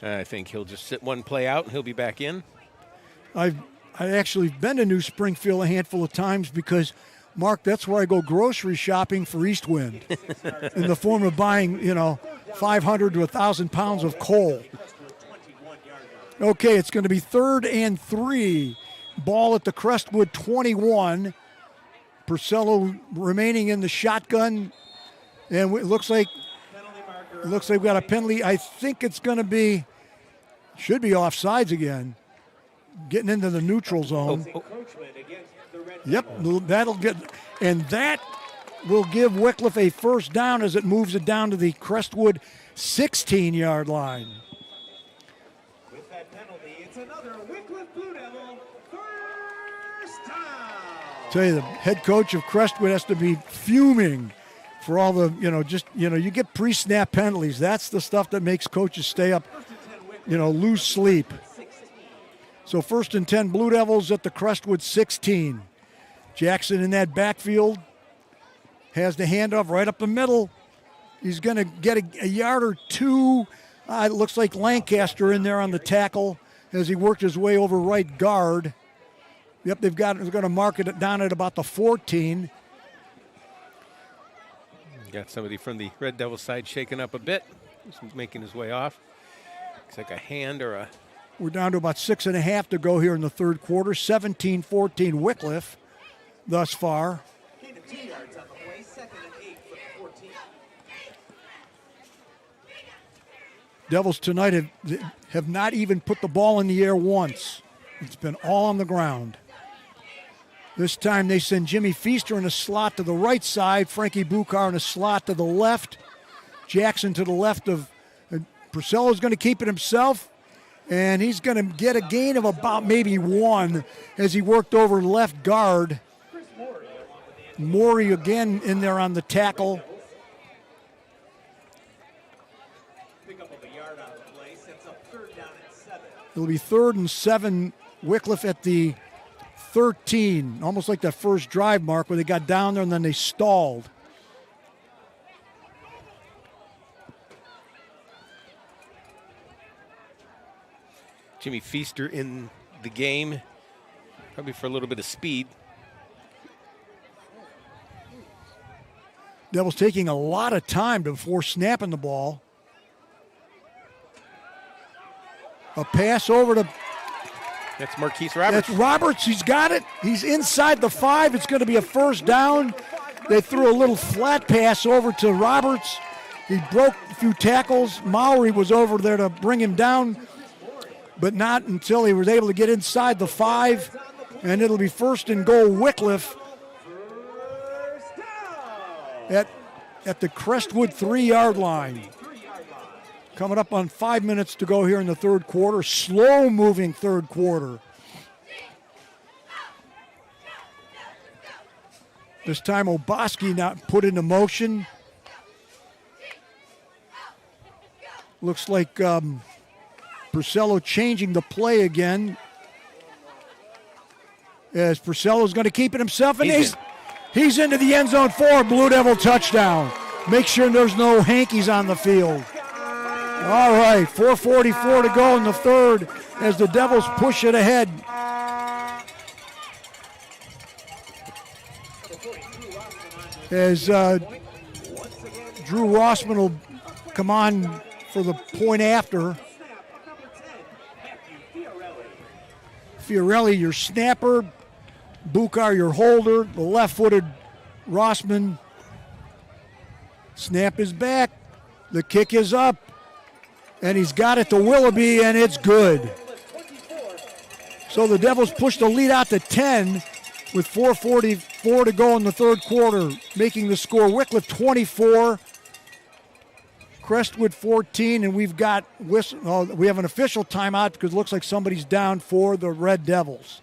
I think he'll just sit one play out and he'll be back in. I've actually been to New Springfield a handful of times because, Mark, that's where I go grocery shopping for Eastwind in the form of buying, 500 to 1,000 pounds of coal. Okay, it's going to be 3rd and 3. Ball at the Crestwood 21. Purcello remaining in the shotgun. And it looks like we've got a penalty. I think it's going to should be offsides again. Getting into the neutral zone. Yep, that will give Wickliffe a first down as it moves it down to the Crestwood 16-yard line. With that penalty, it's another Wickliffe Blue Devil first down. Tell you, the head coach of Crestwood has to be fuming for all the, you get pre-snap penalties. That's the stuff that makes coaches stay up, lose sleep. So 1st and 10 Blue Devils at the Crestwood 16. Jackson in that backfield has the handoff right up the middle. He's going to get a yard or two. It looks like Lancaster in there on the tackle as he worked his way over right guard. Yep, they're going to mark it down at about the 14. Got somebody from the Red Devil side shaking up a bit. He's making his way off. Looks like a hand or a... We're down to about 6.5 to go here in the third quarter. 17-14 Wickliffe thus far. Gain of 2 yards on the play, 2nd and 8 for the 14. Devils tonight have not even put the ball in the air once. It's been all on the ground. This time they send Jimmy Feaster in a slot to the right side, Frankie Bukar in a slot to the left, Jackson to the left of Purcell's going to keep it himself, and he's going to get a gain of about maybe 1 as he worked over left guard. Morey again in there on the tackle. It'll be 3rd and 7, Wickliffe at the 13, almost like that first drive mark where they got down there and then they stalled. Jimmy Feaster in the game, probably for a little bit of speed. Devils taking a lot of time before snapping the ball. A pass over to... That's Marquise Roberts. That's Roberts. He's got it. He's inside the 5. It's going to be a first down. They threw a little flat pass over to Roberts. He broke a few tackles. Mowry was over there to bring him down, but not until he was able to get inside the 5. And it'll be 1st and goal Wickliffe at the Crestwood 3-yard line. Coming up on 5 minutes to go here in the third quarter. Slow-moving third quarter. This time Oboski not put into motion. Looks like Purcello changing the play again. As Purcello's going to keep it himself. And he's into the end zone for a Blue Devil touchdown. Make sure there's no hankies on the field. All right, 4:44 to go in the third as the Devils push it ahead. As Drew Rossman will come on for the point after. Fiorelli, your snapper. Bukar, your holder. The left-footed Rossman. Snap is back. The kick is up. And he's got it to Willoughby, and it's good. So the Devils push the lead out to 10 with 4:44 to go in the third quarter, making the score Wickliffe 24, Crestwood 14, and we have an official timeout because it looks like somebody's down for the Red Devils.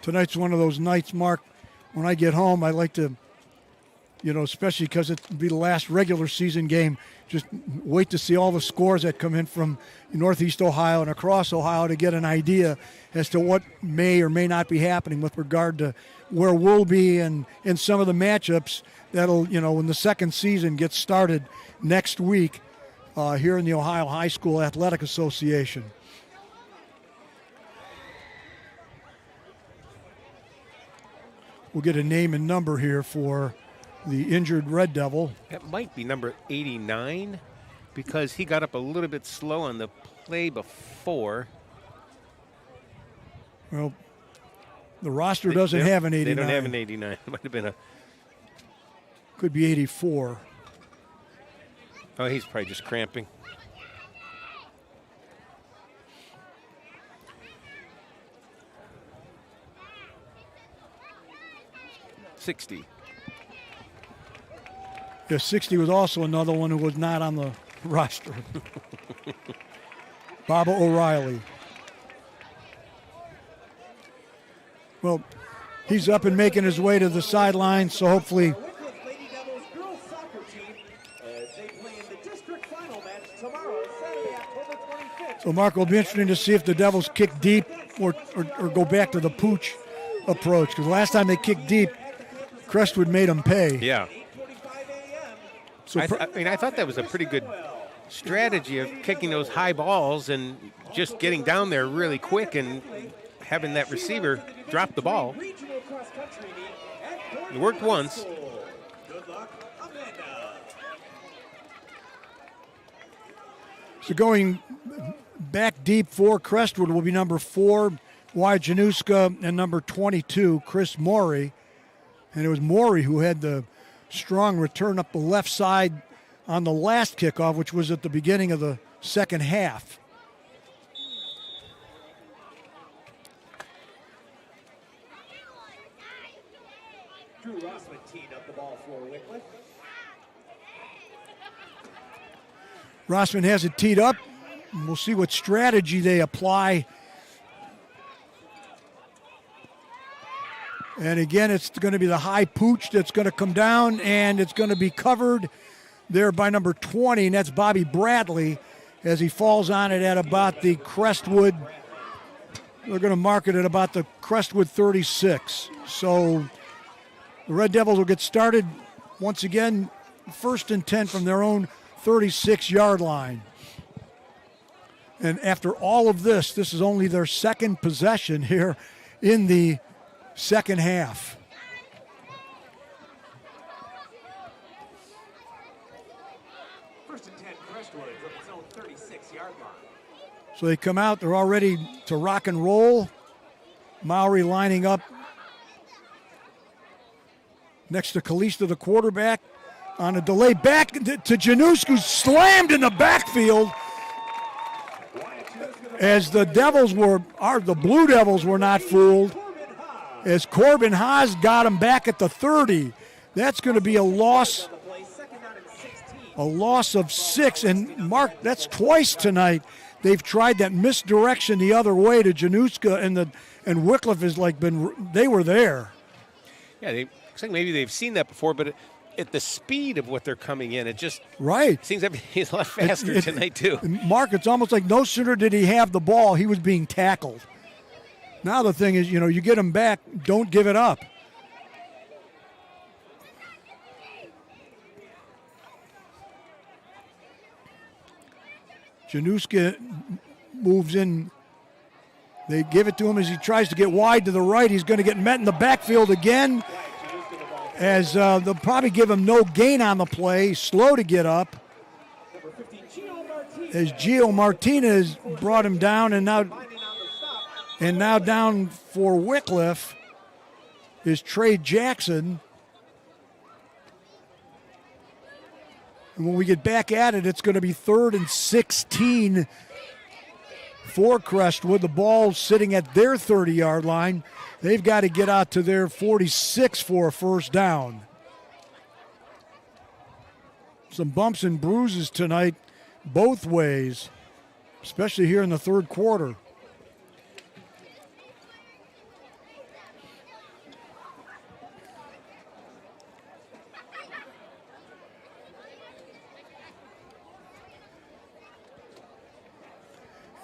Tonight's one of those nights, Mark, when I get home, I like to, especially because it'll be the last regular season game, just wait to see all the scores that come in from Northeast Ohio and across Ohio to get an idea as to what may or may not be happening with regard to where we'll be and in some of the matchups that'll, when the second season gets started next week here in the Ohio High School Athletic Association. We'll get a name and number here for the injured Red Devil. That might be number 89 because he got up a little bit slow on the play before. Well, the roster doesn't have an 89. They don't have an 89. It might have been Could be 84. Oh, he's probably just cramping. $60. Yeah, 60 was also another one who was not on the roster. Baba O'Reilly. Well, he's up and making his way to the sideline, so hopefully. Lady Devils girls soccer team as they play in the district final match tomorrow, Saturday, October 25th. So, Mark, it'll be interesting to see if the Devils kick deep or go back to the pooch approach. Because last time they kicked deep, Crestwood made them pay. Yeah. So I thought that was a pretty good strategy of kicking those high balls and just getting down there really quick and having that receiver drop the ball. It worked once. So going back deep for Crestwood will be number 4, Wyatt Januska, and number 22, Chris Morey. And it was Morey who had the strong return up the left side on the last kickoff, which was at the beginning of the second half. Drew Rossman teed up the ball for Wickliffe. Rossman has it teed up. We'll see what strategy they apply. And again, it's going to be the high pooch that's going to come down, and it's going to be covered there by number 20, and that's Bobby Bradley, as he falls on it at about the Crestwood. They're going to mark it at about the Crestwood 36. So the Red Devils will get started once again, 1st and 10 from their own 36-yard line. And after all of this is only their second possession here in the second half. First and 10, Crestwood from its own 36-yard line. So they come out, they're all ready to rock and roll. Mowry lining up next to Kalista, the quarterback, on a delay back to Janusz, who's slammed in the backfield as the Blue Devils were not fooled, as Corbin Haas got him back at the 30. That's going to be a loss of 6. And Mark, that's twice tonight they've tried that misdirection the other way to Januszka, and Wickliffe has they were there. Yeah, looks like maybe they've seen that before, but at the speed of what they're coming in, it just seems he's a lot faster tonight too. Mark, it's almost like no sooner did he have the ball, he was being tackled. Now the thing is, you get him back, don't give it up. Januszka moves in. They give it to him as he tries to get wide to the right. He's going to get met in the backfield again, as they'll probably give him no gain on the play, slow to get up. As Gio Martinez brought him down, and now down for Wickliffe is Trey Jackson. And when we get back at it, it's going to be 3rd and 16 for Crestwood. The ball sitting at their 30-yard line. They've got to get out to their 46 for a first down. Some bumps and bruises tonight, both ways, especially here in the third quarter.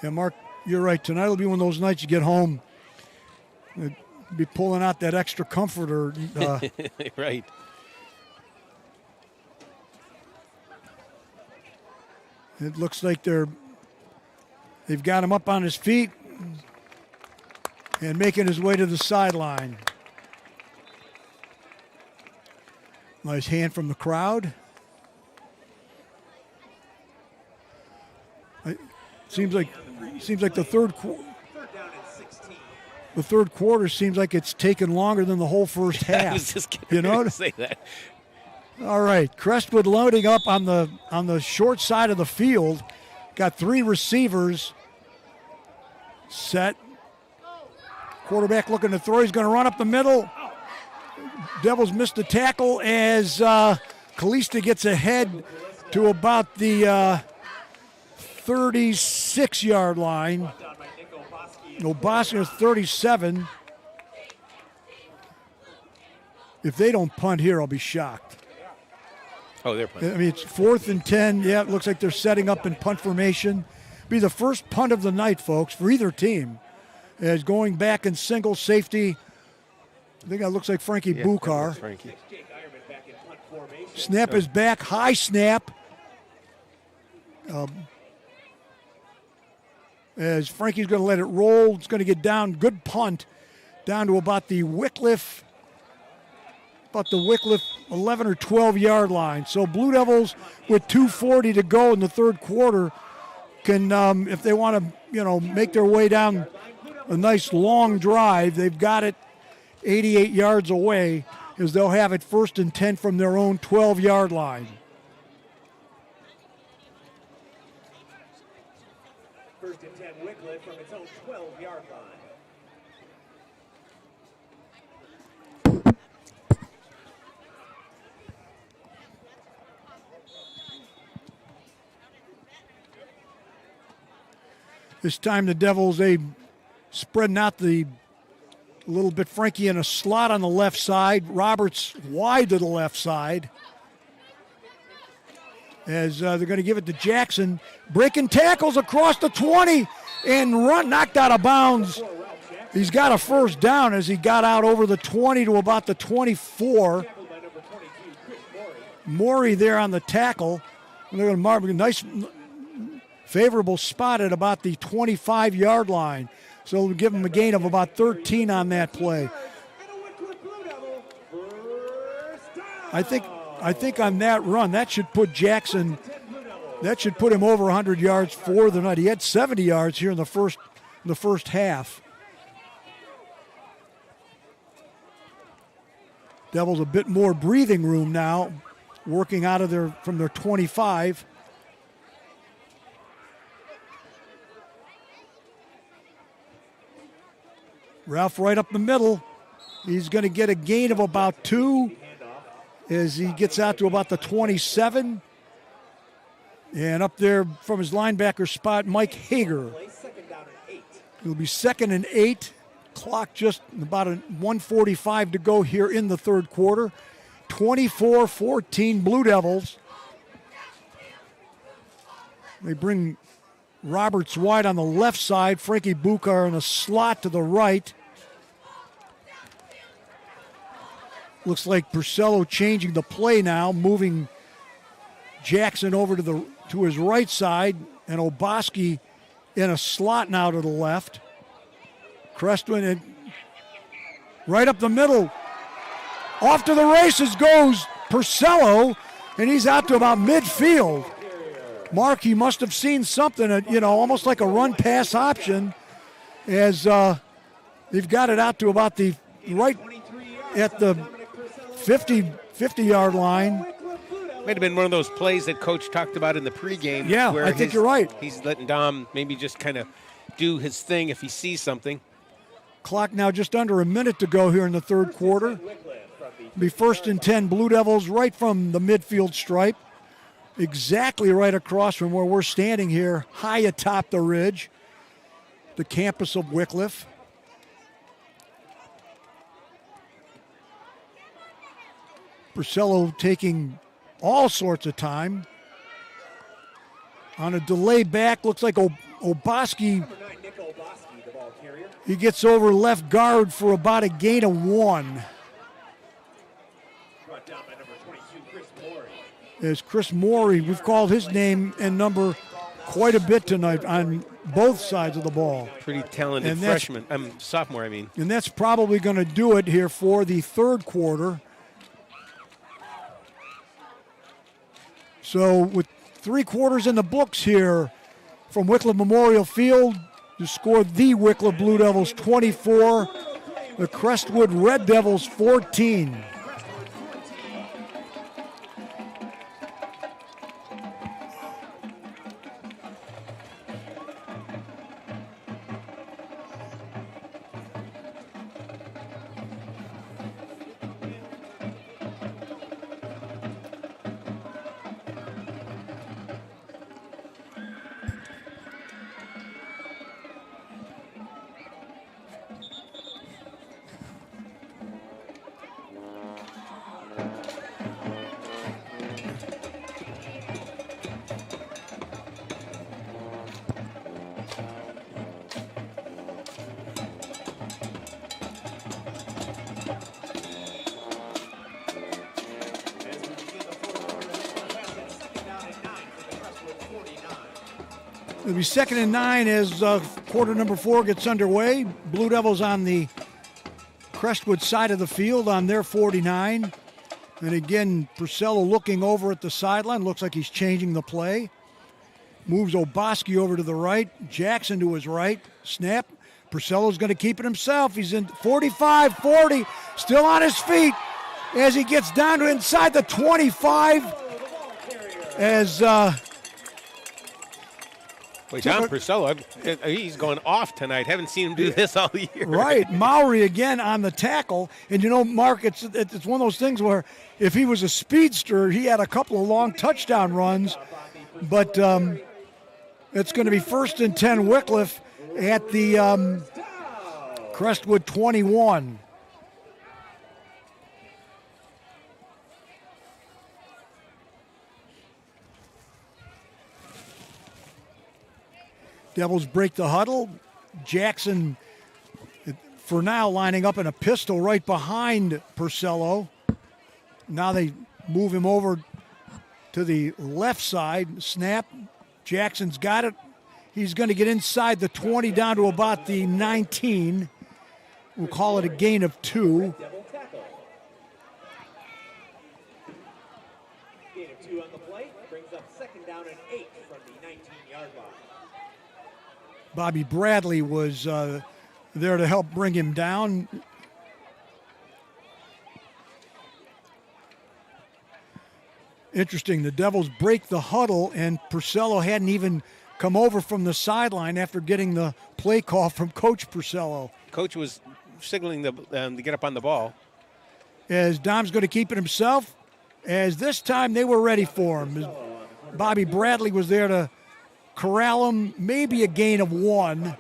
Yeah, Mark, you're right. Tonight will be one of those nights you get home, be pulling out that extra comforter. Right. It looks like they've got him up on his feet and making his way to the sideline. Nice hand from the crowd. Seems like the third quarter seems like it's taken longer than the whole first half. I was just getting ready to say that. All right, Crestwood loading up on the short side of the field. Got 3 receivers set. Quarterback looking to throw. He's going to run up the middle. Devils missed a tackle as Kalista gets ahead to about the 36-yard line. Obaski is 37. If they don't punt here, I'll be shocked. Oh, they're punting. I mean, it's 4th and 10. Yeah, it looks like they're setting up in punt formation. Be the first punt of the night, folks, for either team. As going back in single safety. I think that looks like Frankie Bukar. Frankie. Snap is back, high snap. As Frankie's going to let it roll, it's going to get down. Good punt down to about the Wickliffe 11 or 12 yard line. So Blue Devils with 2:40 to go in the third quarter can, if they want to, make their way down a nice long drive, they've got it 88 yards away, as they'll have it 1st and 10 from their own 12-yard line. First and 10, Wickliffe from its own 12-yard line. This time the Devils, they spreading out a little bit. Frankie in a slot on the left side. Roberts wide to the left side. As they're going to give it to Jackson. Breaking tackles across the 20 and knocked out of bounds. He's got a first down as he got out over the 20 to about the 24. Morey there on the tackle. And they're going to mark a nice, favorable spot at about the 25-yard line. So we'll give him a gain of about 13 on that play. I think on that run, that should put Jackson, that should put him over 100 yards for the night. He had 70 yards here in the first half. Devils a bit more breathing room now, working out of from their 25. Ralph right up the middle. He's going to get a gain of about 2 as he gets out to about the 27. And up there from his linebacker spot, Mike Hager. It'll be 2nd and 8. Clock just about 1:45 to go here in the third quarter. 24-14 Blue Devils. They bring Roberts wide on the left side. Frankie Bukar in a slot to the right. Looks like Purcello changing the play now, moving Jackson over to his right side, and Oboski in a slot now to the left. Crestwood right up the middle. Off to the races goes Purcello, and he's out to about midfield. Mark, he must have seen something, almost like a run-pass option, as they've got it out to about the right at the 50-yard line. Might have been one of those plays that Coach talked about in the pregame. Yeah, where I think you're right. He's letting Dom maybe just kind of do his thing if he sees something. Clock now just under a minute to go here in the third quarter. Be 1st and 10 Blue Devils right from the midfield stripe. Exactly right across from where we're standing here, high atop the ridge, the campus of Wickliffe. Purcello taking all sorts of time. On a delay back, looks like Oboski. He gets over left guard for about a gain of 1. As Chris Morey, we've called his name and number quite a bit tonight on both sides of the ball. Pretty talented freshman, sophomore, I mean. And that's probably going to do it here for the third quarter. So with 3 quarters in the books here from Wickliffe Memorial Field, to score the Wickliffe Blue Devils 24, the Crestwood Red Devils 14. It'll be 2nd and 9 as quarter number 4 gets underway. Blue Devils on the Crestwood side of the field on their 49. And again, Purcello looking over at the sideline. Looks like he's changing the play. Moves Oboski over to the right. Jackson to his right. Snap. Purcello's going to keep it himself. He's in 45, 40. Still on his feet as he gets down to inside the 25. As John Purcello, he's going off tonight. Haven't seen him do this all year. Right. Mowry again on the tackle. And, you know, Mark, it's one of those things where if he was a speedster, he had a couple of long touchdown runs. But it's going to be 1st and 10 Wickliffe at the Crestwood 21. Devils break the huddle. Jackson, for now, lining up in a pistol right behind Purcello. Now they move him over to the left side. Snap. Jackson's got it. He's going to get inside the 20 down to about the 19. We'll call it a gain of 2. Gain of 2 on the play brings up 2nd down and 8 from the 19-yard line. Bobby Bradley was there to help bring him down. Interesting, the Devils break the huddle, and Purcello hadn't even come over from the sideline after getting the play call from Coach Purcello. Coach was signaling to get up on the ball. As Dom's going to keep it himself, as this time they were ready for him. Bobby Bradley was there to corral him, maybe a gain of 1.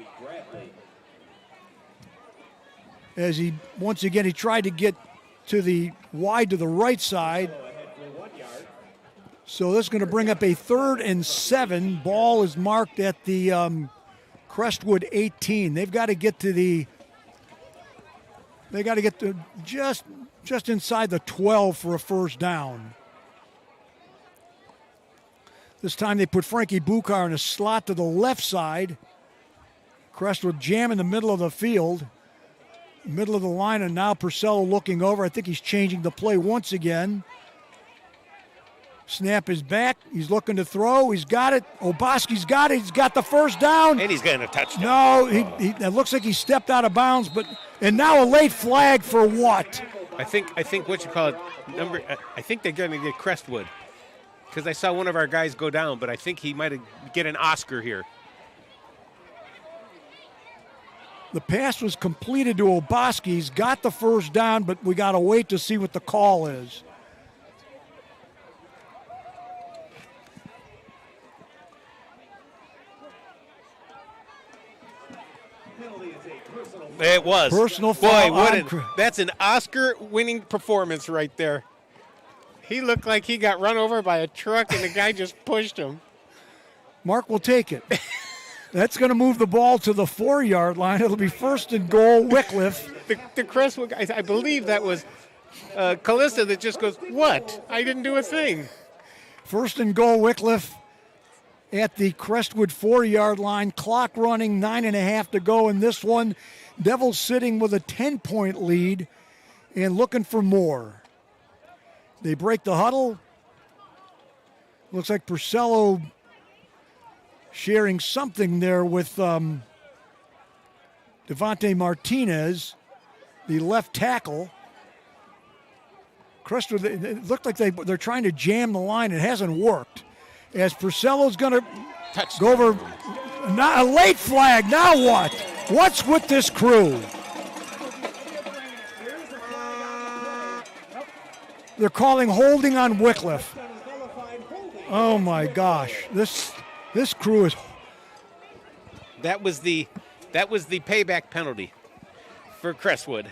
As he, once again, he tried to get to the wide to the right side. So this is going to bring up a 3rd and 7. Ball is marked at the Crestwood 18. They've got to get to just inside the 12 for a first down. This time they put Frankie Buchar in a slot to the left side. Crestwood jam in the middle of the field, middle of the line, and now Purcello looking over. I think he's changing the play once again. Snap is back. He's looking to throw. He's got it. Oboski's got it. He's got the first down. And he's getting a touchdown. No, it looks like he stepped out of bounds, and now a late flag for what? I think what you call it, I think they're going to get Crestwood. Because I saw one of our guys go down, but I think he might get an Oscar here. The pass was completed to Oboski. He's got the first down, but we got to wait to see what the call is. It was. Personal foul. Boy, that's an Oscar-winning performance right there. He looked like he got run over by a truck, and the guy just pushed him. Mark will take it. That's going to move the ball to the 4-yard line. It'll be 1st and goal, Wickliffe. The Crestwood guy, I believe that was Callista that just goes, what? I didn't do a thing. 1st and goal, Wickliffe at the Crestwood 4-yard line. Clock running, 9.5 to go in this one. Devils sitting with a 10-point lead and looking for more. They break the huddle. Looks like Purcello sharing something there with Devontae Martinez, the left tackle. Crestwood, it looked like they're trying to jam the line. It hasn't worked. As Purcello's going to go over. Not a late flag. Now what? What's with this crew? They're calling holding on Wickliffe. Oh my gosh, this crew is. That was the payback penalty for Crestwood.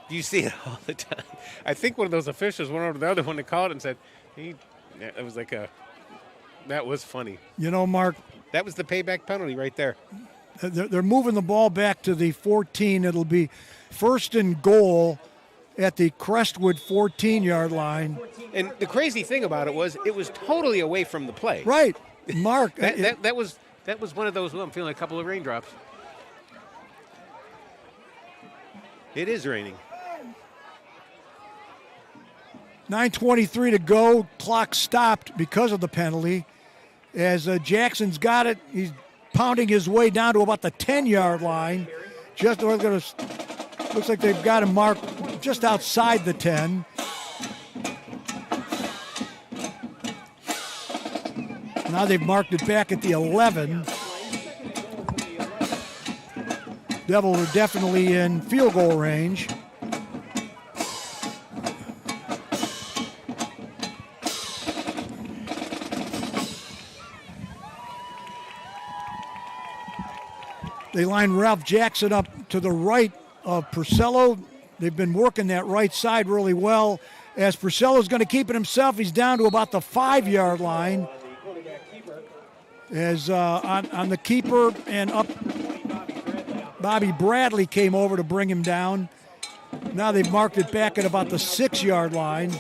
You see it all the time. I think one of those officials went over to the other one to call it and said, it was like that was funny. You know, Mark. That was the payback penalty right there. They're moving the ball back to the 14. It'll be 1st and goal at the Crestwood 14-yard line. And the crazy thing about it was totally away from the play. Right. Mark, that was one of those. Well, I'm feeling a couple of raindrops. It is raining. 9:23 to go. Clock stopped because of the penalty. As Jackson's got it, he's pounding his way down to about the 10-yard line. Just looks like they've got him marked just outside the 10. Now they've marked it back at the 11. Devils are definitely in field goal range. They line Ralph Jackson up to the right of Purcello. They've been working that right side really well. As Purcello's going to keep it himself, he's down to about the 5-yard line. As on the keeper and up, Bobby Bradley came over to bring him down. Now they've marked it back at about the 6-yard line.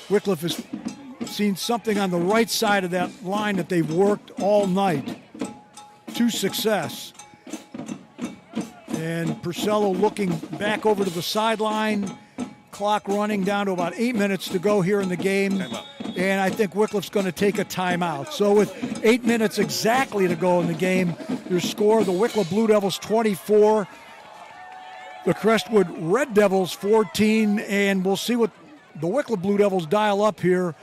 Wickliffe has seen something on the right side of that line that they've worked all night to success. And Purcello looking back over to the sideline. Clock running down to about 8 minutes to go here in the game. And I think Wickliffe's going to take a timeout. So with 8 minutes exactly to go in the game, your score, the Wickliffe Blue Devils 24, the Crestwood Red Devils 14, and we'll see what the Wickliffe Blue Devils dial up here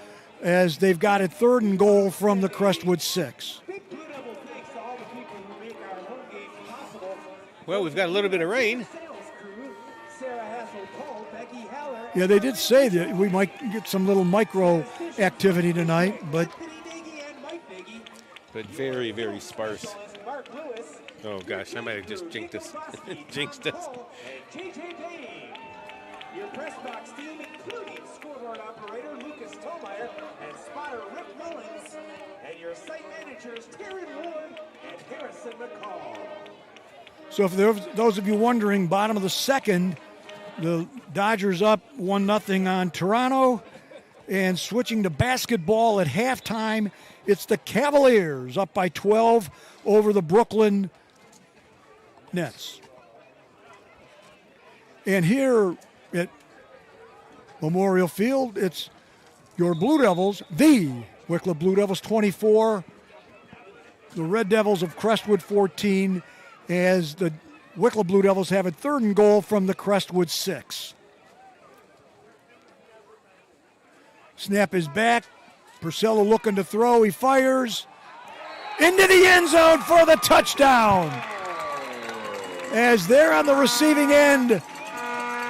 as they've got it 3rd and goal from the Crestwood 6. Well, we've got a little bit of rain. Yeah, they did say that we might get some little micro activity tonight, but very, very sparse. Oh gosh, I might have just jinxed us. Jinxed us. Your press box team, including scoreboard operator Lucas Tomeyer and spotter Rick Mullins, and your site managers Terry Ward and Harrison McCall. So for those of you wondering, bottom of the second, the Dodgers up 1-0 on Toronto, and switching to basketball at halftime, it's the Cavaliers up by 12 over the Brooklyn Nets. And here at Memorial Field, it's your Blue Devils, the Wickliffe Blue Devils 24, the Red Devils of Crestwood 14, as the Wickliffe Blue Devils have it 3rd and goal from the Crestwood 6. Snap is back. Purcello looking to throw. He fires into the end zone for the touchdown. As they're on the receiving end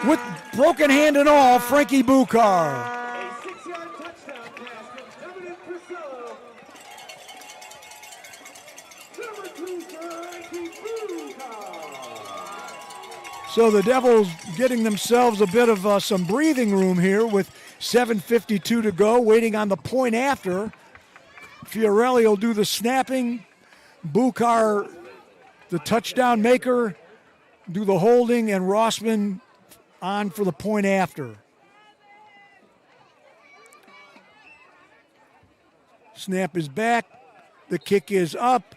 with broken hand and all, Frankie Bukar. A 6-yard touchdown pass from Tennant Purcello. Number 2, Frankie Bukar. So the Devils getting themselves a bit of some breathing room here with 7:52 to go, waiting on the point after. Fiorelli will do the snapping. Bukar, the touchdown maker, do the holding, and Rossman on for the point after. Snap is back. The kick is up.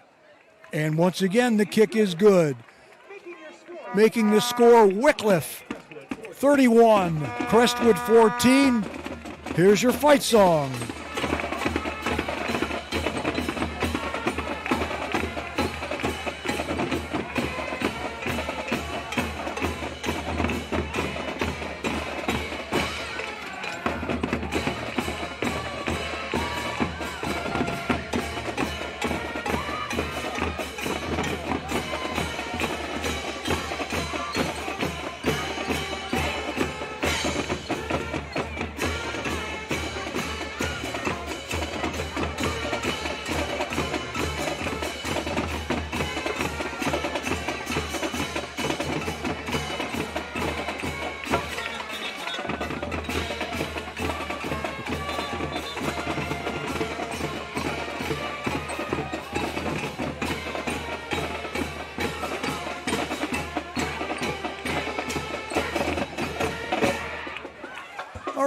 And once again, the kick is good. Making the score, Wickliffe 31, Crestwood 14. Here's your fight song.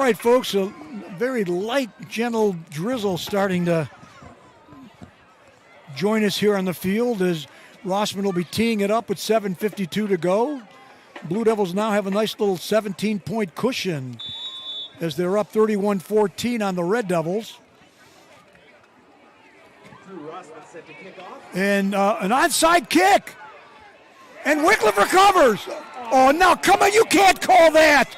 right, folks, a very light, gentle drizzle starting to join us here on the field as Rossman will be teeing it up with 7:52 to go. Blue Devils now have a nice little 17-point cushion as they're up 31-14 on the Red Devils. And an onside kick. And Wickliffe recovers. Oh, no, come on, you can't call that.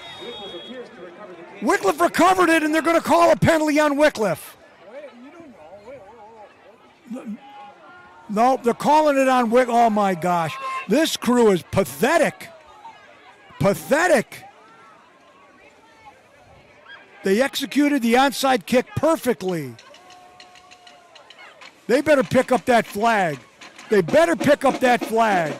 Wickliffe recovered it, and they're going to call a penalty on Wickliffe. No, they're calling it on Wickliffe. Oh, my gosh. This crew is pathetic. Pathetic. They executed the onside kick perfectly. They better pick up that flag. They better pick up that flag.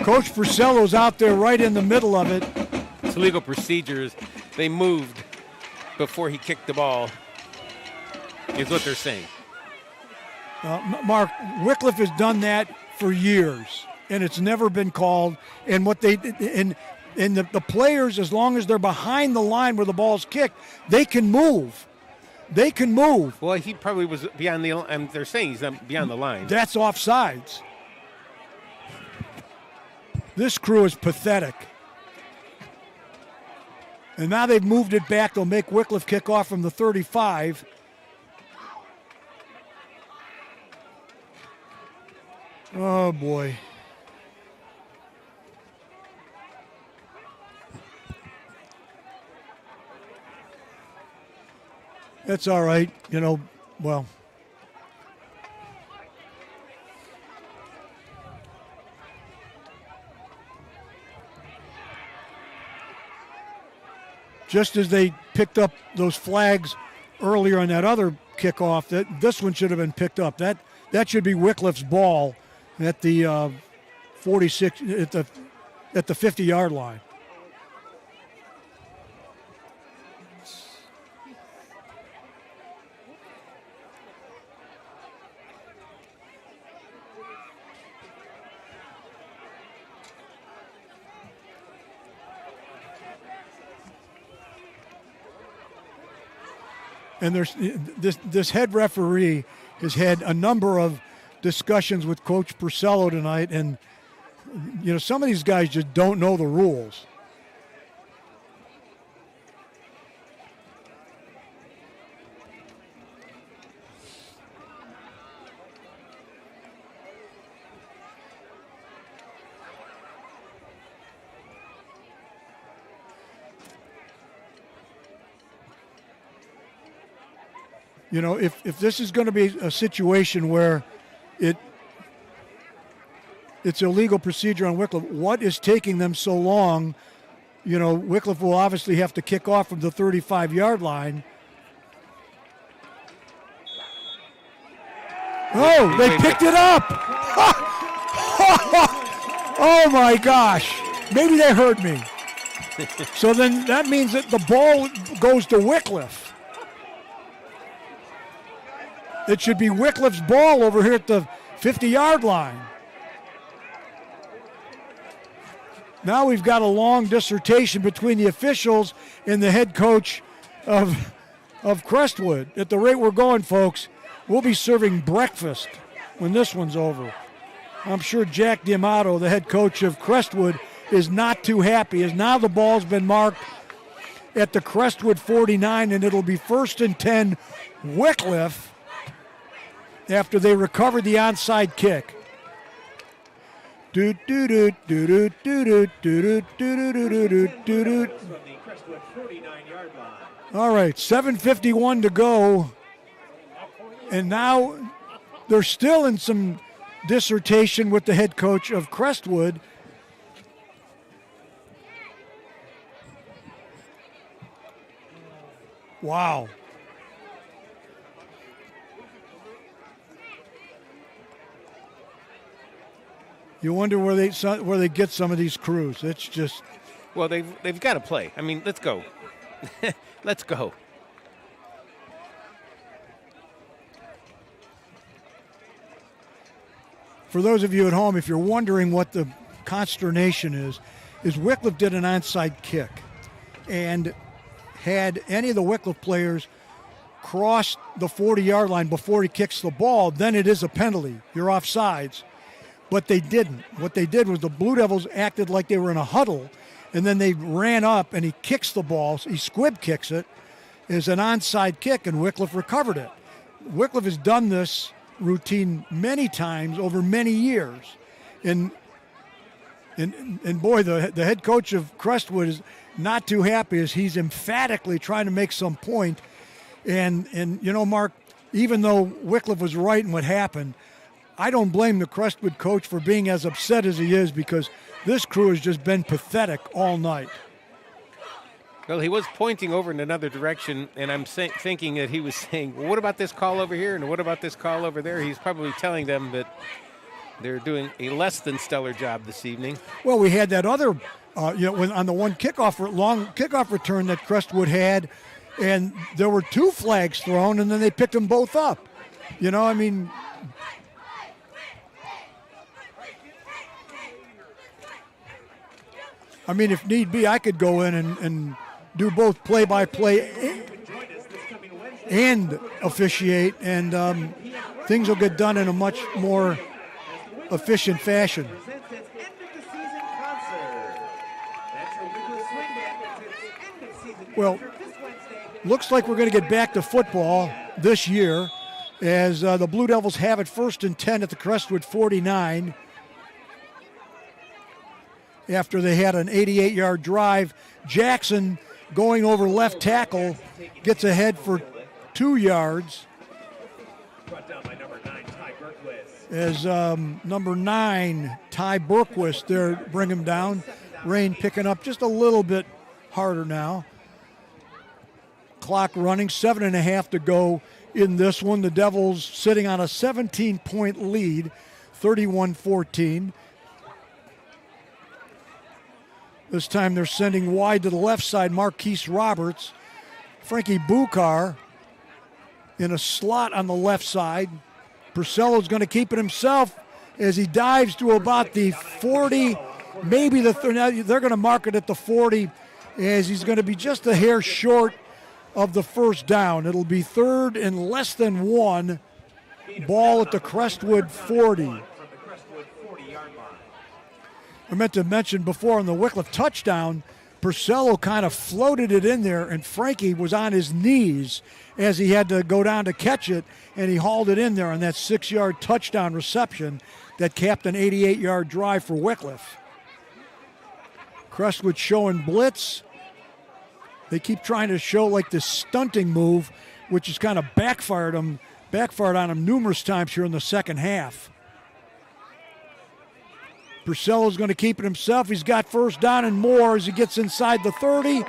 Coach Purcello's out there right in the middle of it. It's legal procedures. They moved before he kicked the ball, is what they're saying. Mark, Wickliffe has done that for years, and it's never been called. And what they and the players, as long as they're behind the line where the ball's kicked, they can move. They can move. Well, he probably was beyond the line. They're saying he's beyond the line. That's offsides. This crew is pathetic. And now they've moved it back. They'll make Wickliffe kick off from the 35. Oh, boy. That's all right. Well. Just as they picked up those flags earlier on that other kickoff, this one should have been picked up. That should be Wickliffe's ball at the 46 at the 50-yard line. And there's this head referee has had a number of discussions with Coach Purcello tonight, and some of these guys just don't know the rules. If this is going to be a situation where it's illegal procedure on Wickliffe, what is taking them so long? Wickliffe will obviously have to kick off from the 35-yard line. Oh, they picked it up. Oh, my gosh. Maybe they heard me. So then that means that the ball goes to Wickliffe. It should be Wickliffe's ball over here at the 50-yard line. Now we've got a long dissertation between the officials and the head coach of Crestwood. At the rate we're going, folks, we'll be serving breakfast when this one's over. I'm sure Jack D'Amato, the head coach of Crestwood, is not too happy, as now the ball's been marked at the Crestwood 49, and it'll be 1st and 10 Wickliffe after they recover the onside kick. All right, 7:51 to go. And now they're still in some dissertation with the head coach of Crestwood. Wow. You wonder where they get some of these crews. It's just, well, they've got to play. I mean, let's go. Let's go. for those of you at home, if you're wondering what the consternation is Wickliffe did an onside kick. And had any of the Wickliffe players crossed the 40-yard line before he kicks the ball, then it is a penalty. You're offsides. But they didn't. What they did was the Blue Devils acted like they were in a huddle, and then they ran up, and he kicks the ball. He squib kicks it as an onside kick, and Wickliffe recovered it. Wickliffe has done this routine many times over many years. And boy, the head coach of Crestwood is not too happy as he's emphatically trying to make some point. And you know, Mark, even though Wickliffe was right in what happened, I don't blame the Crestwood coach for being as upset as he is, because this crew has just been pathetic all night. Well, he was pointing over in another direction, and I'm thinking that he was saying, well, what about this call over here, and what about this call over there? He's probably telling them that they're doing a less than stellar job this evening. Well, we had that other, when on the one long kickoff return that Crestwood had, and there were two flags thrown, and then they picked them both up. You know, I mean, if need be, I could go in and do both play-by-play and officiate, and things will get done in a much more efficient fashion. Well, looks like we're going to get back to football this year as the Blue Devils have it 1st and 10 at the Crestwood 49. After they had an 88-yard drive, Jackson going over left tackle gets ahead for 2 yards. As number 9, Ty Berquist, there bring him down. Rain picking up just a little bit harder now. Clock running, 7.5 to go in this one. The Devils sitting on a 17-point lead, 31-14. This time they're sending wide to the left side, Marquise Roberts. Frankie Bukar in a slot on the left side. Purcello's going to keep it himself as he dives to about the 40, maybe the 30. They're going to mark it at the 40 as he's going to be just a hair short of the first down. It'll be 3rd and less than 1. Ball at the Crestwood 40. I meant to mention before on the Wickliffe touchdown, Purcello kind of floated it in there, and Frankie was on his knees as he had to go down to catch it, and he hauled it in there on that 6-yard touchdown reception that capped an 88-yard drive for Wickliffe. Crestwood showing blitz. They keep trying to show like this stunting move, which has kind of backfired on them numerous times here in the second half. Purcello's going to keep it himself. He's got first down and more as he gets inside the 30,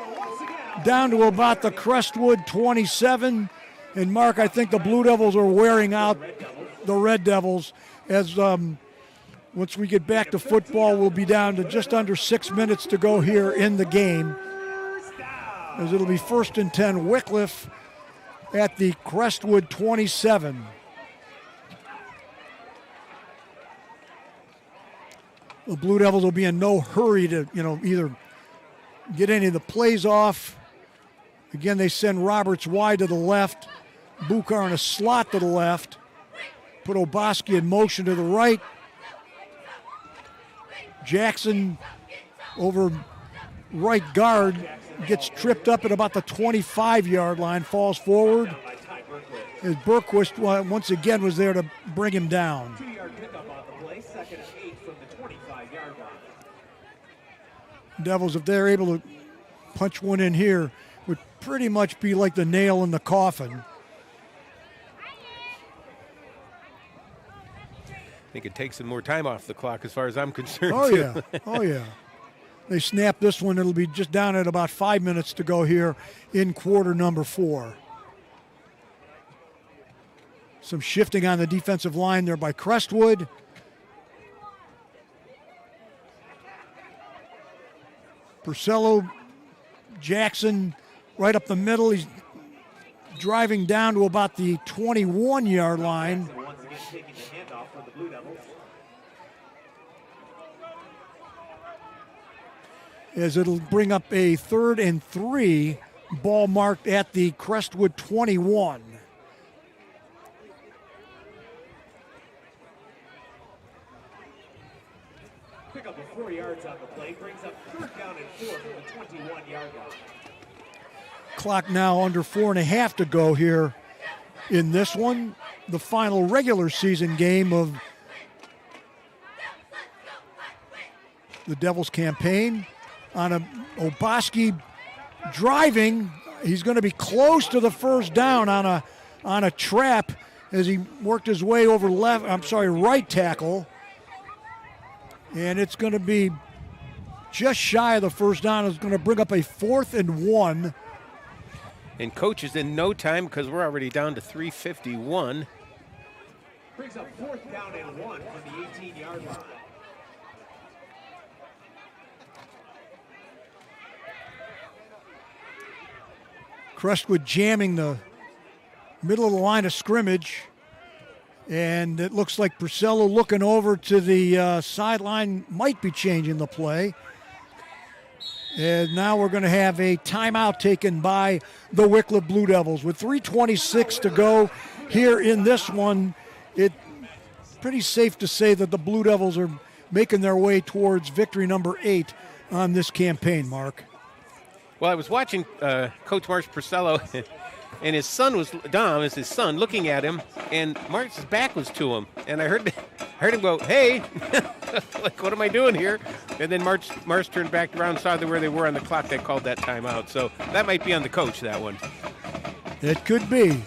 down to about the Crestwood 27. And Mark, I think the Blue Devils are wearing out the Red Devils as once we get back to football, we'll be down to just under 6 minutes to go here in the game. As it'll be 1st and 10, Wickliffe at the Crestwood 27. The Blue Devils will be in no hurry to, either get any of the plays off. Again, they send Roberts wide to the left, Bukar in a slot to the left, put Oboski in motion to the right. Jackson over right guard gets tripped up at about the 25-yard line, falls forward. As Berquist once again was there to bring him down. 2-yard pickup on the play, 2nd and 8 from the 25-yard line. Devils, if they're able to punch one in here, would pretty much be like the nail in the coffin. I think it takes some more time off the clock as far as I'm concerned. Oh, too. yeah. Oh, yeah. They snap this one. It'll be just down at about 5 minutes to go here in quarter number 4. Some shifting on the defensive line there by Crestwood. Purcello, Jackson right up the middle. He's driving down to about the 21-yard line. as it'll bring up a 3rd and 3, ball marked at the Crestwood 21. Pick up a 4 yards on the play, brings up 3rd down and 4 from the 21-yard line. Clock now under 4.5 to go here in this one, the final regular season game of the Devils campaign. On a Oboski driving, he's going to be close to the 1st down on a trap as he worked his way over right tackle. And it's going to be just shy of the 1st down. It's going to bring up a 4th and 1. And coach is in no time because we're already down to 3:51. Brings up 4th down and 1 from the 18-yard line. Crestwood jamming the middle of the line of scrimmage. And it looks like Purcello looking over to the sideline, might be changing the play. And now we're going to have a timeout taken by the Wickliffe Blue Devils. With 3:26 to go here in this one, it's pretty safe to say that the Blue Devils are making their way towards victory number 8 on this campaign, Mark. Well, I was watching Coach Marsh Purcello, and his son was, Dom is his son, looking at him, and Marsh's back was to him. And I heard him go, hey, like, what am I doing here? And then Marsh turned back around, saw where they were on the clock. They called that timeout. So that might be on the coach, that one. It could be.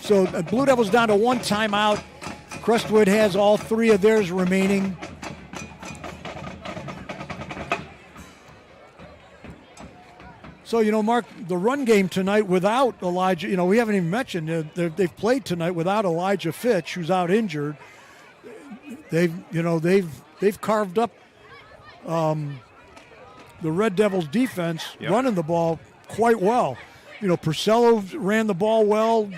So Blue Devils down to 1 timeout. Crestwood has all 3 of theirs remaining. So, Mark, the run game tonight without Elijah, we haven't even mentioned they've played tonight without Elijah Fitch, who's out injured. They've carved up the Red Devils defense, running the ball quite well. Purcello ran the ball well.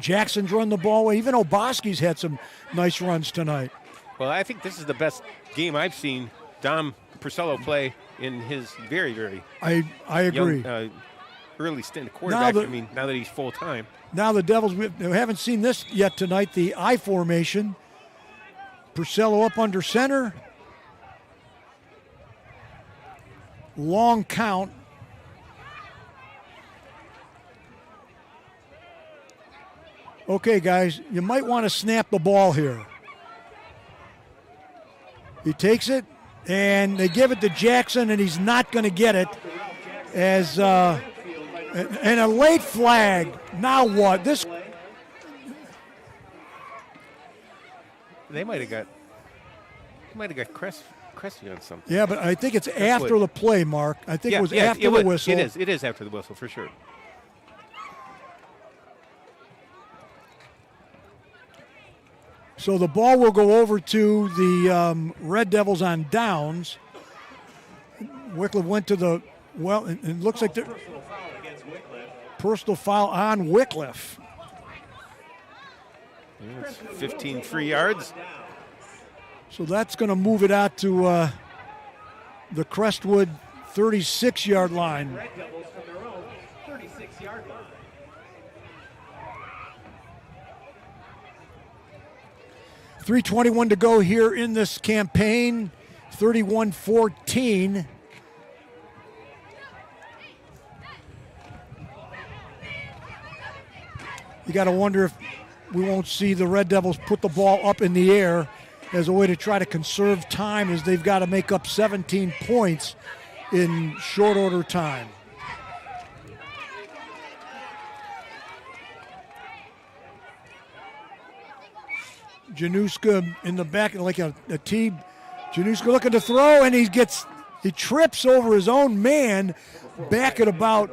Jackson's run the ball well. Even Oboski's had some nice runs tonight. Well, I think this is the best game I've seen Dom Purcello play in his very, very I agree. Young, early stint quarterback. Now that he's full-time. Now the Devils, we haven't seen this yet tonight, the I formation. Purcello up under center. Long count. Okay, guys, you might want to snap the ball here. He takes it, and they give it to Jackson, and he's not going to get it. As and a late flag. Now what? They might have got Cressy on something. Yeah, but I think it's after the play, Mark. I think it was after the whistle. It is after the whistle for sure. So the ball will go over to the Red Devils on downs. Wickliffe went to the, it looks like the personal foul on Wickliffe. 15 free yards. So that's going to move it out to the Crestwood 36-yard line. Red Devils from their own 36-yard line. .321 to go here in this campaign. 31-14. You got to wonder if we won't see the Red Devils put the ball up in the air as a way to try to conserve time, as they've got to make up 17 points in short order time. Januska in the back like a T. Januska looking to throw, and he trips over his own man back at about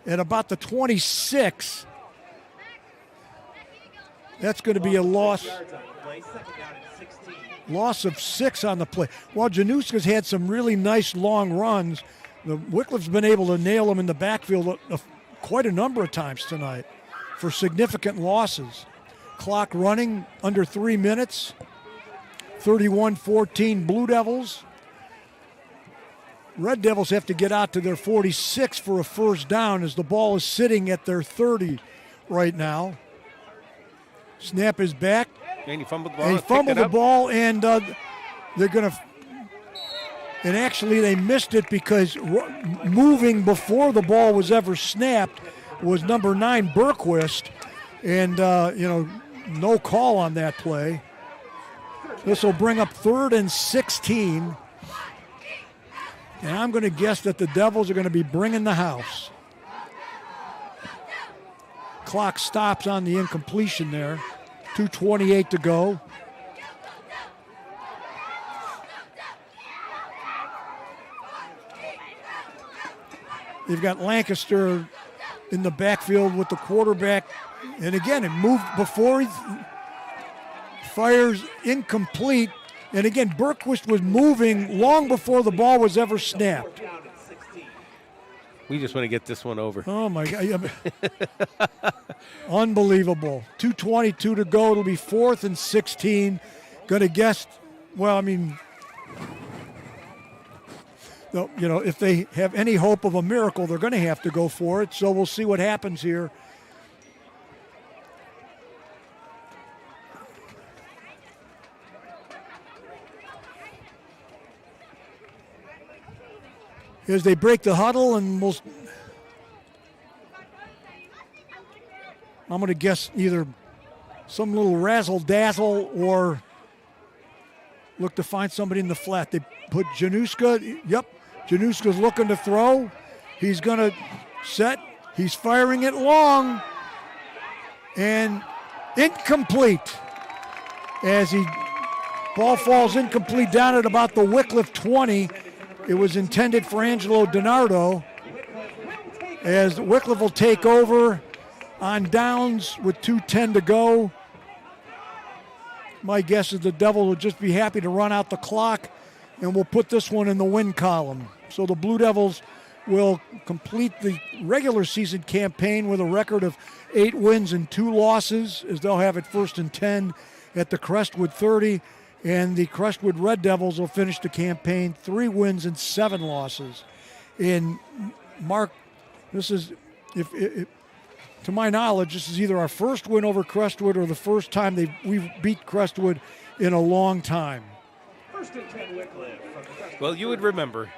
the 26. That's going to be a loss of 6 on the play. Well, Januska's had some really nice long runs. The Wickliffe's been able to nail him in the backfield quite a number of times tonight for significant losses. Clock running under 3 minutes. 31-14 Blue Devils. Red Devils have to get out to their 46 for a first down as the ball is sitting at their 30 right now. Snap is back. And he fumbled the ball. They fumbled the ball, and they're going to. And actually, they missed it because moving before the ball was ever snapped was number 9 Berquist, and no call on that play. This will bring up 3rd and 16. And I'm going to guess that the Devils are going to be bringing the house. Clock stops on the incompletion there. 2:28 to go. They've got Lancaster in the backfield with the quarterback. And again, it moved before he fires incomplete. And again, Berquist was moving long before the ball was ever snapped. We just want to get this one over. Oh, my God. Unbelievable. 2:22 to go. It'll be 4th and 16. Going to guess, well, I mean, if they have any hope of a miracle, they're going to have to go for it. So we'll see what happens here. As they break the huddle, and I'm going to guess either some little razzle-dazzle or look to find somebody in the flat. They put Januska. Yep, Januska's looking to throw. He's going to set. He's firing it long. And incomplete. As ball falls incomplete down at about the Wickliffe 20. It was intended for Angelo DiNardo, as Wickliffe will take over on downs with 2:10 to go. My guess is the Devils will just be happy to run out the clock, and we'll put this one in the win column. So the Blue Devils will complete the regular season campaign with a record of 8 wins and 2 losses, as they'll have it 1st and 10 at the Crestwood 30. And the Crestwood Red Devils will finish the campaign 3 wins and 7 losses. And Mark, this is, if to my knowledge, this is either our first win over Crestwood or the first time we've beat Crestwood in a long time. 1st and 10 Wickliffe. Well, you would remember.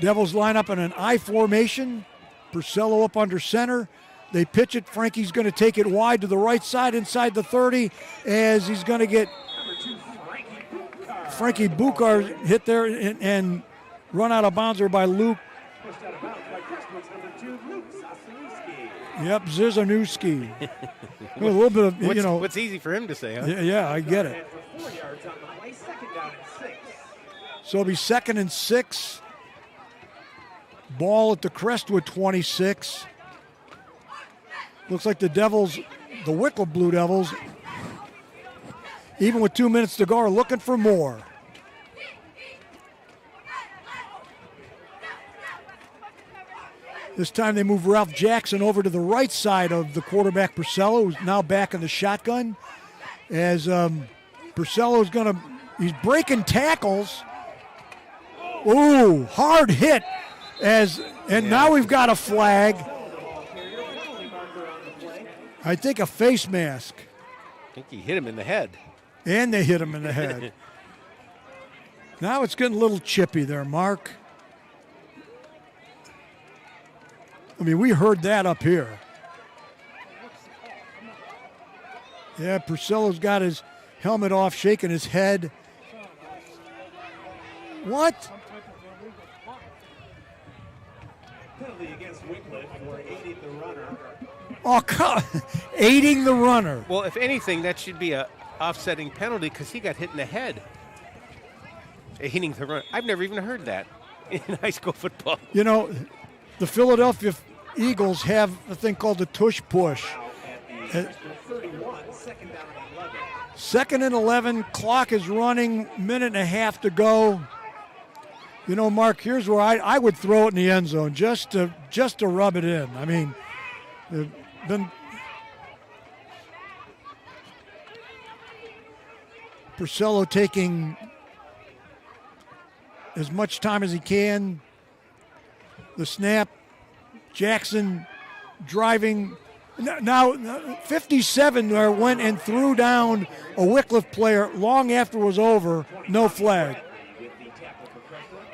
Devils line up in an I formation. Purcello up under center. They pitch it. Frankie's going to take it wide to the right side inside the 30 as he's going to get Frankie Bukar hit there and run out of bounds there by Luke. Pushed out of bounds by Crestwood's number 2, Luke Sasanowski. Yep, Zizanowski. A little bit of, What's easy for him to say, huh? Yeah, I get it. And for 4 yards on the play, 2nd down and 6. So it'll be 2nd and 6. Ball at the Crestwood 26. Looks like the Devils, the Wickliffe Blue Devils, even with 2 minutes to go, are looking for more. This time they move Ralph Jackson over to the right side of the quarterback, Purcello, who's now back in the shotgun. As Purcello's he's breaking tackles. Ooh, hard hit. Now we've got a flag. I think a face mask. I think he hit him in the head. And they hit him in the head. Now it's getting a little chippy there, Mark. I mean, we heard that up here. Yeah, Purcello's got his helmet off, shaking his head. What? Penalty against Wickliffe for aiding the runner. Oh, aiding the runner. Well, if anything, that should be a offsetting penalty because he got hit in the head. Aiding the runner. I've never even heard that in high school football. You know, the Philadelphia Eagles have a thing called the tush push. 31, 2nd down and 11. 2nd and 11, clock is running, minute and a half to go. You know, Mark, here's where I would throw it in the end zone just to rub it in. I mean, Purcello taking as much time as he can. The snap. Jackson driving. Now 57 there went and threw down a Wickliffe player long after it was over. No flag.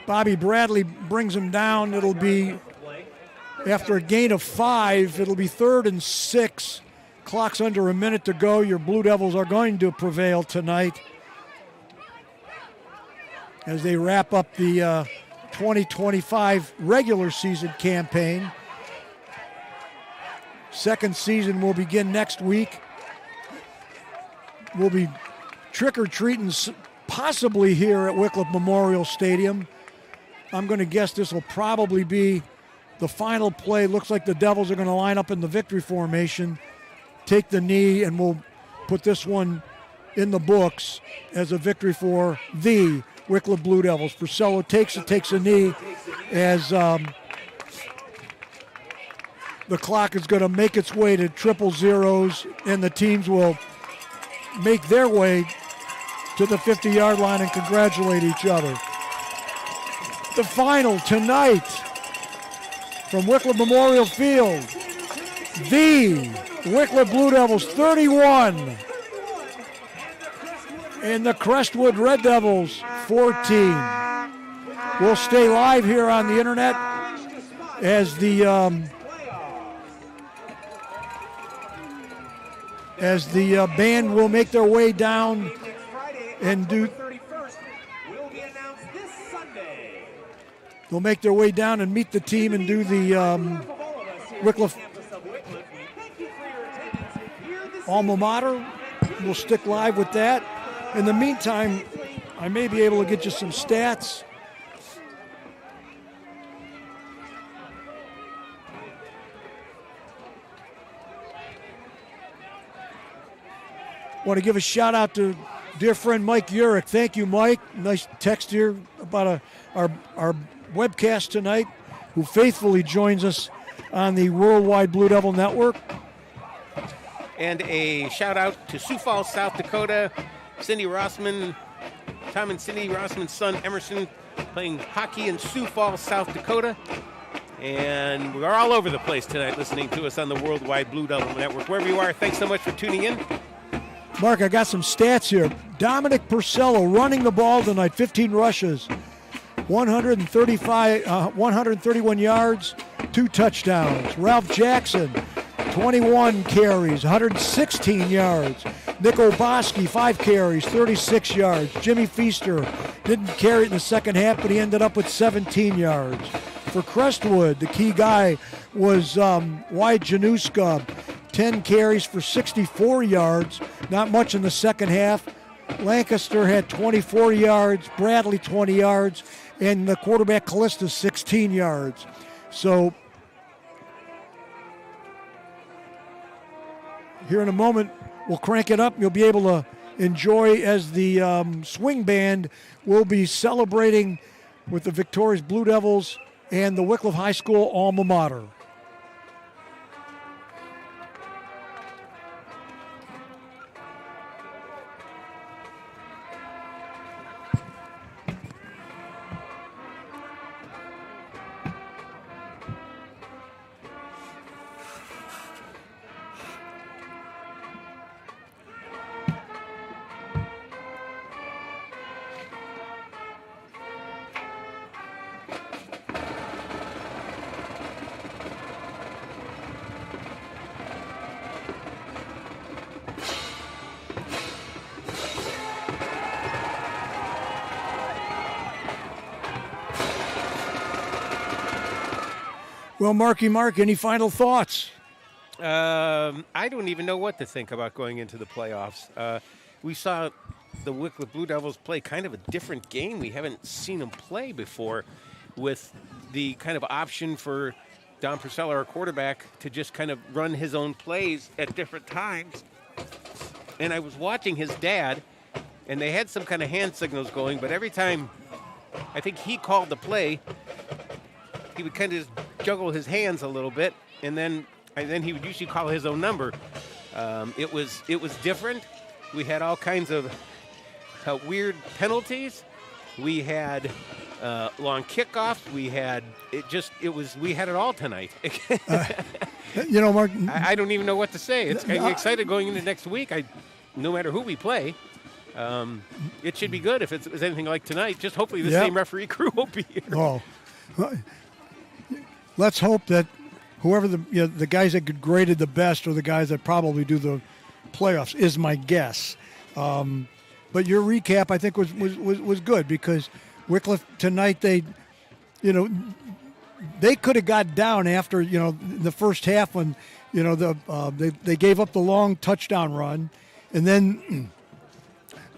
Bobby Bradley brings him down. It'll be, after a gain of 5, it'll be 3rd and 6. Clock's under a minute to go. Your Blue Devils are going to prevail tonight as they wrap up the 2025 regular season campaign. Second season will begin next week. We'll be trick-or-treating possibly here at Wickliffe Memorial Stadium. I'm going to guess this will probably be the final play. Looks like the Devils are going to line up in the victory formation, take the knee, and we'll put this one in the books as a victory for the Wickliffe Blue Devils. Purcello takes a knee as the clock is going to make its way to triple zeros, and the teams will make their way to the 50-yard line and congratulate each other. The final tonight from Wickliffe Memorial Field, the Wickliffe Blue Devils 31 and the Crestwood Red Devils 14. We'll stay live here on the internet as the band will make their way down and they'll make their way down and meet the team and do the Wickliffe alma mater. We'll stick live with that. In the meantime, I may be able to get you some stats. Want to give a shout out to dear friend Mike Urich. Thank you, Mike. Nice text here about our webcast tonight, who faithfully joins us on the Worldwide Blue Devil Network. And a shout out to Sioux Falls, South Dakota. Cindy Rossman, Tom and Cindy Rossman's son Emerson, playing hockey in Sioux Falls, South Dakota. And we're all over the place tonight listening to us on the Worldwide Blue Devil Network. Wherever you are, thanks so much for tuning in. Mark, I got some stats here. Dominic Purcello running the ball tonight, 15 rushes, 131 yards, 2 touchdowns. Ralph Jackson, 21 carries, 116 yards. Nick Oboski, 5 carries, 36 yards. Jimmy Feaster didn't carry it in the second half, but he ended up with 17 yards. For Crestwood, the key guy was Wyatt Januska, 10 carries for 64 yards. Not much in the second half. Lancaster had 24 yards, Bradley 20 yards, and the quarterback Callista 16 yards. So here in a moment, we'll crank it up. You'll be able to enjoy as the swing band will be celebrating with the victorious Blue Devils and the Wickliffe High School alma mater. Well, Marky Mark, any final thoughts? I don't even know what to think about going into the playoffs. We saw the Wickliffe Blue Devils play kind of a different game. We haven't seen them play before, with the kind of option for Don Purcello, our quarterback, to just kind of run his own plays at different times. And I was watching his dad, and they had some kind of hand signals going, but every time I think he called the play, he would kind of just juggle his hands a little bit, and then he would usually call his own number. It was different. We had all kinds of weird penalties. We had long kickoffs. We had we had it all tonight. Mark, I don't even know what to say. I'm excited going into next week. No matter who we play, it should be good if it's anything like tonight. Just hopefully the same referee crew will be here. Oh, let's hope that whoever the guys that get graded the best are the guys that probably do the playoffs is my guess. But your recap, I think, was good because Wickliffe tonight, they could have got down after the first half when they gave up the long touchdown run, and then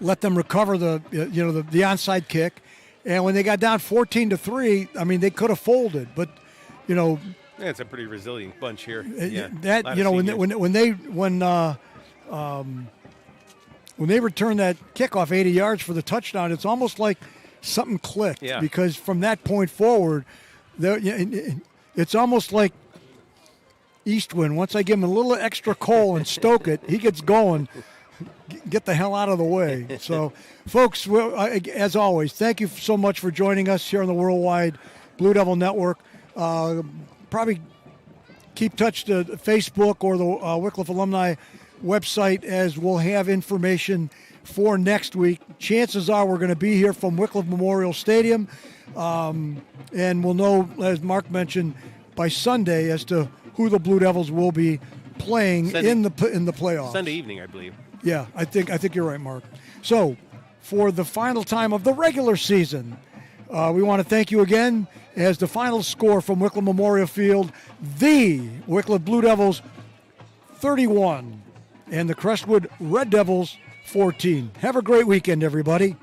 let them recover the onside kick, and when they got down 14-3, I mean they could have folded, but it's a pretty resilient bunch here. Yeah, when they returned that kickoff 80 yards for the touchdown, it's almost like something clicked because from that point forward, it's almost like Eastwind. Once I give him a little extra coal and stoke it, he gets going. Get the hell out of the way. So, folks, as always, thank you so much for joining us here on the Worldwide Blue Devil Network. Probably keep touch to Facebook or the Wickliffe Alumni website, as we'll have information for next week. Chances are we're going to be here from Wickliffe Memorial Stadium, and we'll know, as Mark mentioned, by Sunday as to who the Blue Devils will be playing in the playoffs. Sunday evening, I believe. Yeah, I think you're right, Mark. So, for the final time of the regular season, we want to thank you again. As the final score from Wickliffe Memorial Field, the Wickliffe Blue Devils 31 and the Crestwood Red Devils 14. Have a great weekend, everybody.